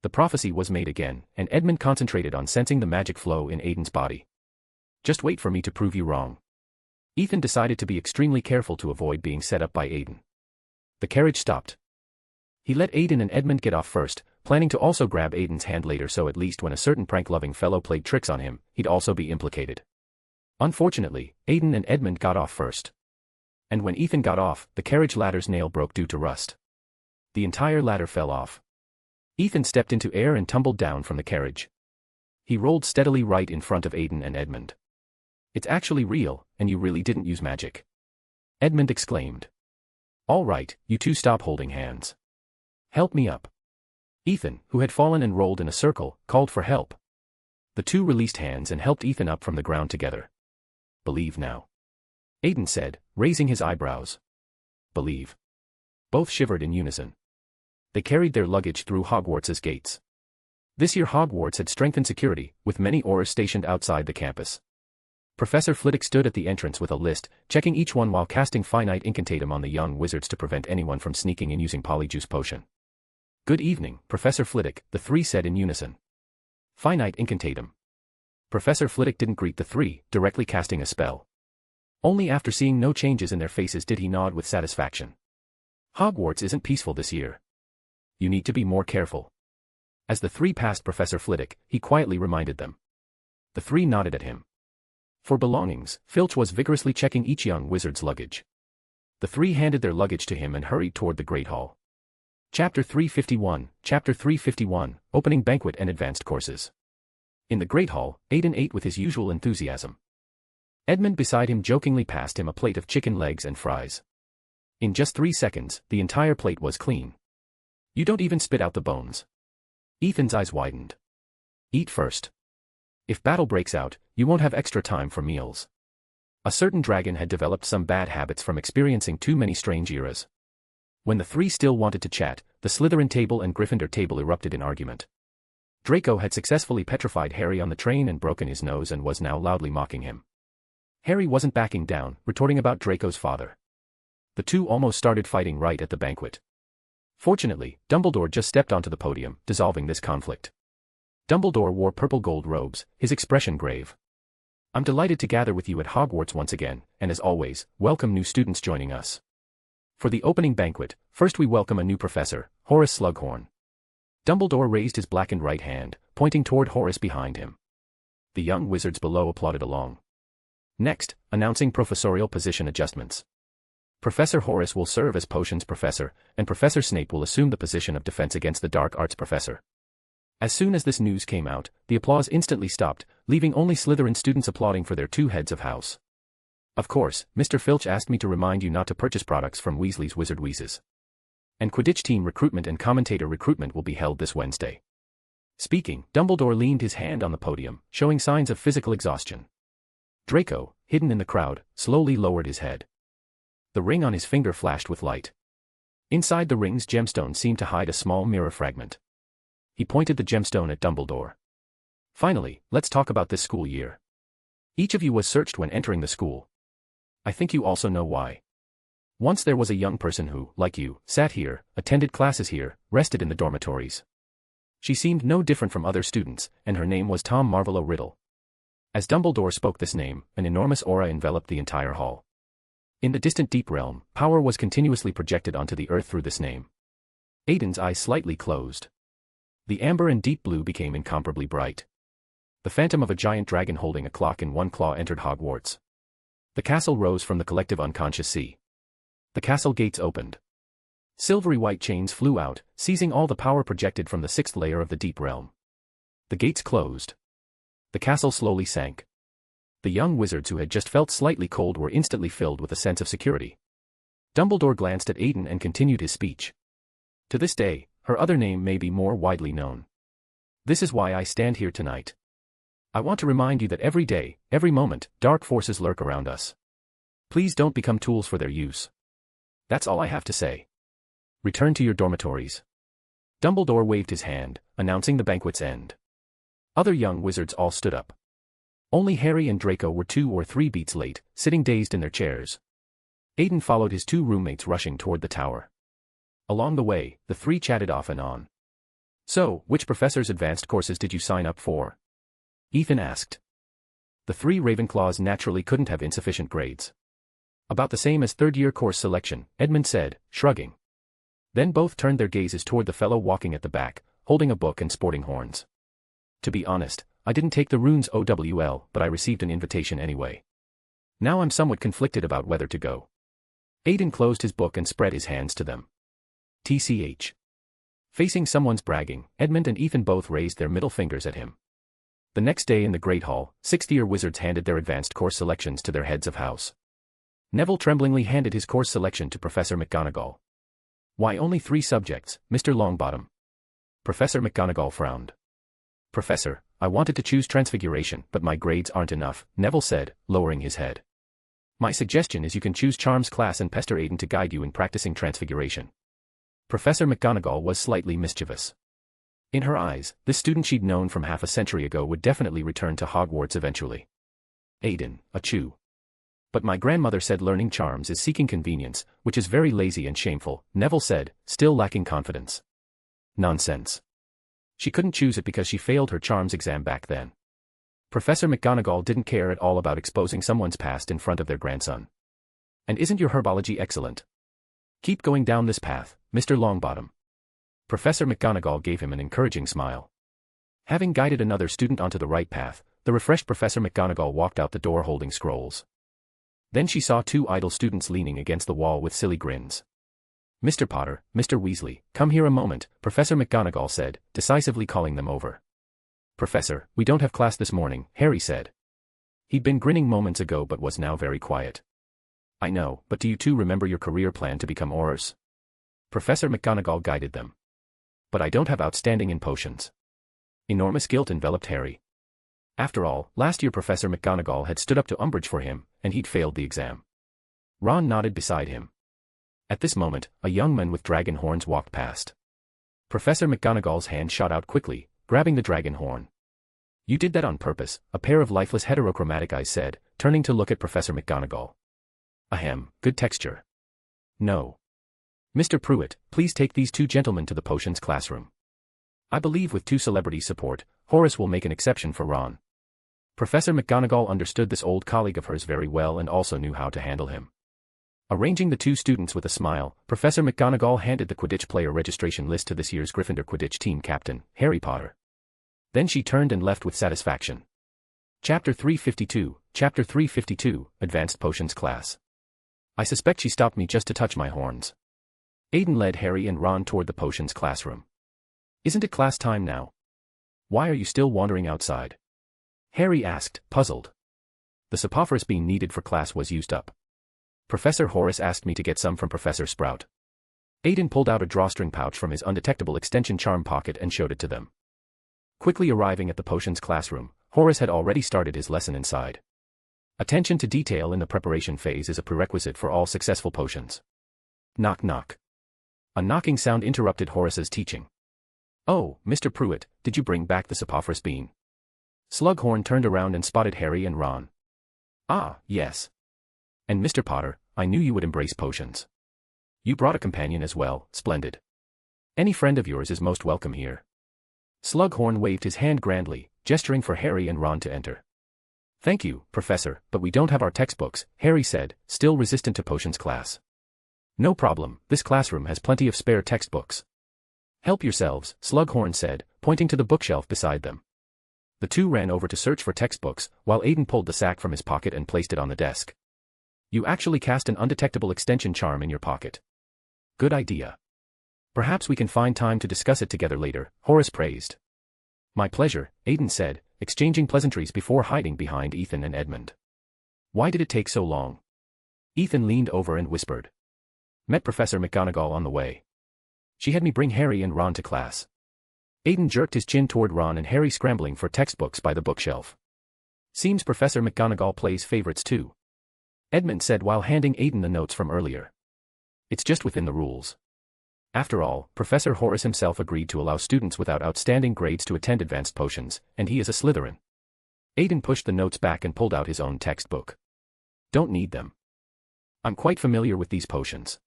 The prophecy was made again, and Edmund concentrated on sensing the magic flow in Aiden's body. Just wait for me to prove you wrong. Ethan decided to be extremely careful to avoid being set up by Aiden. The carriage stopped. He let Aiden and Edmund get off first, planning to also grab Aiden's hand later so at least when a certain prank-loving fellow played tricks on him, he'd also be implicated. Unfortunately, Aiden and Edmund got off first. And when Ethan got off, the carriage ladder's nail broke due to rust. The entire ladder fell off. Ethan stepped into air and tumbled down from the carriage. He rolled steadily right in front of Aiden and Edmund. It's actually real, and you really didn't use magic. Edmund exclaimed. All right, you two stop holding hands. Help me up. Ethan, who had fallen and rolled in a circle, called for help. The two released hands and helped Ethan up from the ground together. Believe now. Aiden said, raising his eyebrows. Believe. Both shivered in unison. They carried their luggage through Hogwarts' gates. This year Hogwarts had strengthened security, with many Aurors stationed outside the campus. Professor Flitwick stood at the entrance with a list, checking each one while casting finite incantatum on the young wizards to prevent anyone from sneaking in using Polyjuice Potion. Good evening, Professor Flitwick, the three said in unison. Finite incantatum. Professor Flitwick didn't greet the three, directly casting a spell. Only after seeing no changes in their faces did he nod with satisfaction. Hogwarts isn't peaceful this year. You need to be more careful. As the three passed Professor Flitwick, he quietly reminded them. The three nodded at him. For belongings, Filch was vigorously checking each young wizard's luggage. The three handed their luggage to him and hurried toward the Great Hall. Chapter 351, Opening Banquet and Advanced Courses. In the Great Hall, Aiden ate with his usual enthusiasm. Edmund beside him jokingly passed him a plate of chicken legs and fries. In just 3 seconds, the entire plate was clean. You don't even spit out the bones. Ethan's eyes widened. Eat first. If battle breaks out, you won't have extra time for meals. A certain dragon had developed some bad habits from experiencing too many strange eras. When the three still wanted to chat, the Slytherin table and Gryffindor table erupted in argument. Draco had successfully petrified Harry on the train and broken his nose and was now loudly mocking him. Harry wasn't backing down, retorting about Draco's father. The two almost started fighting right at the banquet. Fortunately, Dumbledore just stepped onto the podium, dissolving this conflict. Dumbledore wore purple gold robes, his expression grave. I'm delighted to gather with you at Hogwarts once again, and as always, welcome new students joining us. For the opening banquet, first we welcome a new professor, Horace Slughorn. Dumbledore raised his blackened right hand, pointing toward Horace behind him. The young wizards below applauded along. Next, announcing professorial position adjustments. Professor Horace will serve as potions professor, and Professor Snape will assume the position of defense against the dark arts professor. As soon as this news came out, the applause instantly stopped, leaving only Slytherin students applauding for their two heads of house. Of course, Mr. Filch asked me to remind you not to purchase products from Weasley's Wizard Wheezes. And Quidditch team recruitment and commentator recruitment will be held this Wednesday. Speaking, Dumbledore leaned his hand on the podium, showing signs of physical exhaustion. Draco, hidden in the crowd, slowly lowered his head. The ring on his finger flashed with light. Inside the ring's gemstone seemed to hide a small mirror fragment. He pointed the gemstone at Dumbledore. Finally, let's talk about this school year. Each of you was searched when entering the school. I think you also know why. Once there was a young person who, like you, sat here, attended classes here, rested in the dormitories. She seemed no different from other students, and her name was Tom Marvolo Riddle. As Dumbledore spoke this name, an enormous aura enveloped the entire hall. In the distant deep realm, power was continuously projected onto the earth through this name. Aiden's eyes slightly closed. The amber and deep blue became incomparably bright. The phantom of a giant dragon holding a clock in one claw entered Hogwarts. The castle rose from the collective unconscious sea. The castle gates opened. Silvery white chains flew out, seizing all the power projected from the sixth layer of the deep realm. The gates closed. The castle slowly sank. The young wizards who had just felt slightly cold were instantly filled with a sense of security. Dumbledore glanced at Aiden and continued his speech. To this day, her other name may be more widely known. This is why I stand here tonight. I want to remind you that every day, every moment, dark forces lurk around us. Please don't become tools for their use. That's all I have to say. Return to your dormitories. Dumbledore waved his hand, announcing the banquet's end. Other young wizards all stood up. Only Harry and Draco were 2 or 3 beats late, sitting dazed in their chairs. Aiden followed his 2 roommates rushing toward the tower. Along the way, the 3 chatted off and on. So, which professor's advanced courses did you sign up for? Ethan asked. The 3 Ravenclaws naturally couldn't have insufficient grades. About the same as third-year course selection, Edmund said, shrugging. Then both turned their gazes toward the fellow walking at the back, holding a book and sporting horns. To be honest, I didn't take the runes OWL, but I received an invitation anyway. Now I'm somewhat conflicted about whether to go. Aiden closed his book and spread his hands to them. TCH. Facing someone's bragging, Edmund and Ethan both raised their middle fingers at him. The next day in the Great Hall, 6th-year wizards handed their advanced course selections to their heads of house. Neville tremblingly handed his course selection to Professor McGonagall. Why only 3 subjects, Mr. Longbottom? Professor McGonagall frowned. Professor, I wanted to choose Transfiguration, but my grades aren't enough, Neville said, lowering his head. My suggestion is you can choose Charms class and pester Aiden to guide you in practicing Transfiguration. Professor McGonagall was slightly mischievous. In her eyes, this student she'd known from half a century ago would definitely return to Hogwarts eventually. Aiden, achoo. But my grandmother said learning charms is seeking convenience, which is very lazy and shameful, Neville said, still lacking confidence. Nonsense. She couldn't choose it because she failed her charms exam back then. Professor McGonagall didn't care at all about exposing someone's past in front of their grandson. And isn't your herbology excellent? Keep going down this path, Mr. Longbottom. Professor McGonagall gave him an encouraging smile. Having guided another student onto the right path, the refreshed Professor McGonagall walked out the door holding scrolls. Then she saw 2 idle students leaning against the wall with silly grins. Mr. Potter, Mr. Weasley, come here a moment, Professor McGonagall said, decisively calling them over. Professor, we don't have class this morning, Harry said. He'd been grinning moments ago but was now very quiet. I know, but do you 2 remember your career plan to become Aurors? Professor McGonagall guided them. But I don't have outstanding in potions. Enormous guilt enveloped Harry. After all, last year Professor McGonagall had stood up to Umbridge for him, and he'd failed the exam. Ron nodded beside him. At this moment, a young man with dragon horns walked past. Professor McGonagall's hand shot out quickly, grabbing the dragon horn. You did that on purpose, a pair of lifeless heterochromatic eyes said, turning to look at Professor McGonagall. Ahem, good texture. No. Mr. Prewett, please take these two gentlemen to the potions classroom. I believe with two celebrities' support, Horace will make an exception for Ron. Professor McGonagall understood this old colleague of hers very well and also knew how to handle him. Arranging the two students with a smile, Professor McGonagall handed the Quidditch player registration list to this year's Gryffindor Quidditch team captain, Harry Potter. Then she turned and left with satisfaction. Chapter 352, Advanced Potions Class. I suspect she stopped me just to touch my horns. Aiden led Harry and Ron toward the potions classroom. Isn't it class time now? Why are you still wandering outside? Harry asked, puzzled. The Sapophoros bean needed for class was used up. Professor Horace asked me to get some from Professor Sprout. Aiden pulled out a drawstring pouch from his undetectable extension charm pocket and showed it to them. Quickly arriving at the potions classroom, Horace had already started his lesson inside. Attention to detail in the preparation phase is a prerequisite for all successful potions. Knock knock. A knocking sound interrupted Horace's teaching. Oh, Mr. Prewett, did you bring back the Sapophoros bean? Slughorn turned around and spotted Harry and Ron. Ah, yes. And Mr. Potter, I knew you would embrace potions. You brought a companion as well, splendid. Any friend of yours is most welcome here. Slughorn waved his hand grandly, gesturing for Harry and Ron to enter. Thank you, Professor, but we don't have our textbooks, Harry said, still resistant to potions class. No problem, this classroom has plenty of spare textbooks. Help yourselves, Slughorn said, pointing to the bookshelf beside them. The two ran over to search for textbooks, while Aiden pulled the sack from his pocket and placed it on the desk. You actually cast an undetectable extension charm in your pocket. Good idea. Perhaps we can find time to discuss it together later, Horace praised. My pleasure, Aiden said, exchanging pleasantries before hiding behind Ethan and Edmund. Why did it take so long? Ethan leaned over and whispered. Met Professor McGonagall on the way. She had me bring Harry and Ron to class. Aiden jerked his chin toward Ron and Harry scrambling for textbooks by the bookshelf. Seems Professor McGonagall plays favorites too. Edmund said while handing Aiden the notes from earlier. It's just within the rules. After all, Professor Horace himself agreed to allow students without outstanding grades to attend advanced potions, and he is a Slytherin. Aiden pushed the notes back and pulled out his own textbook. Don't need them. I'm quite familiar with these potions.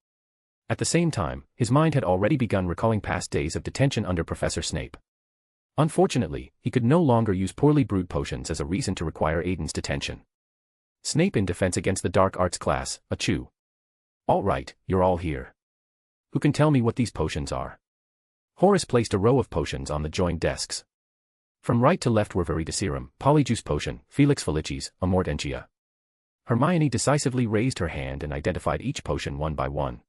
At the same time, his mind had already begun recalling past days of detention under Professor Snape. Unfortunately, he could no longer use poorly brewed potions as a reason to require Aiden's detention. Snape in defense against the dark arts class, achoo. All right, you're all here. Who can tell me what these potions are? Horace placed a row of potions on the joined desks. From right to left were Viridiserum, Polyjuice Potion, Felix Felicis, Amortentia. Hermione decisively raised her hand and identified each potion one by one.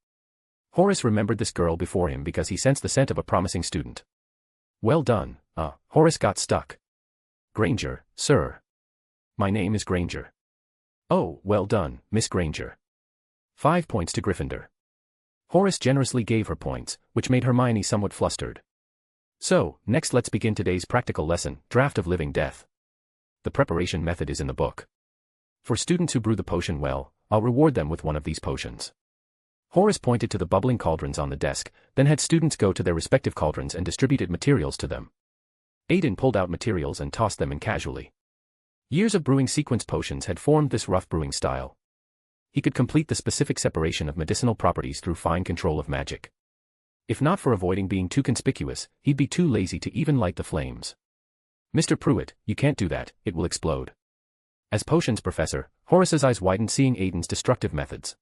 Horace remembered this girl before him because he sensed the scent of a promising student. Well done, Horace got stuck. Granger, sir. My name is Granger. Oh, well done, Miss Granger. 5 points to Gryffindor. Horace generously gave her points, which made Hermione somewhat flustered. So, next let's begin today's practical lesson, Draft of Living Death. The preparation method is in the book. For students who brew the potion well, I'll reward them with one of these potions. Horace pointed to the bubbling cauldrons on the desk, then had students go to their respective cauldrons and distributed materials to them. Aiden pulled out materials and tossed them in casually. Years of brewing sequence potions had formed this rough brewing style. He could complete the specific separation of medicinal properties through fine control of magic. If not for avoiding being too conspicuous, he'd be too lazy to even light the flames. Mr. Prewett, you can't do that, it will explode. As potions professor, Horace's eyes widened seeing Aiden's destructive methods.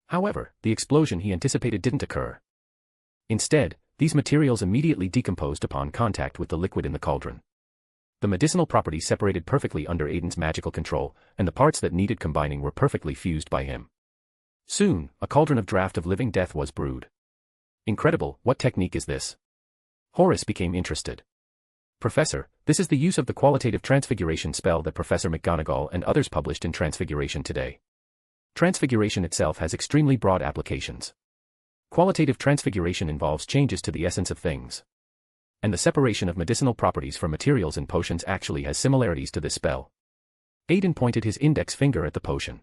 However, the explosion he anticipated didn't occur. Instead, these materials immediately decomposed upon contact with the liquid in the cauldron. The medicinal properties separated perfectly under Aiden's magical control, and the parts that needed combining were perfectly fused by him. Soon, a cauldron of Draft of Living Death was brewed. Incredible, what technique is this? Horace became interested. Professor, this is the use of the qualitative transfiguration spell that Professor McGonagall and others published in Transfiguration today. Transfiguration itself has extremely broad applications. Qualitative transfiguration involves changes to the essence of things. And the separation of medicinal properties from materials in potions actually has similarities to this spell. Aiden pointed his index finger at the potion.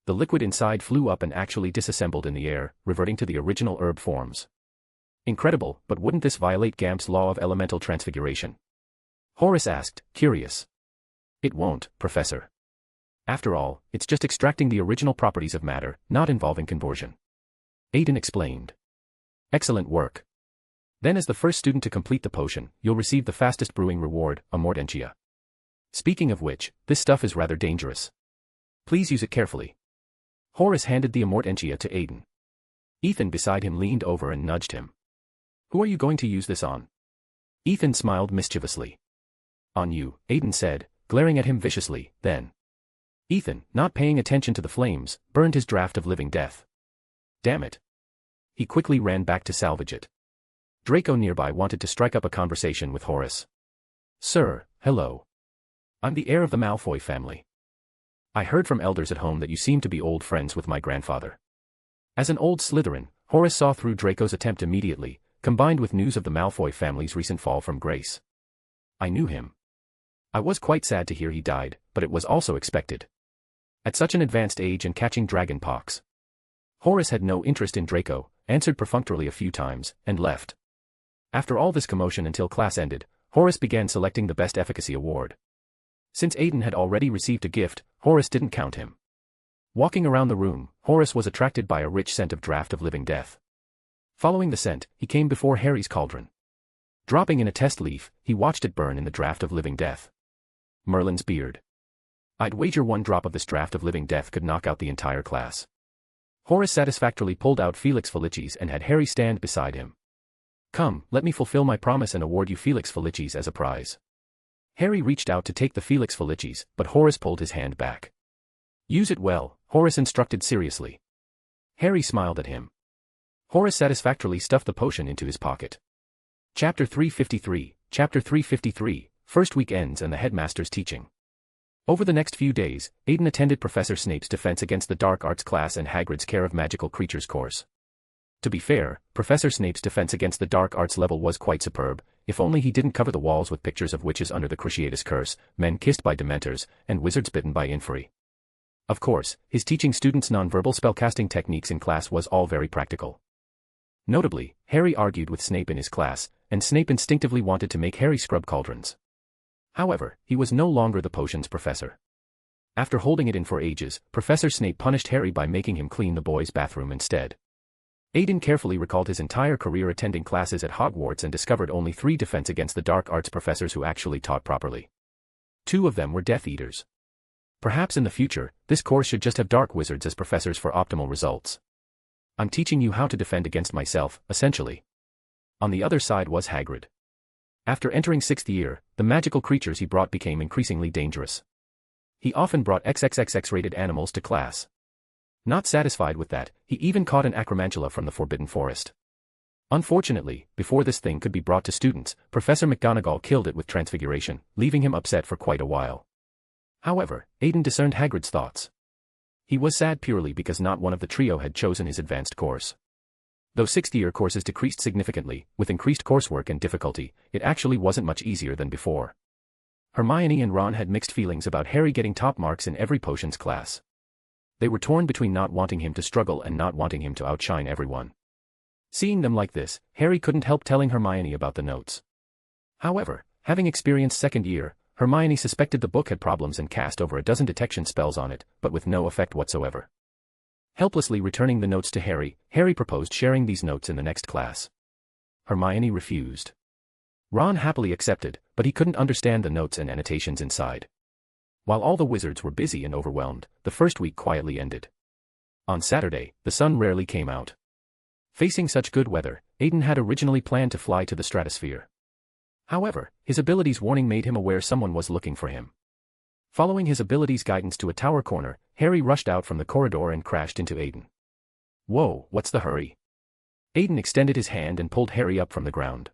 The liquid inside flew up and actually disassembled in the air, reverting to the original herb forms. Incredible, but wouldn't this violate Gamp's law of elemental transfiguration? Horace asked, curious. It won't, Professor. After all, it's just extracting the original properties of matter, not involving conversion. Aiden explained. Excellent work. Then as the first student to complete the potion, you'll receive the fastest brewing reward, a mordentia. Speaking of which, this stuff is rather dangerous. Please use it carefully. Horace handed the amortentia to Aiden. Ethan beside him leaned over and nudged him. Who are you going to use this on? Ethan smiled mischievously. On you, Aiden said, glaring at him viciously, then. Ethan, not paying attention to the flames, burned his draft of living death. Damn it. He quickly ran back to salvage it. Draco nearby wanted to strike up a conversation with Horace. Sir, hello. I'm the heir of the Malfoy family. I heard from elders at home that you seem to be old friends with my grandfather. As an old Slytherin, Horace saw through Draco's attempt immediately, combined with news of the Malfoy family's recent fall from grace. I knew him. I was quite sad to hear he died, but it was also expected. At such an advanced age and catching dragon pox. Horace had no interest in Draco, answered perfunctorily a few times, and left. After all this commotion until class ended, Horace began selecting the best efficacy award. Since Aiden had already received a gift, Horace didn't count him. Walking around the room, Horace was attracted by a rich scent of draft of living death. Following the scent, he came before Harry's cauldron. Dropping in a test leaf, he watched it burn in the draft of living death. Merlin's beard. I'd wager 1 drop of this draft of living death could knock out the entire class. Horace satisfactorily pulled out Felix Felicis and had Harry stand beside him. Come, let me fulfill my promise and award you Felix Felicis as a prize. Harry reached out to take the Felix Felicis, but Horace pulled his hand back. Use it well, Horace instructed seriously. Harry smiled at him. Horace satisfactorily stuffed the potion into his pocket. Chapter 353, First week ends and the headmaster's teaching. Over the next few days, Aiden attended Professor Snape's Defense Against the Dark Arts class and Hagrid's Care of Magical Creatures course. To be fair, Professor Snape's Defense Against the Dark Arts level was quite superb, if only he didn't cover the walls with pictures of witches under the Cruciatus Curse, men kissed by Dementors, and wizards bitten by Inferi. Of course, his teaching students nonverbal spellcasting techniques in class was all very practical. Notably, Harry argued with Snape in his class, and Snape instinctively wanted to make Harry scrub cauldrons. However, he was no longer the potions professor. After holding it in for ages, Professor Snape punished Harry by making him clean the boys' bathroom instead. Aiden carefully recalled his entire career attending classes at Hogwarts and discovered only 3 Defense Against the Dark Arts professors who actually taught properly. 2 of them were Death Eaters. Perhaps in the future, this course should just have dark wizards as professors for optimal results. I'm teaching you how to defend against myself, essentially. On the other side was Hagrid. After entering 6th year, the magical creatures he brought became increasingly dangerous. He often brought XXXX-rated animals to class. Not satisfied with that, he even caught an acromantula from the Forbidden Forest. Unfortunately, before this thing could be brought to students, Professor McGonagall killed it with transfiguration, leaving him upset for quite a while. However, Aiden discerned Hagrid's thoughts. He was sad purely because not one of the trio had chosen his advanced course. Though 6th year courses decreased significantly, with increased coursework and difficulty, it actually wasn't much easier than before. Hermione and Ron had mixed feelings about Harry getting top marks in every potions class. They were torn between not wanting him to struggle and not wanting him to outshine everyone. Seeing them like this, Harry couldn't help telling Hermione about the notes. However, having experienced 2nd year, Hermione suspected the book had problems and cast over a dozen detection spells on it, but with no effect whatsoever. Helplessly returning the notes to Harry, Harry proposed sharing these notes in the next class. Hermione refused. Ron happily accepted, but he couldn't understand the notes and annotations inside. While all the wizards were busy and overwhelmed, the first week quietly ended. On Saturday, the sun rarely came out. Facing such good weather, Aiden had originally planned to fly to the stratosphere. However, his abilities warning made him aware someone was looking for him. Following his abilities guidance to a tower corner, Harry rushed out from the corridor and crashed into Aiden. Whoa, what's the hurry? Aiden extended his hand and pulled Harry up from the ground.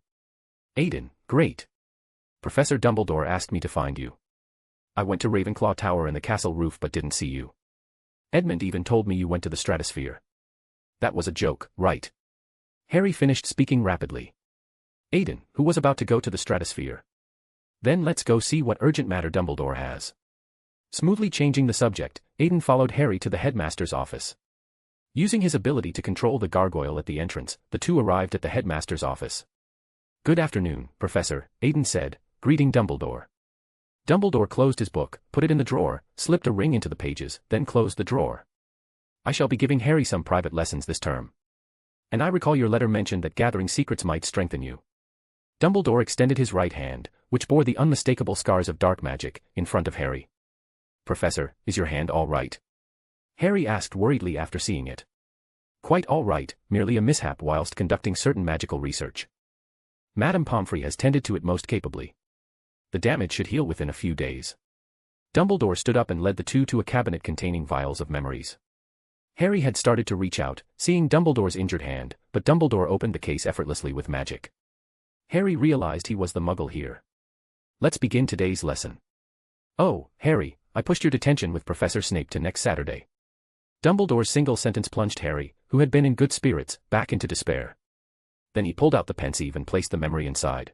Aiden, great. Professor Dumbledore asked me to find you. I went to Ravenclaw Tower and the castle roof but didn't see you. Edmund even told me you went to the stratosphere. That was a joke, right? Harry finished speaking rapidly. Aiden, who was about to go to the stratosphere. Then let's go see what urgent matter Dumbledore has. Smoothly changing the subject, Aiden followed Harry to the headmaster's office. Using his ability to control the gargoyle at the entrance, the two arrived at the headmaster's office. Good afternoon, Professor, Aiden said, greeting Dumbledore. Dumbledore closed his book, put it in the drawer, slipped a ring into the pages, then closed the drawer. I shall be giving Harry some private lessons this term. And I recall your letter mentioned that gathering secrets might strengthen you. Dumbledore extended his right hand, which bore the unmistakable scars of dark magic, in front of Harry. Professor, is your hand all right? Harry asked worriedly after seeing it. Quite all right, merely a mishap whilst conducting certain magical research. Madame Pomfrey has tended to it most capably. The damage should heal within a few days. Dumbledore stood up and led the two to a cabinet containing vials of memories. Harry had started to reach out, seeing Dumbledore's injured hand, but Dumbledore opened the case effortlessly with magic. Harry realized he was the Muggle here. Let's begin today's lesson. Oh, Harry, I pushed your detention with Professor Snape to next Saturday. Dumbledore's single sentence plunged Harry, who had been in good spirits, back into despair. Then he pulled out the pensieve and placed the memory inside.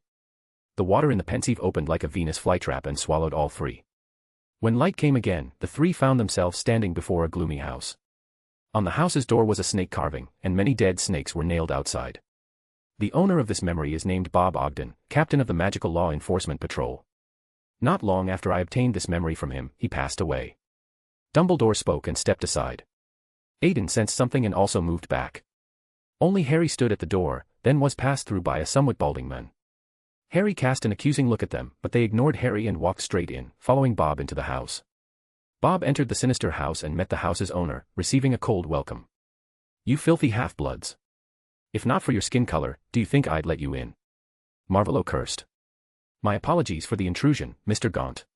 The water in the pensieve opened like a Venus flytrap and swallowed all three. When light came again, the three found themselves standing before a gloomy house. On the house's door was a snake carving, and many dead snakes were nailed outside. The owner of this memory is named Bob Ogden, captain of the Magical Law Enforcement Patrol. Not long after I obtained this memory from him, he passed away. Dumbledore spoke and stepped aside. Aiden sensed something and also moved back. Only Harry stood at the door, then was passed through by a somewhat balding man. Harry cast an accusing look at them, but they ignored Harry and walked straight in, following Bob into the house. Bob entered the sinister house and met the house's owner, receiving a cold welcome. You filthy half-bloods. If not for your skin color, do you think I'd let you in? Marvolo cursed. My apologies for the intrusion, Mr. Gaunt.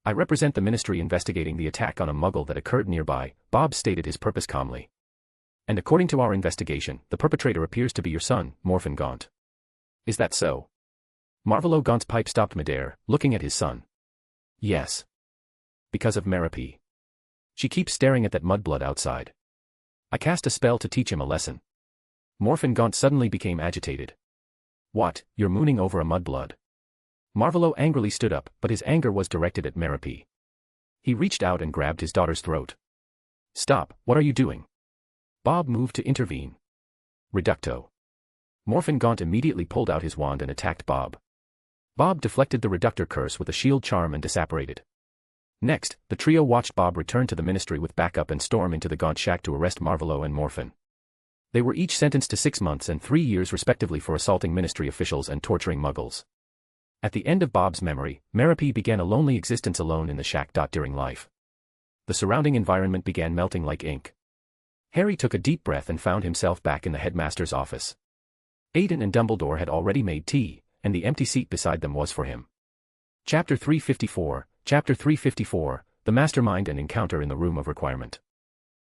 I represent the Ministry investigating the attack on a Muggle that occurred nearby, Bob stated his purpose calmly. And according to our investigation, the perpetrator appears to be your son, Morphin Gaunt. Is that so? Marvolo Gaunt's pipe stopped midair, looking at his son. Yes. Because of Merope. She keeps staring at that mudblood outside. I cast a spell to teach him a lesson. Morphin Gaunt suddenly became agitated. What, you're mooning over a mudblood? Marvolo angrily stood up, but his anger was directed at Merope. He reached out and grabbed his daughter's throat. Stop, what are you doing? Bob moved to intervene. Reducto. Morphin Gaunt immediately pulled out his wand and attacked Bob. Bob deflected the reductor curse with a shield charm and disapparated. Next, the trio watched Bob return to the Ministry with backup and storm into the Gaunt shack to arrest Marvolo and Morphin. They were each sentenced to 6 months and 3 years respectively for assaulting Ministry officials and torturing Muggles. At the end of Bob's memory, Merope began a lonely existence alone in the shack. During life, the surrounding environment began melting like ink. Harry took a deep breath and found himself back in the headmaster's office. Aiden and Dumbledore had already made tea, and the empty seat beside them was for him. Chapter 354, Chapter 354, The Mastermind and Encounter in the Room of Requirement.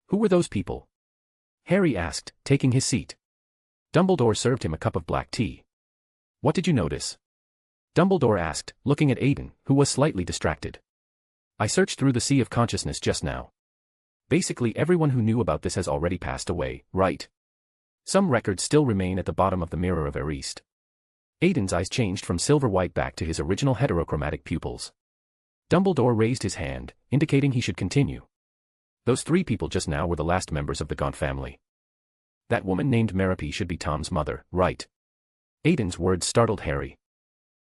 Who were those people? Harry asked, taking his seat. Dumbledore served him a cup of black tea. What did you notice? Dumbledore asked, looking at Aiden, who was slightly distracted. I searched through the sea of consciousness just now. Basically everyone who knew about this has already passed away, right? Some records still remain at the bottom of the Mirror of Erist. Aiden's eyes changed from silver-white back to his original heterochromatic pupils. Dumbledore raised his hand, indicating he should continue. Those 3 people just now were the last members of the Gaunt family. That woman named Merope should be Tom's mother, right? Aiden's words startled Harry.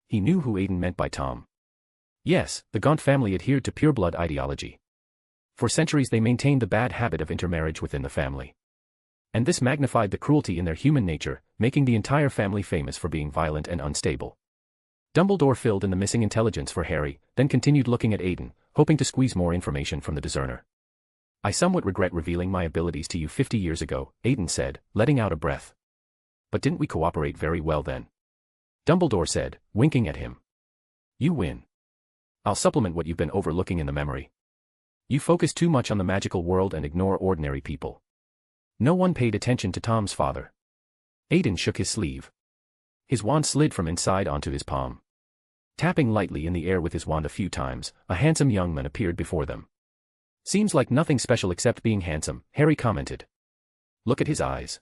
He knew who Aiden meant by Tom. Yes, the Gaunt family adhered to pureblood ideology. For centuries they maintained the bad habit of intermarriage within the family. And this magnified the cruelty in their human nature, making the entire family famous for being violent and unstable. Dumbledore filled in the missing intelligence for Harry, then continued looking at Aiden, hoping to squeeze more information from the discerner. I somewhat regret revealing my abilities to you 50 years ago, Aiden said, letting out a breath. But didn't we cooperate very well then? Dumbledore said, winking at him. You win. I'll supplement what you've been overlooking in the memory. You focus too much on the magical world and ignore ordinary people. No one paid attention to Tom's father. Aiden shook his sleeve. His wand slid from inside onto his palm. Tapping lightly in the air with his wand a few times, a handsome young man appeared before them. Seems like nothing special except being handsome, Harry commented. Look at his eyes.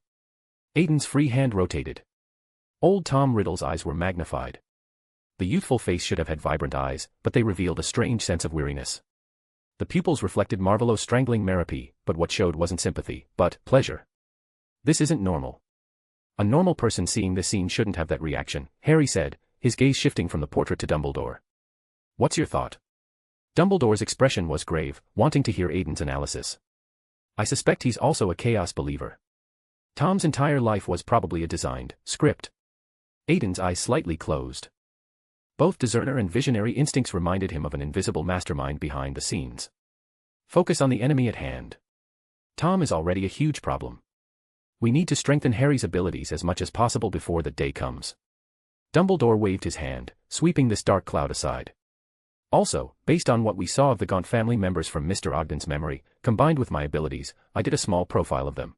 Aiden's free hand rotated. Old Tom Riddle's eyes were magnified. The youthful face should have had vibrant eyes, but they revealed a strange sense of weariness. The pupils reflected Marvolo strangling Merope, but what showed wasn't sympathy, but pleasure. This isn't normal. A normal person seeing this scene shouldn't have that reaction, Harry said, his gaze shifting from the portrait to Dumbledore. What's your thought? Dumbledore's expression was grave, wanting to hear Aiden's analysis. I suspect he's also a chaos believer. Tom's entire life was probably a designed script. Aiden's eyes slightly closed. Both discerner and visionary instincts reminded him of an invisible mastermind behind the scenes. Focus on the enemy at hand. Tom is already a huge problem. We need to strengthen Harry's abilities as much as possible before that day comes. Dumbledore waved his hand, sweeping this dark cloud aside. Also, based on what we saw of the Gaunt family members from Mr. Ogden's memory, combined with my abilities, I did a small profile of them.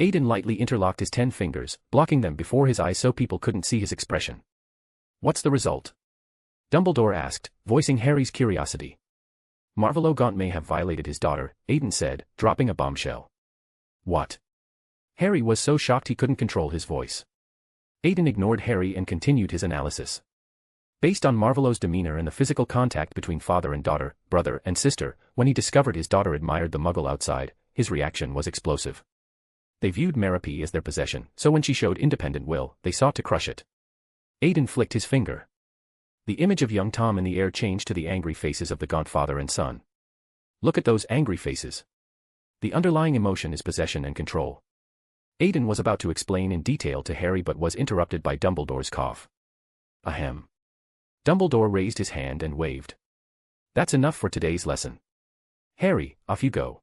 Aiden lightly interlocked his 10 fingers, blocking them before his eyes so people couldn't see his expression. What's the result? Dumbledore asked, voicing Harry's curiosity. Marvolo Gaunt may have violated his daughter, Aiden said, dropping a bombshell. What? Harry was so shocked he couldn't control his voice. Aiden ignored Harry and continued his analysis. Based on Marvolo's demeanor and the physical contact between father and daughter, brother and sister, when he discovered his daughter admired the muggle outside, his reaction was explosive. They viewed Merope as their possession, so when she showed independent will, they sought to crush it. Aiden flicked his finger. The image of young Tom in the air changed to the angry faces of the Gaunt father and son. Look at those angry faces. The underlying emotion is possession and control. Aiden was about to explain in detail to Harry but was interrupted by Dumbledore's cough. Ahem. Dumbledore raised his hand and waved. That's enough for today's lesson. Harry, off you go.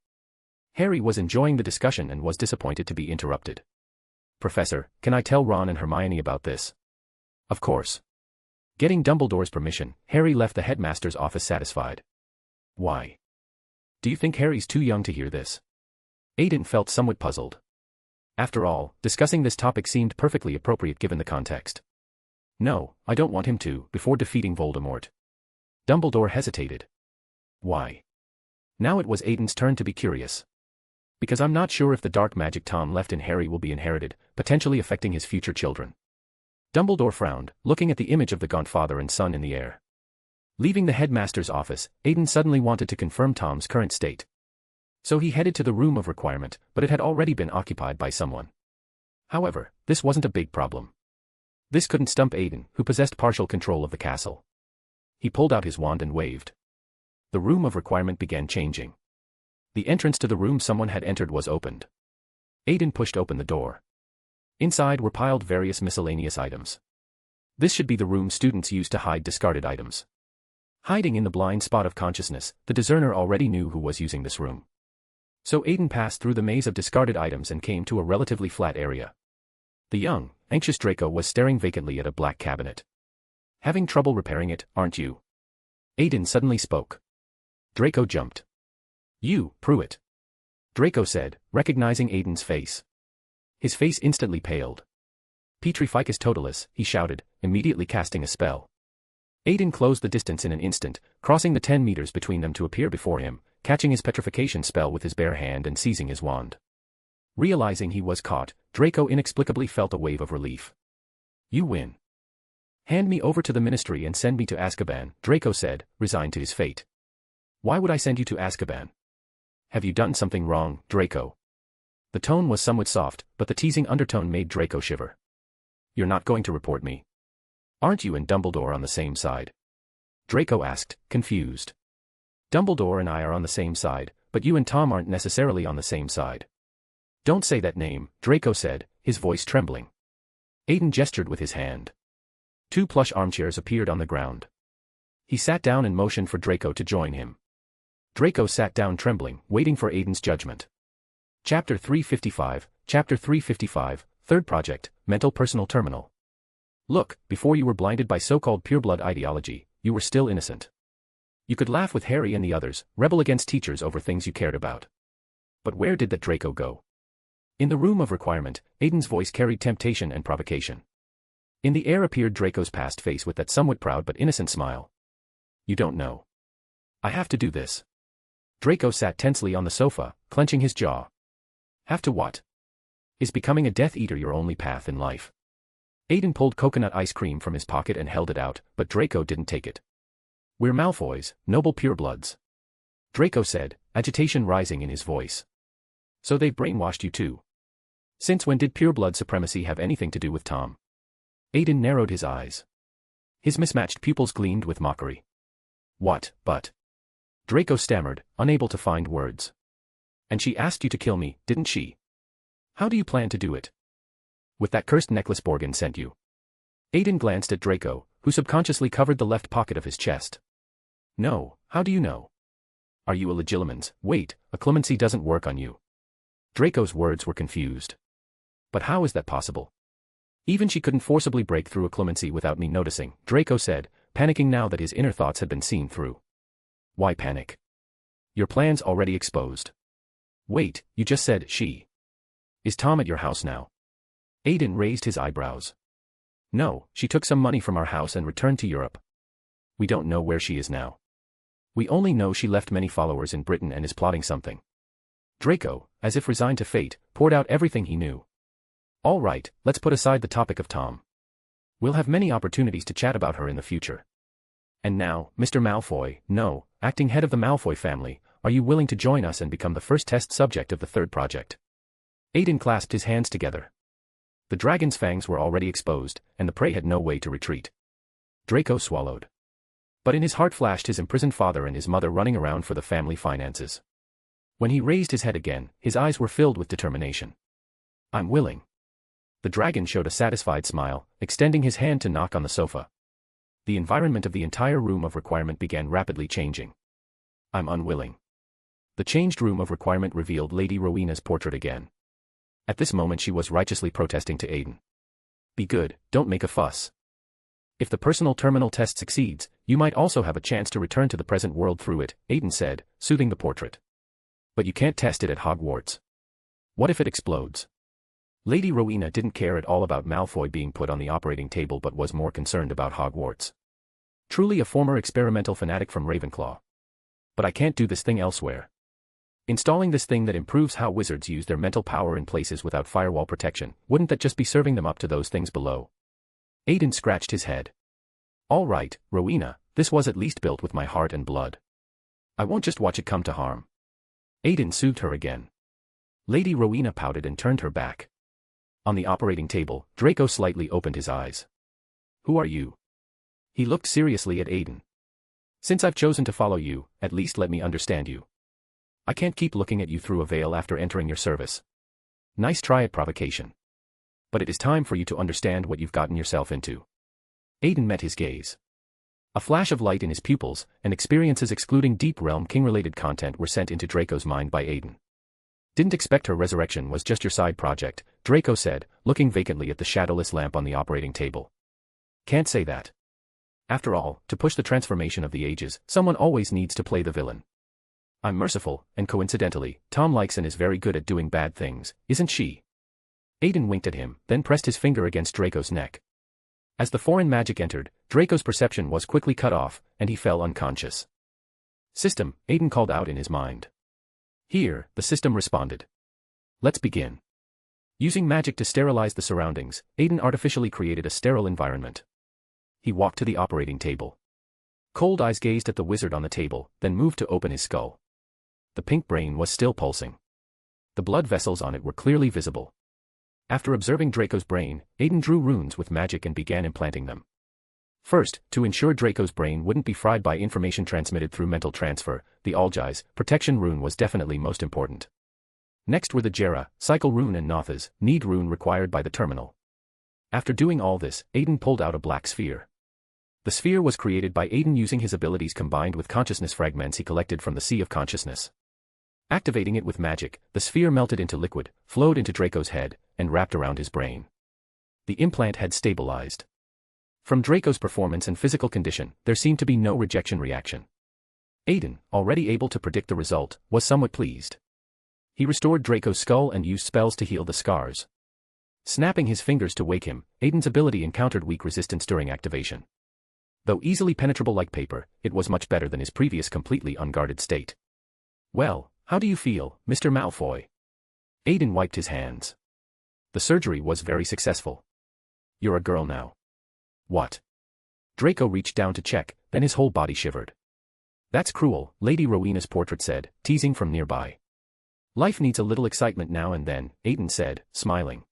Harry was enjoying the discussion and was disappointed to be interrupted. Professor, can I tell Ron and Hermione about this? Of course. Getting Dumbledore's permission, Harry left the headmaster's office satisfied. Why? Do you think Harry's too young to hear this? Aiden felt somewhat puzzled. After all, discussing this topic seemed perfectly appropriate given the context. No, I don't want him to, before defeating Voldemort. Dumbledore hesitated. Why? Now it was Aiden's turn to be curious. Because I'm not sure if the dark magic Tom left in Harry will be inherited, potentially affecting his future children. Dumbledore frowned, looking at the image of the Gaunt father and son in the air. Leaving the headmaster's office, Aiden suddenly wanted to confirm Tom's current state. So he headed to the room of requirement, but it had already been occupied by someone. However, this wasn't a big problem. This couldn't stump Aiden, who possessed partial control of the castle. He pulled out his wand and waved. The room of requirement began changing. The entrance to the room someone had entered was opened. Aiden pushed open the door. Inside were piled various miscellaneous items. This should be the room students use to hide discarded items. Hiding in the blind spot of consciousness, the discerner already knew who was using this room. So Aiden passed through the maze of discarded items and came to a relatively flat area. The young, anxious Draco was staring vacantly at a black cabinet. Having trouble repairing it, aren't you? Aiden suddenly spoke. Draco jumped. You, Prewett. Draco said, recognizing Aiden's face. His face instantly paled. Petrificus totalis, he shouted, immediately casting a spell. Aiden closed the distance in an instant, crossing the 10 meters between them to appear before him, catching his petrification spell with his bare hand and seizing his wand. Realizing he was caught, Draco inexplicably felt a wave of relief. You win. Hand me over to the Ministry and send me to Azkaban, Draco said, resigned to his fate. Why would I send you to Azkaban? Have you done something wrong, Draco? The tone was somewhat soft, but the teasing undertone made Draco shiver. You're not going to report me. Aren't you and Dumbledore on the same side? Draco asked, confused. Dumbledore and I are on the same side, but you and Tom aren't necessarily on the same side. Don't say that name, Draco said, his voice trembling. Aiden gestured with his hand. 2 plush armchairs appeared on the ground. He sat down and motioned for Draco to join him. Draco sat down trembling, waiting for Aiden's judgment. Chapter 355, Chapter 355, Third Project, Mental Personal Terminal. Look, before you were blinded by so-called pureblood ideology, you were still innocent. You could laugh with Harry and the others, rebel against teachers over things you cared about. But where did that Draco go? In the room of requirement, Aiden's voice carried temptation and provocation. In the air appeared Draco's past face with that somewhat proud but innocent smile. You don't know. I have to do this. Draco sat tensely on the sofa, clenching his jaw. Have to what? Is becoming a Death Eater your only path in life? Aiden pulled coconut ice cream from his pocket and held it out, but Draco didn't take it. We're Malfoys, noble purebloods. Draco said, agitation rising in his voice. So they've brainwashed you too. Since when did pureblood supremacy have anything to do with Tom? Aiden narrowed his eyes. His mismatched pupils gleamed with mockery. What, but? Draco stammered, unable to find words. And she asked you to kill me, didn't she? How do you plan to do it? With that cursed necklace Borgin sent you. Aiden glanced at Draco, who subconsciously covered the left pocket of his chest. No, how do you know? Are you a legilimens? Wait, a clemency doesn't work on you. Draco's words were confused. But how is that possible? Even she couldn't forcibly break through a clemency without me noticing, Draco said, panicking now that his inner thoughts had been seen through. Why panic? Your plan's already exposed. Wait, you just said she. Is Tom at your house now? Aiden raised his eyebrows. No, she took some money from our house and returned to Europe. We don't know where she is now. We only know she left many followers in Britain and is plotting something. Draco, as if resigned to fate, poured out everything he knew. All right, let's put aside the topic of Tom. We'll have many opportunities to chat about her in the future. And now, Mr. Malfoy, no, acting head of the Malfoy family, are you willing to join us and become the first test subject of the third project? Aiden clasped his hands together. The dragon's fangs were already exposed, and the prey had no way to retreat. Draco swallowed. But in his heart flashed his imprisoned father and his mother running around for the family finances. When he raised his head again, his eyes were filled with determination. I'm willing. The dragon showed a satisfied smile, extending his hand to knock on the sofa. The environment of the entire room of requirement began rapidly changing. I'm unwilling. The changed room of requirement revealed Lady Rowena's portrait again. At this moment she was righteously protesting to Aiden. Be good, don't make a fuss. If the personal terminal test succeeds, you might also have a chance to return to the present world through it, Aiden said, soothing the portrait. But you can't test it at Hogwarts. What if it explodes? Lady Rowena didn't care at all about Malfoy being put on the operating table but was more concerned about Hogwarts. Truly a former experimental fanatic from Ravenclaw. But I can't do this thing elsewhere. Installing this thing that improves how wizards use their mental power in places without firewall protection, wouldn't that just be serving them up to those things below? Aiden scratched his head. All right, Rowena, this was at least built with my heart and blood. I won't just watch it come to harm. Aiden soothed her again. Lady Rowena pouted and turned her back. On the operating table, Draco slightly opened his eyes. Who are you? He looked seriously at Aiden. Since I've chosen to follow you, at least let me understand you. I can't keep looking at you through a veil after entering your service. Nice try at provocation. But it is time for you to understand what you've gotten yourself into. Aiden met his gaze. A flash of light in his pupils, and experiences excluding Deep Realm King-related content were sent into Draco's mind by Aiden. Didn't expect her resurrection was just your side project, Draco said, looking vacantly at the shadowless lamp on the operating table. Can't say that. After all, to push the transformation of the ages, someone always needs to play the villain. I'm merciful, and coincidentally, Tom Lykson is very good at doing bad things, isn't she? Aiden winked at him, then pressed his finger against Draco's neck. As the foreign magic entered, Draco's perception was quickly cut off, and he fell unconscious. System, Aiden called out in his mind. Here, the system responded. Let's begin. Using magic to sterilize the surroundings, Aiden artificially created a sterile environment. He walked to the operating table. Cold eyes gazed at the wizard on the table, then moved to open his skull. The pink brain was still pulsing. The blood vessels on it were clearly visible. After observing Draco's brain, Aiden drew runes with magic and began implanting them. First, to ensure Draco's brain wouldn't be fried by information transmitted through mental transfer, the Algi's protection rune was definitely most important. Next were the Jera, cycle rune and Notha's need rune required by the terminal. After doing all this, Aiden pulled out a black sphere. The sphere was created by Aiden using his abilities combined with consciousness fragments he collected from the Sea of Consciousness. Activating it with magic, the sphere melted into liquid, flowed into Draco's head, and wrapped around his brain. The implant had stabilized. From Draco's performance and physical condition, there seemed to be no rejection reaction. Aiden, already able to predict the result, was somewhat pleased. He restored Draco's skull and used spells to heal the scars. Snapping his fingers to wake him, Aiden's ability encountered weak resistance during activation. Though easily penetrable like paper, it was much better than his previous completely unguarded state. Well, how do you feel, Mr. Malfoy? Aiden wiped his hands. The surgery was very successful. You're a girl now. What? Draco reached down to check, then his whole body shivered. That's cruel, Lady Rowena's portrait said, teasing from nearby. Life needs a little excitement now and then, Aiden said, smiling.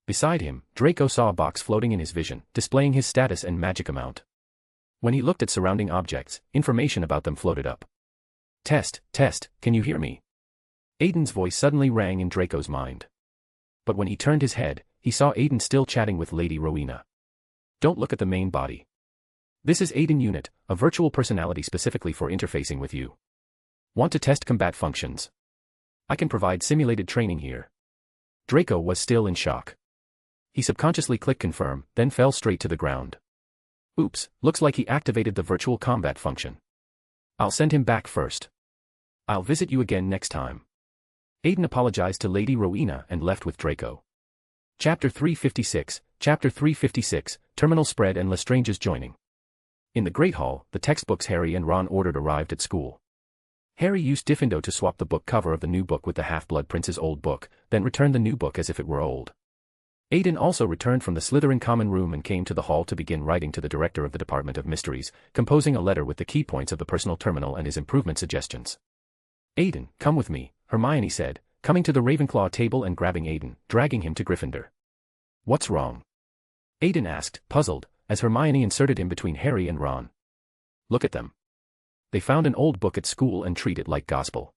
Beside him, Draco saw a box floating in his vision, displaying his status and magic amount. When he looked at surrounding objects, information about them floated up. Test, can you hear me? Aiden's voice suddenly rang in Draco's mind. But when he turned his head, he saw Aiden still chatting with Lady Rowena. Don't look at the main body. This is Aiden Unit, a virtual personality specifically for interfacing with you. Want to test combat functions? I can provide simulated training here. Draco was still in shock. He subconsciously clicked confirm, then fell straight to the ground. Oops, looks like he activated the virtual combat function. I'll send him back first. I'll visit you again next time. Aiden apologized to Lady Rowena and left with Draco. Chapter 356, Chapter 356, Terminal Spread and Lestrange's Joining. In the Great Hall, the textbooks Harry and Ron ordered arrived at school. Harry used Diffindo to swap the book cover of the new book with the Half-Blood Prince's old book, then returned the new book as if it were old. Aiden also returned from the Slytherin common room and came to the hall to begin writing to the director of the Department of Mysteries, composing a letter with the key points of the personal terminal and his improvement suggestions. Aiden, come with me, Hermione said, coming to the Ravenclaw table and grabbing Aiden, dragging him to Gryffindor. What's wrong? Aiden asked, puzzled, as Hermione inserted him between Harry and Ron. Look at them. They found an old book at school and treat it like gospel.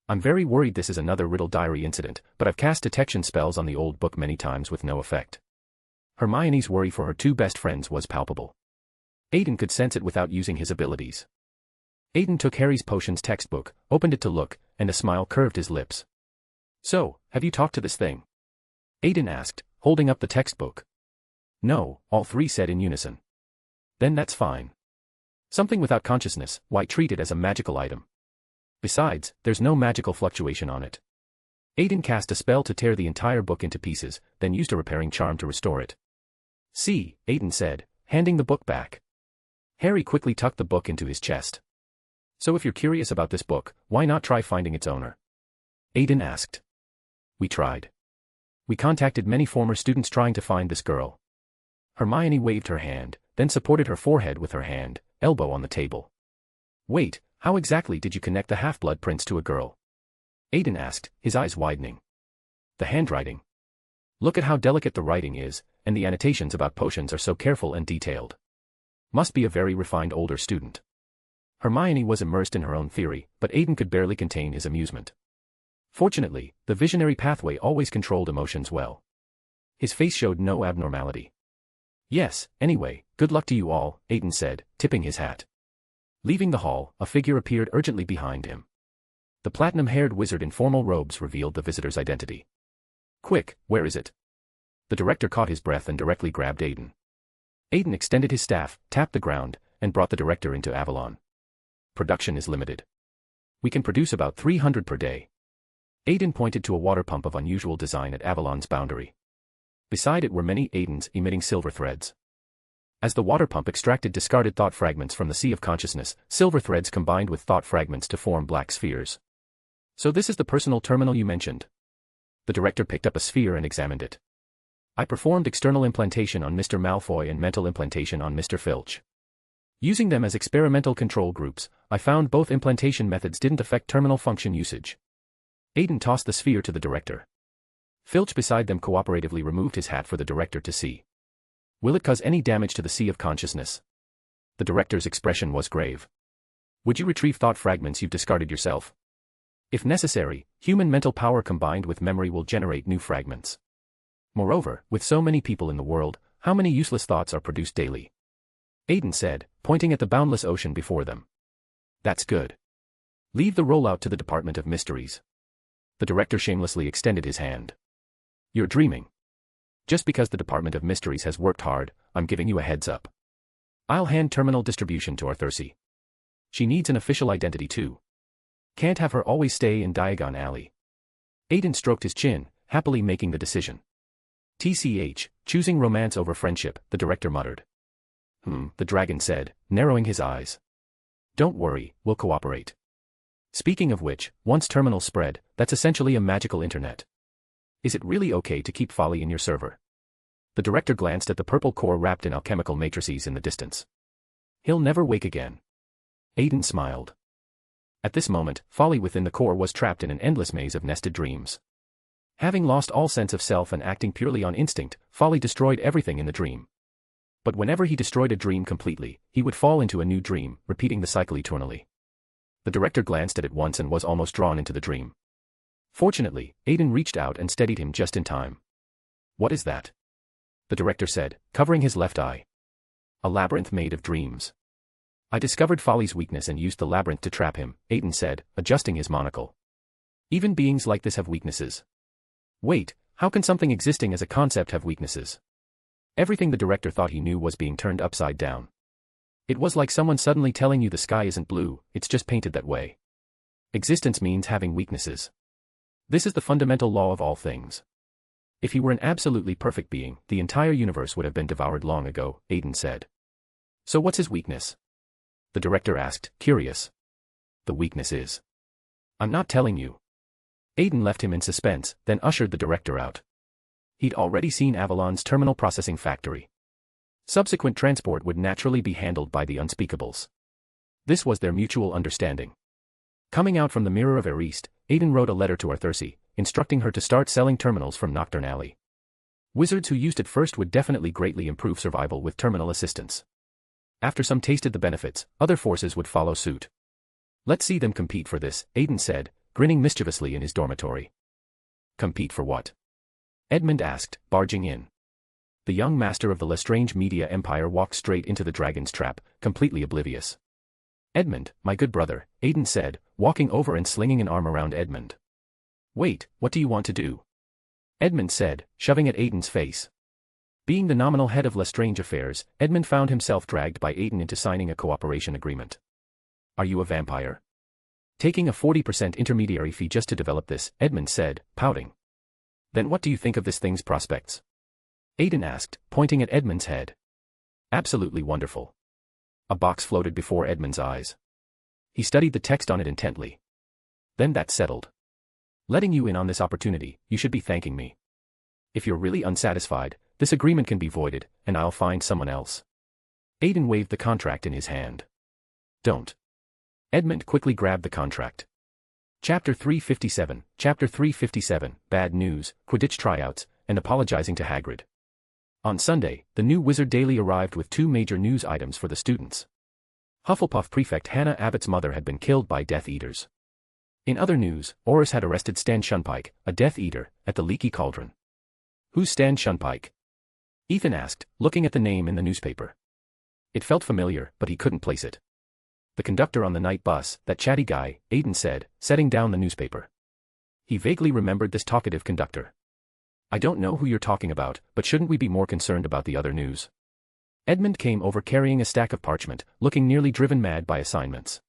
I'm very worried this is another Riddle Diary incident, but I've cast detection spells on the old book many times with no effect. Hermione's worry for her two best friends was palpable. Aiden could sense it without using his abilities. Aiden took Harry's potions textbook, opened it to look, and a smile curved his lips. So, have you talked to this thing? Aiden asked, holding up the textbook. No, all three said in unison. Then that's fine. Something without consciousness, why treat it as a magical item? Besides, there's no magical fluctuation on it. Aiden cast a spell to tear the entire book into pieces, then used a repairing charm to restore it. See, Aiden said, handing the book back. Harry quickly tucked the book into his chest. So if you're curious about this book, why not try finding its owner? Aiden asked. We tried. We contacted many former students trying to find this girl. Hermione waved her hand, then supported her forehead with her hand, elbow on the table. Wait, how exactly did you connect the Half-Blood Prince to a girl? Aiden asked, his eyes widening. The handwriting. Look at how delicate the writing is, and the annotations about potions are so careful and detailed. Must be a very refined older student. Hermione was immersed in her own theory, but Aiden could barely contain his amusement. Fortunately, the visionary pathway always controlled emotions well. His face showed no abnormality. Yes, anyway, good luck to you all, Aiden said, tipping his hat. Leaving the hall, a figure appeared urgently behind him. The platinum-haired wizard in formal robes revealed the visitor's identity. Quick, where is it? The director caught his breath and directly grabbed Aiden. Aiden extended his staff, tapped the ground, and brought the director into Avalon. Production is limited. We can produce about 300 per day. Aiden pointed to a water pump of unusual design at Avalon's boundary. Beside it were many Aidens emitting silver threads. As the water pump extracted discarded thought fragments from the sea of consciousness, silver threads combined with thought fragments to form black spheres. So this is the personal terminal you mentioned. The director picked up a sphere and examined it. I performed external implantation on Mr. Malfoy and mental implantation on Mr. Filch. Using them as experimental control groups, I found both implantation methods didn't affect terminal function usage. Aiden tossed the sphere to the director. Filch beside them cooperatively removed his hat for the director to see. Will it cause any damage to the sea of consciousness? The director's expression was grave. Would you retrieve thought fragments you've discarded yourself? If necessary, human mental power combined with memory will generate new fragments. Moreover, with so many people in the world, how many useless thoughts are produced daily? Aiden said, pointing at the boundless ocean before them. That's good. Leave the rollout to the Department of Mysteries. The director shamelessly extended his hand. You're dreaming. Just because the Department of Mysteries has worked hard, I'm giving you a heads up. I'll hand terminal distribution to Arthurcy. She needs an official identity too. Can't have her always stay in Diagon Alley. Aiden stroked his chin, happily making the decision. TCH, choosing romance over friendship, the director muttered. The dragon said, narrowing his eyes. Don't worry, we'll cooperate. Speaking of which, once terminal spread, that's essentially a magical internet. Is it really okay to keep Folly in your server? The director glanced at the purple core wrapped in alchemical matrices in the distance. He'll never wake again. Aiden smiled. At this moment, Folly within the core was trapped in an endless maze of nested dreams. Having lost all sense of self and acting purely on instinct, Folly destroyed everything in the dream. But whenever he destroyed a dream completely, he would fall into a new dream, repeating the cycle eternally. The director glanced at it once and was almost drawn into the dream. Fortunately, Aiden reached out and steadied him just in time. "What is that?" the director said, covering his left eye. "A labyrinth made of dreams. I discovered Folly's weakness and used the labyrinth to trap him," Aiden said, adjusting his monocle. "Even beings like this have weaknesses." Wait, how can something existing as a concept have weaknesses? Everything the director thought he knew was being turned upside down. It was like someone suddenly telling you the sky isn't blue, it's just painted that way. Existence means having weaknesses. This is the fundamental law of all things. If he were an absolutely perfect being, the entire universe would have been devoured long ago, Aiden said. "So what's his weakness?" the director asked, curious. "The weakness is. I'm not telling you." Aiden left him in suspense, then ushered the director out. He'd already seen Avalon's terminal processing factory. Subsequent transport would naturally be handled by the unspeakables. This was their mutual understanding. Coming out from the Mirror of Erist, Aiden wrote a letter to Arthursi, instructing her to start selling terminals from Nocturne Alley. Wizards who used it first would definitely greatly improve survival with terminal assistance. After some tasted the benefits, other forces would follow suit. "Let's see them compete for this," Aiden said, grinning mischievously in his dormitory. "Compete for what?" Edmund asked, barging in. The young master of the Lestrange media empire walked straight into the dragon's trap, completely oblivious. "Edmund, my good brother," Aiden said, walking over and slinging an arm around Edmund. "Wait, what do you want to do?" Edmund said, shoving at Aiden's face. Being the nominal head of Lestrange affairs, Edmund found himself dragged by Aiden into signing a cooperation agreement. "Are you a vampire?" "Taking a 40% intermediary fee just to develop this," Edmund said, pouting. "Then what do you think of this thing's prospects?" Aiden asked, pointing at Edmund's head. "Absolutely wonderful." A box floated before Edmund's eyes. He studied the text on it intently. "Then that's settled. Letting you in on this opportunity, you should be thanking me. If you're really unsatisfied, this agreement can be voided, and I'll find someone else." Aiden waved the contract in his hand. "Don't." Edmund quickly grabbed the contract. Chapter 357, Bad News, Quidditch Tryouts, and Apologizing to Hagrid. On Sunday, the new Wizard Daily arrived with two major news items for the students. Hufflepuff Prefect Hannah Abbott's mother had been killed by Death Eaters. In other news, Oris had arrested Stan Shunpike, a Death Eater, at the Leaky Cauldron. "Who's Stan Shunpike?" Ethan asked, looking at the name in the newspaper. It felt familiar, but he couldn't place it. "The conductor on the night bus, that chatty guy," Aiden said, setting down the newspaper. He vaguely remembered this talkative conductor. "I don't know who you're talking about, but shouldn't we be more concerned about the other news?" Edmund came over carrying a stack of parchment, looking nearly driven mad by assignments.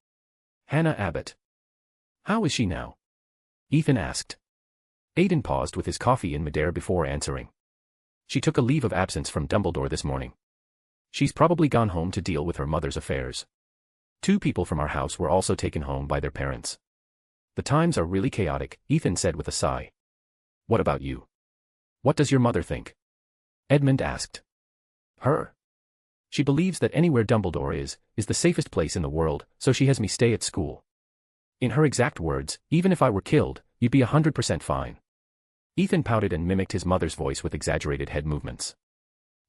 "Hannah Abbott. How is she now?" Ethan asked. Aiden paused with his coffee in midair before answering. "She took a leave of absence from Dumbledore this morning. She's probably gone home to deal with her mother's affairs. 2 people from our house were also taken home by their parents. The times are really chaotic," Ethan said with a sigh. "What about you? What does your mother think?" Edmund asked. "Her? She believes that anywhere Dumbledore is the safest place in the world, so she has me stay at school. In her exact words, even if I were killed, you'd be 100% fine." Ethan pouted and mimicked his mother's voice with exaggerated head movements.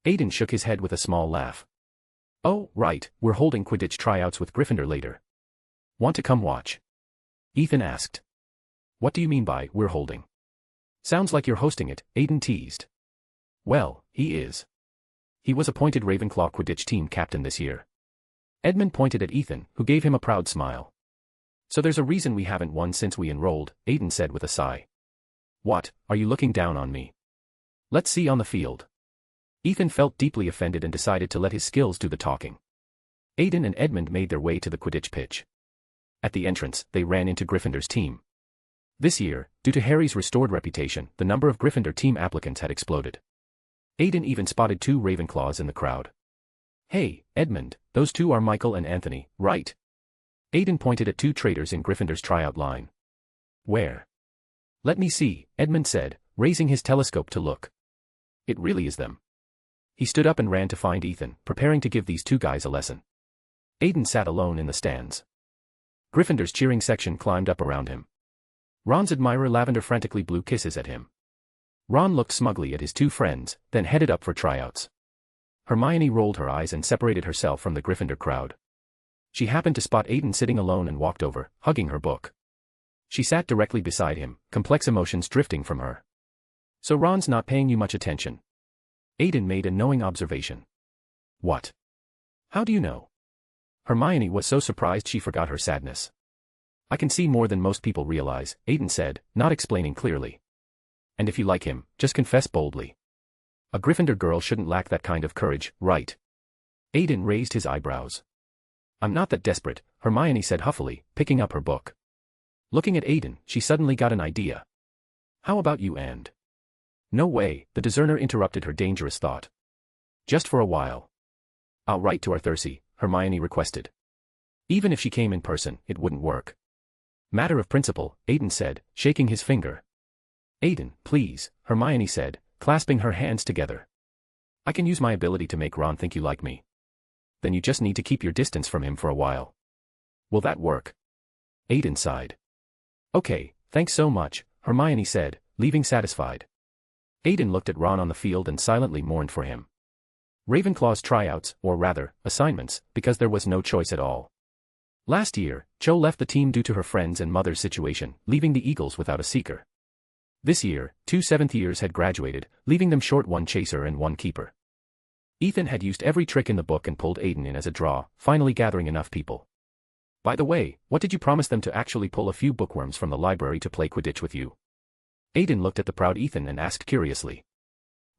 Aiden shook his head with a small laugh. "Oh, right, we're holding Quidditch tryouts with Gryffindor later. Want to come watch?" Ethan asked. "What do you mean by, we're holding?" "Sounds like you're hosting it," Aiden teased. "Well, he is. He was appointed Ravenclaw Quidditch team captain this year." Edmund pointed at Ethan, who gave him a proud smile. "So there's a reason we haven't won since we enrolled," Aiden said with a sigh. "What, are you looking down on me? Let's see on the field." Ethan felt deeply offended and decided to let his skills do the talking. Aiden and Edmund made their way to the Quidditch pitch. At the entrance, they ran into Gryffindor's team. This year, due to Harry's restored reputation, the number of Gryffindor team applicants had exploded. Aiden even spotted 2 Ravenclaws in the crowd. "Hey, Edmund, those 2 are Michael and Anthony, right?" Aiden pointed at 2 traitors in Gryffindor's tryout line. "Where?" "Let me see," Edmund said, raising his telescope to look. "It really is them." He stood up and ran to find Ethan, preparing to give these 2 guys a lesson. Aiden sat alone in the stands. Gryffindor's cheering section climbed up around him. Ron's admirer Lavender frantically blew kisses at him. Ron looked smugly at his 2 friends, then headed up for tryouts. Hermione rolled her eyes and separated herself from the Gryffindor crowd. She happened to spot Aiden sitting alone and walked over, hugging her book. She sat directly beside him, complex emotions drifting from her. So Ron's not paying you much attention. Aiden made a knowing observation. What? How do you know? Hermione was so surprised she forgot her sadness. I can see more than most people realize, Aiden said, not explaining clearly. And if you like him, just confess boldly. A Gryffindor girl shouldn't lack that kind of courage, right? Aiden raised his eyebrows. I'm not that desperate, Hermione said huffily, picking up her book. Looking at Aiden, she suddenly got an idea. How about you and? No way, the discerner interrupted her dangerous thought. Just for a while. I'll write to Arthurcy, Hermione requested. Even if she came in person, it wouldn't work. Matter of principle, Aiden said, shaking his finger. Aiden, please, Hermione said, clasping her hands together. I can use my ability to make Ron think you like me. Then you just need to keep your distance from him for a while. Will that work? Aiden sighed. Okay, thanks so much, Hermione said, leaving satisfied. Aiden looked at Ron on the field and silently mourned for him. Ravenclaw's tryouts, or rather, assignments, because there was no choice at all. Last year, Cho left the team due to her friends and mother's situation, leaving the Eagles without a seeker. This year, 2 seventh years had graduated, leaving them short 1 chaser and 1 keeper. Ethan had used every trick in the book and pulled Aiden in as a draw, finally gathering enough people. By the way, what did you promise them to actually pull a few bookworms from the library to play Quidditch with you? Aiden looked at the proud Ethan and asked curiously.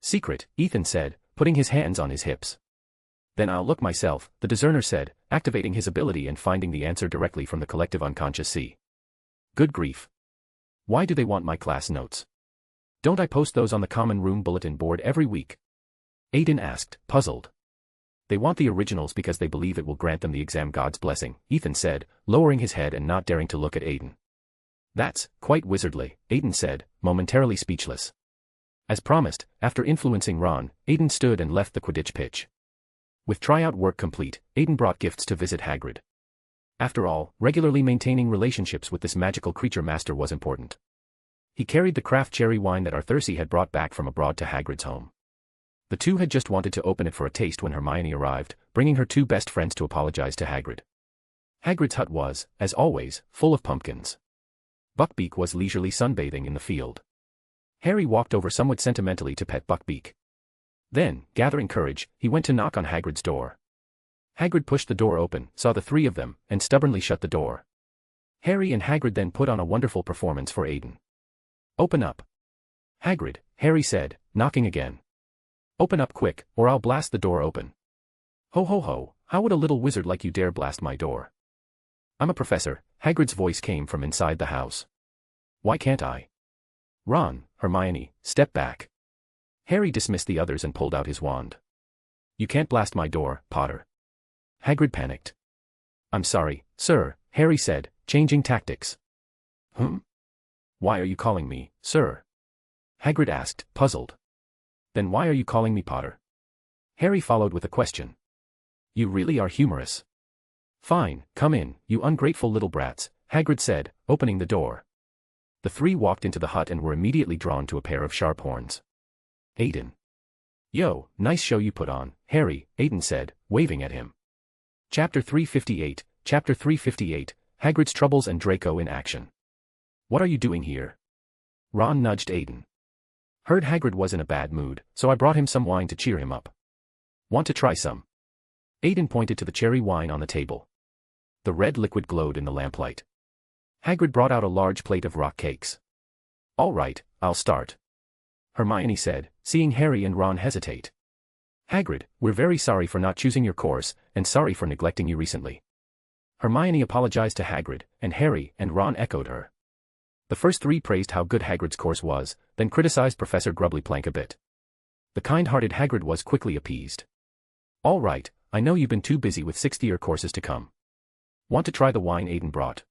Secret, Ethan said, putting his hands on his hips. Then I'll look myself, the discerner said, activating his ability and finding the answer directly from the collective unconscious sea. Good grief. Why do they want my class notes? Don't I post those on the common room bulletin board every week? Aiden asked, puzzled. They want the originals because they believe it will grant them the exam god's blessing, Ethan said, lowering his head and not daring to look at Aiden. That's quite wizardly, Aiden said, momentarily speechless. As promised, after influencing Ron, Aiden stood and left the Quidditch pitch. With tryout work complete, Aiden brought gifts to visit Hagrid. After all, regularly maintaining relationships with this magical creature master was important. He carried the craft cherry wine that Arthurcy had brought back from abroad to Hagrid's home. The two had just wanted to open it for a taste when Hermione arrived, bringing her 2 best friends to apologize to Hagrid. Hagrid's hut was, as always, full of pumpkins. Buckbeak was leisurely sunbathing in the field. Harry walked over somewhat sentimentally to pet Buckbeak. Then, gathering courage, he went to knock on Hagrid's door. Hagrid pushed the door open, saw the 3 of them, and stubbornly shut the door. Harry and Hagrid then put on a wonderful performance for Aiden. Open up. Hagrid, Harry said, knocking again. Open up quick, or I'll blast the door open. Ho ho ho, how would a little wizard like you dare blast my door? I'm a professor, Hagrid's voice came from inside the house. Why can't I? Ron, Hermione, step back. Harry dismissed the others and pulled out his wand. You can't blast my door, Potter. Hagrid panicked. I'm sorry, sir, Harry said, changing tactics. Why are you calling me, sir? Hagrid asked, puzzled. Then why are you calling me Potter? Harry followed with a question. You really are humorous. Fine, come in, you ungrateful little brats, Hagrid said, opening the door. The 3 walked into the hut and were immediately drawn to a pair of sharp horns. Aiden. Yo, nice show you put on, Harry, Aiden said, waving at him. Chapter 358, Chapter 358, Hagrid's Troubles and Draco in Action. What are you doing here? Ron nudged Aiden. Heard Hagrid was in a bad mood, so I brought him some wine to cheer him up. Want to try some? Aiden pointed to the cherry wine on the table. The red liquid glowed in the lamplight. Hagrid brought out a large plate of rock cakes. All right, I'll start. Hermione said, seeing Harry and Ron hesitate. Hagrid, we're very sorry for not choosing your course, and sorry for neglecting you recently. Hermione apologized to Hagrid, and Harry and Ron echoed her. The first 3 praised how good Hagrid's course was, then criticized Professor Grubbly-Plank a bit. The kind-hearted Hagrid was quickly appeased. All right, I know you've been too busy with 60-year courses to come. Want to try the wine Aiden brought?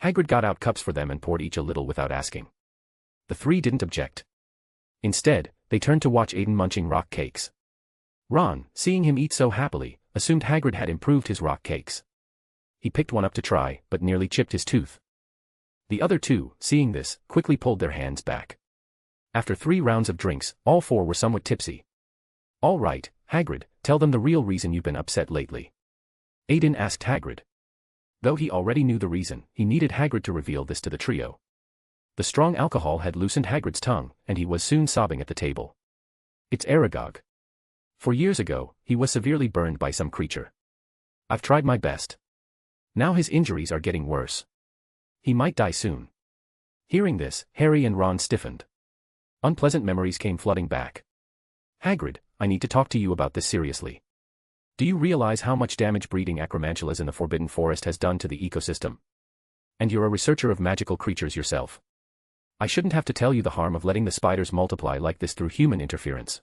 Hagrid got out cups for them and poured each a little without asking. The 3 didn't object. Instead, they turned to watch Aiden munching rock cakes. Ron, seeing him eat so happily, assumed Hagrid had improved his rock cakes. He picked one up to try, but nearly chipped his tooth. The other 2, seeing this, quickly pulled their hands back. After 3 rounds of drinks, all 4 were somewhat tipsy. All right, Hagrid, tell them the real reason you've been upset lately. Aiden asked Hagrid. Though he already knew the reason, he needed Hagrid to reveal this to the trio. The strong alcohol had loosened Hagrid's tongue, and he was soon sobbing at the table. It's Aragog. For years ago, he was severely burned by some creature. I've tried my best. Now his injuries are getting worse. He might die soon. Hearing this, Harry and Ron stiffened. Unpleasant memories came flooding back. Hagrid, I need to talk to you about this seriously. Do you realize how much damage breeding acromantulas in the Forbidden Forest has done to the ecosystem? And you're a researcher of magical creatures yourself. I shouldn't have to tell you the harm of letting the spiders multiply like this through human interference.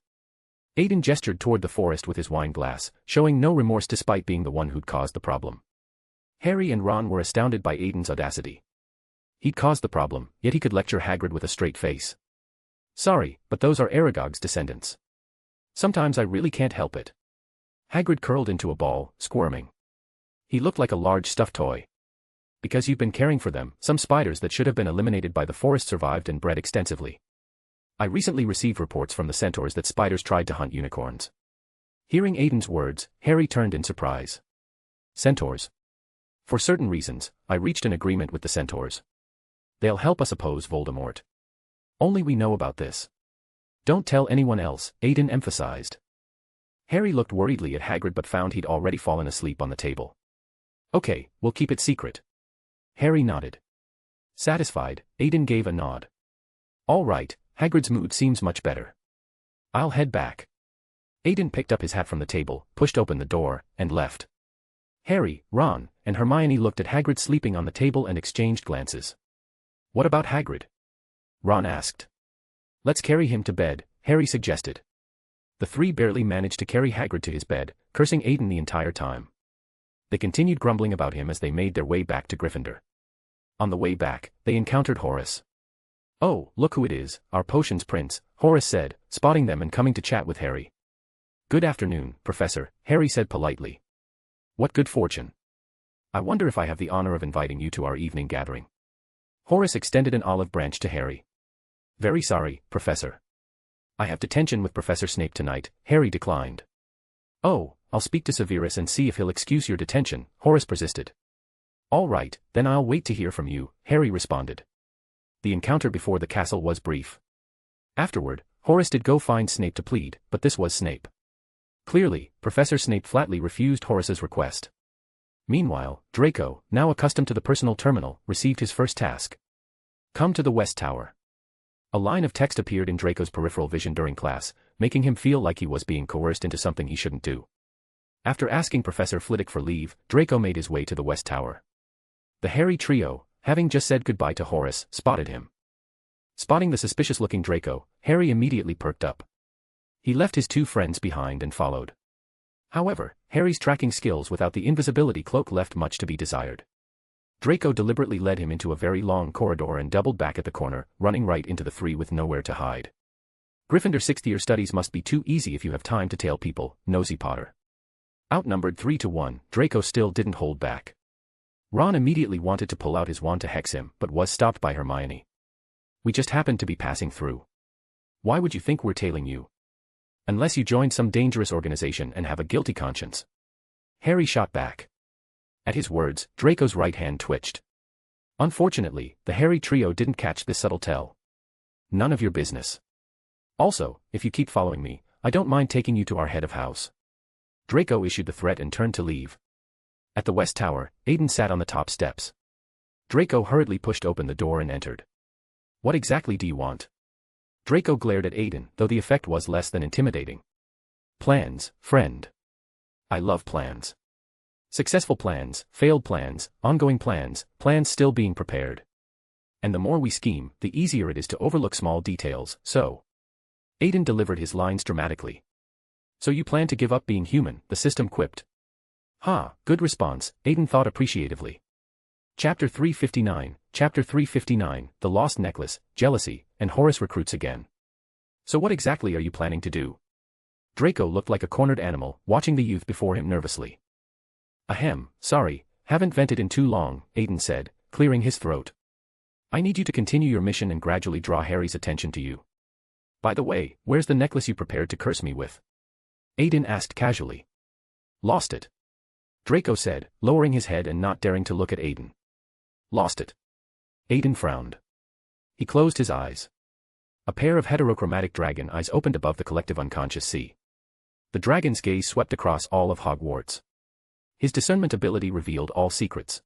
Aiden gestured toward the forest with his wine glass, showing no remorse despite being the one who'd caused the problem. Harry and Ron were astounded by Aiden's audacity. He'd caused the problem, yet he could lecture Hagrid with a straight face. Sorry, but those are Aragog's descendants. Sometimes I really can't help it. Hagrid curled into a ball, squirming. He looked like a large stuffed toy. Because you've been caring for them, some spiders that should have been eliminated by the forest survived and bred extensively. I recently received reports from the centaurs that spiders tried to hunt unicorns. Hearing Aiden's words, Harry turned in surprise. Centaurs. For certain reasons, I reached an agreement with the centaurs. They'll help us oppose Voldemort. Only we know about this. Don't tell anyone else, Aiden emphasized. Harry looked worriedly at Hagrid but found he'd already fallen asleep on the table. Okay, we'll keep it secret. Harry nodded. Satisfied, Aiden gave a nod. All right, Hagrid's mood seems much better. I'll head back. Aiden picked up his hat from the table, pushed open the door, and left. Harry, Ron, and Hermione looked at Hagrid sleeping on the table and exchanged glances. What about Hagrid? Ron asked. Let's carry him to bed, Harry suggested. The three barely managed to carry Hagrid to his bed, cursing Aiden the entire time. They continued grumbling about him as they made their way back to Gryffindor. On the way back, they encountered Horace. Oh, look who it is, our potions prince, Horace said, spotting them and coming to chat with Harry. Good afternoon, Professor, Harry said politely. What good fortune. I wonder if I have the honor of inviting you to our evening gathering. Horace extended an olive branch to Harry. Very sorry, Professor. I have detention with Professor Snape tonight, Harry declined. Oh, I'll speak to Severus and see if he'll excuse your detention, Horace persisted. All right, then I'll wait to hear from you, Harry responded. The encounter before the castle was brief. Afterward, Horace did go find Snape to plead, but this was Snape. Clearly, Professor Snape flatly refused Horace's request. Meanwhile, Draco, now accustomed to the personal terminal, received his first task. Come to the West Tower. A line of text appeared in Draco's peripheral vision during class, making him feel like he was being coerced into something he shouldn't do. After asking Professor Flitwick for leave, Draco made his way to the West Tower. The Harry trio, having just said goodbye to Horace, spotted him. Spotting the suspicious-looking Draco, Harry immediately perked up. He left his two friends behind and followed. However, Harry's tracking skills without the invisibility cloak left much to be desired. Draco deliberately led him into a very long corridor and doubled back at the corner, running right into the three with nowhere to hide. Gryffindor sixth-year studies must be too easy if you have time to tail people, nosy Potter. Outnumbered 3-1, Draco still didn't hold back. Ron immediately wanted to pull out his wand to hex him, but was stopped by Hermione. We just happened to be passing through. Why would you think we're tailing you? Unless you joined some dangerous organization and have a guilty conscience. Harry shot back. At his words, Draco's right hand twitched. Unfortunately, the Harry trio didn't catch this subtle tell. None of your business. Also, if you keep following me, I don't mind taking you to our head of house. Draco issued the threat and turned to leave. At the West Tower, Aiden sat on the top steps. Draco hurriedly pushed open the door and entered. What exactly do you want? Draco glared at Aiden, though the effect was less than intimidating. Plans, friend. I love plans. Successful plans, failed plans, ongoing plans, plans still being prepared. And the more we scheme, the easier it is to overlook small details, so. Aiden delivered his lines dramatically. So you plan to give up being human, the system quipped. Ha, good response, Aiden thought appreciatively. Chapter 359, The Lost Necklace, Jealousy, and Horace recruits again. So what exactly are you planning to do? Draco looked like a cornered animal, watching the youth before him nervously. Ahem, sorry, haven't vented in too long, Aiden said, clearing his throat. I need you to continue your mission and gradually draw Harry's attention to you. By the way, where's the necklace you prepared to curse me with? Aiden asked casually. Lost it. Draco said, lowering his head and not daring to look at Aiden. Lost it. Aiden frowned. He closed his eyes. A pair of heterochromatic dragon eyes opened above the collective unconscious sea. The dragon's gaze swept across all of Hogwarts. His discernment ability revealed all secrets.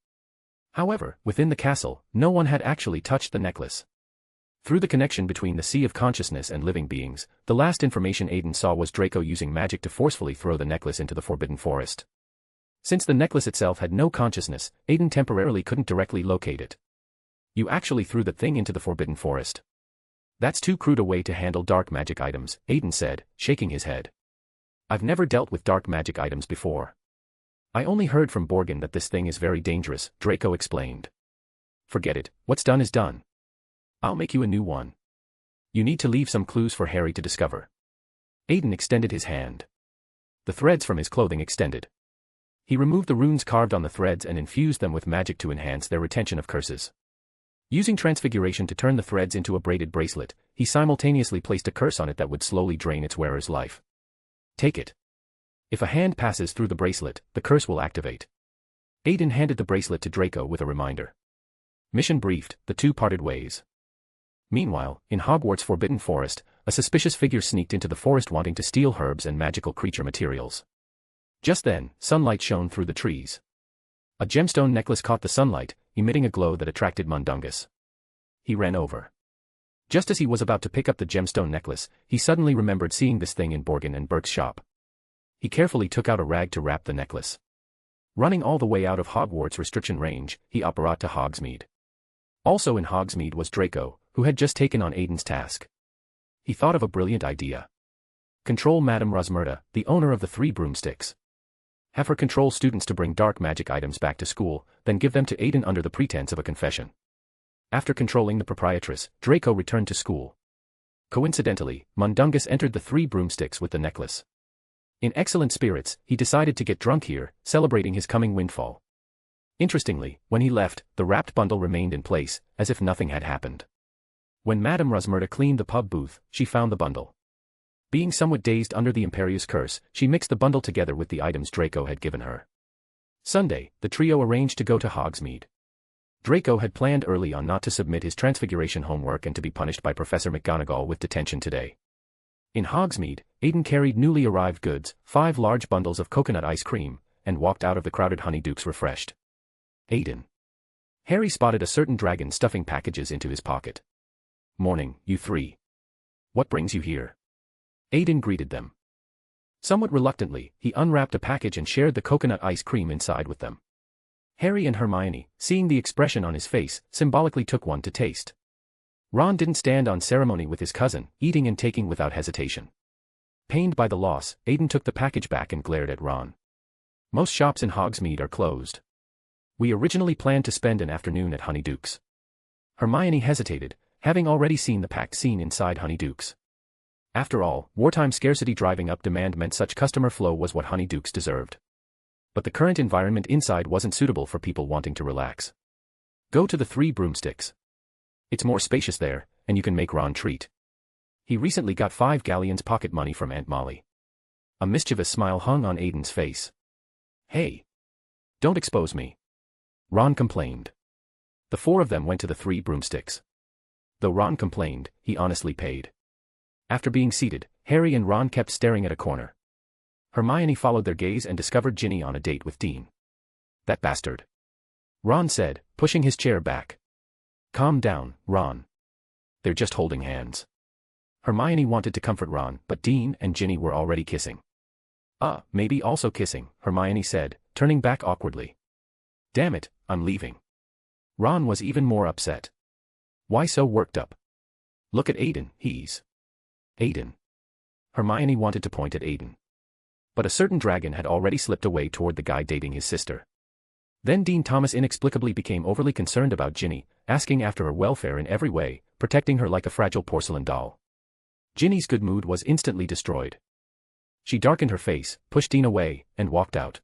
However, within the castle, no one had actually touched the necklace. Through the connection between the sea of consciousness and living beings, the last information Aiden saw was Draco using magic to forcefully throw the necklace into the Forbidden Forest. Since the necklace itself had no consciousness, Aiden temporarily couldn't directly locate it. You actually threw the thing into the Forbidden Forest. That's too crude a way to handle dark magic items, Aiden said, shaking his head. I've never dealt with dark magic items before. I only heard from Borgin that this thing is very dangerous, Draco explained. Forget it, what's done is done. I'll make you a new one. You need to leave some clues for Harry to discover. Aiden extended his hand. The threads from his clothing extended. He removed the runes carved on the threads and infused them with magic to enhance their retention of curses. Using transfiguration to turn the threads into a braided bracelet, he simultaneously placed a curse on it that would slowly drain its wearer's life. Take it. If a hand passes through the bracelet, the curse will activate. Aiden handed the bracelet to Draco with a reminder. Mission briefed, the two parted ways. Meanwhile, in Hogwarts' Forbidden Forest, a suspicious figure sneaked into the forest wanting to steal herbs and magical creature materials. Just then, sunlight shone through the trees. A gemstone necklace caught the sunlight, emitting a glow that attracted Mundungus. He ran over. Just as he was about to pick up the gemstone necklace, he suddenly remembered seeing this thing in Borgin and Burke's shop. He carefully took out a rag to wrap the necklace. Running all the way out of Hogwarts' restriction range, he apparat to Hogsmeade. Also in Hogsmeade was Draco, who had just taken on Aiden's task. He thought of a brilliant idea. Control Madame Rosmerta, the owner of the 3 broomsticks. Have her control students to bring dark magic items back to school, then give them to Aiden under the pretense of a confession. After controlling the proprietress, Draco returned to school. Coincidentally, Mundungus entered the 3 broomsticks with the necklace. In excellent spirits, he decided to get drunk here, celebrating his coming windfall. Interestingly, when he left, the wrapped bundle remained in place, as if nothing had happened. When Madame Rosmerta cleaned the pub booth, she found the bundle. Being somewhat dazed under the Imperious curse, she mixed the bundle together with the items Draco had given her. Sunday, the trio arranged to go to Hogsmeade. Draco had planned early on not to submit his transfiguration homework and to be punished by Professor McGonagall with detention today. In Hogsmeade, Aiden carried newly arrived goods, 5 large bundles of coconut ice cream, and walked out of the crowded Honeydukes refreshed. Aiden. Harry spotted a certain dragon stuffing packages into his pocket. Morning, you 3. What brings you here? Aiden greeted them. Somewhat reluctantly, he unwrapped a package and shared the coconut ice cream inside with them. Harry and Hermione, seeing the expression on his face, symbolically took one to taste. Ron didn't stand on ceremony with his cousin, eating and taking without hesitation. Pained by the loss, Aiden took the package back and glared at Ron. Most shops in Hogsmeade are closed. We originally planned to spend an afternoon at Honeydukes. Hermione hesitated, having already seen the packed scene inside Honeydukes. After all, wartime scarcity driving up demand meant such customer flow was what Honeydukes deserved. But the current environment inside wasn't suitable for people wanting to relax. Go to the 3 broomsticks. It's more spacious there, and you can make Ron treat. He recently got 5 galleons pocket money from Aunt Molly. A mischievous smile hung on Aiden's face. Hey! Don't expose me. Ron complained. The 4 of them went to the 3 broomsticks. Though Ron complained, he honestly paid. After being seated, Harry and Ron kept staring at a corner. Hermione followed their gaze and discovered Ginny on a date with Dean. That bastard. Ron said, pushing his chair back. Calm down, Ron. They're just holding hands. Hermione wanted to comfort Ron, but Dean and Ginny were already kissing. Maybe also kissing, Hermione said, turning back awkwardly. Damn it, I'm leaving. Ron was even more upset. Why so worked up? Look at Aiden, he's... Aiden. Hermione wanted to point at Aiden. But a certain dragon had already slipped away toward the guy dating his sister. Then Dean Thomas inexplicably became overly concerned about Ginny, asking after her welfare in every way, protecting her like a fragile porcelain doll. Ginny's good mood was instantly destroyed. She darkened her face, pushed Dean away, and walked out.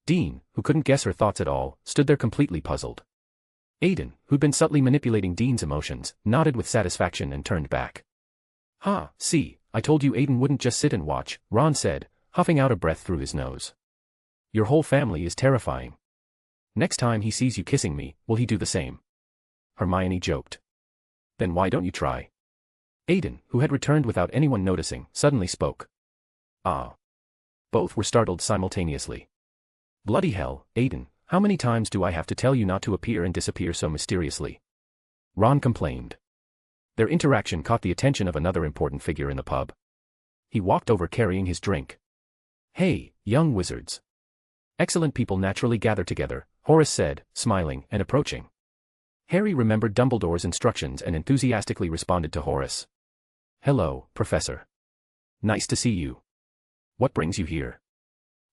Dean, who couldn't guess her thoughts at all, stood there completely puzzled. Aiden, who'd been subtly manipulating Dean's emotions, nodded with satisfaction and turned back. See, I told you Aiden wouldn't just sit and watch, Ron said, huffing out a breath through his nose. Your whole family is terrifying. Next time he sees you kissing me, will he do the same? Hermione joked. Then why don't you try? Aiden, who had returned without anyone noticing, suddenly spoke. Ah. Both were startled simultaneously. Bloody hell, Aiden, how many times do I have to tell you not to appear and disappear so mysteriously? Ron complained. Their interaction caught the attention of another important figure in the pub. He walked over carrying his drink. Hey, young wizards. Excellent people naturally gather together, Horace said, smiling and approaching. Harry remembered Dumbledore's instructions and enthusiastically responded to Horace. Hello, Professor. Nice to see you. What brings you here?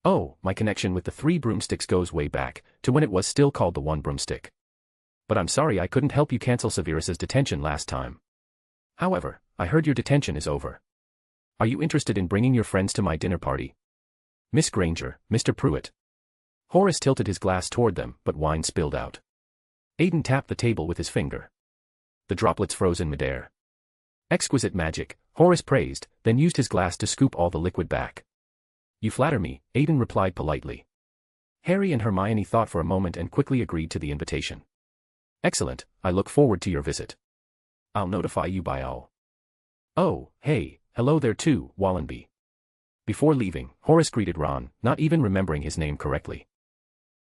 Oh, my connection with the 3 broomsticks goes way back, to when it was still called the 1 broomstick. But I'm sorry I couldn't help you cancel Severus's detention last time. However, I heard your detention is over. Are you interested in bringing your friends to my dinner party? Miss Granger, Mr. Prewett. Horace tilted his glass toward them, but wine spilled out. Aiden tapped the table with his finger. The droplets froze in midair. Exquisite magic, Horace praised, then used his glass to scoop all the liquid back. You flatter me, Aiden replied politely. Harry and Hermione thought for a moment and quickly agreed to the invitation. Excellent, I look forward to your visit. I'll notify you by all. Oh, hey, hello there too, Wallenby. Before leaving, Horace greeted Ron, not even remembering his name correctly.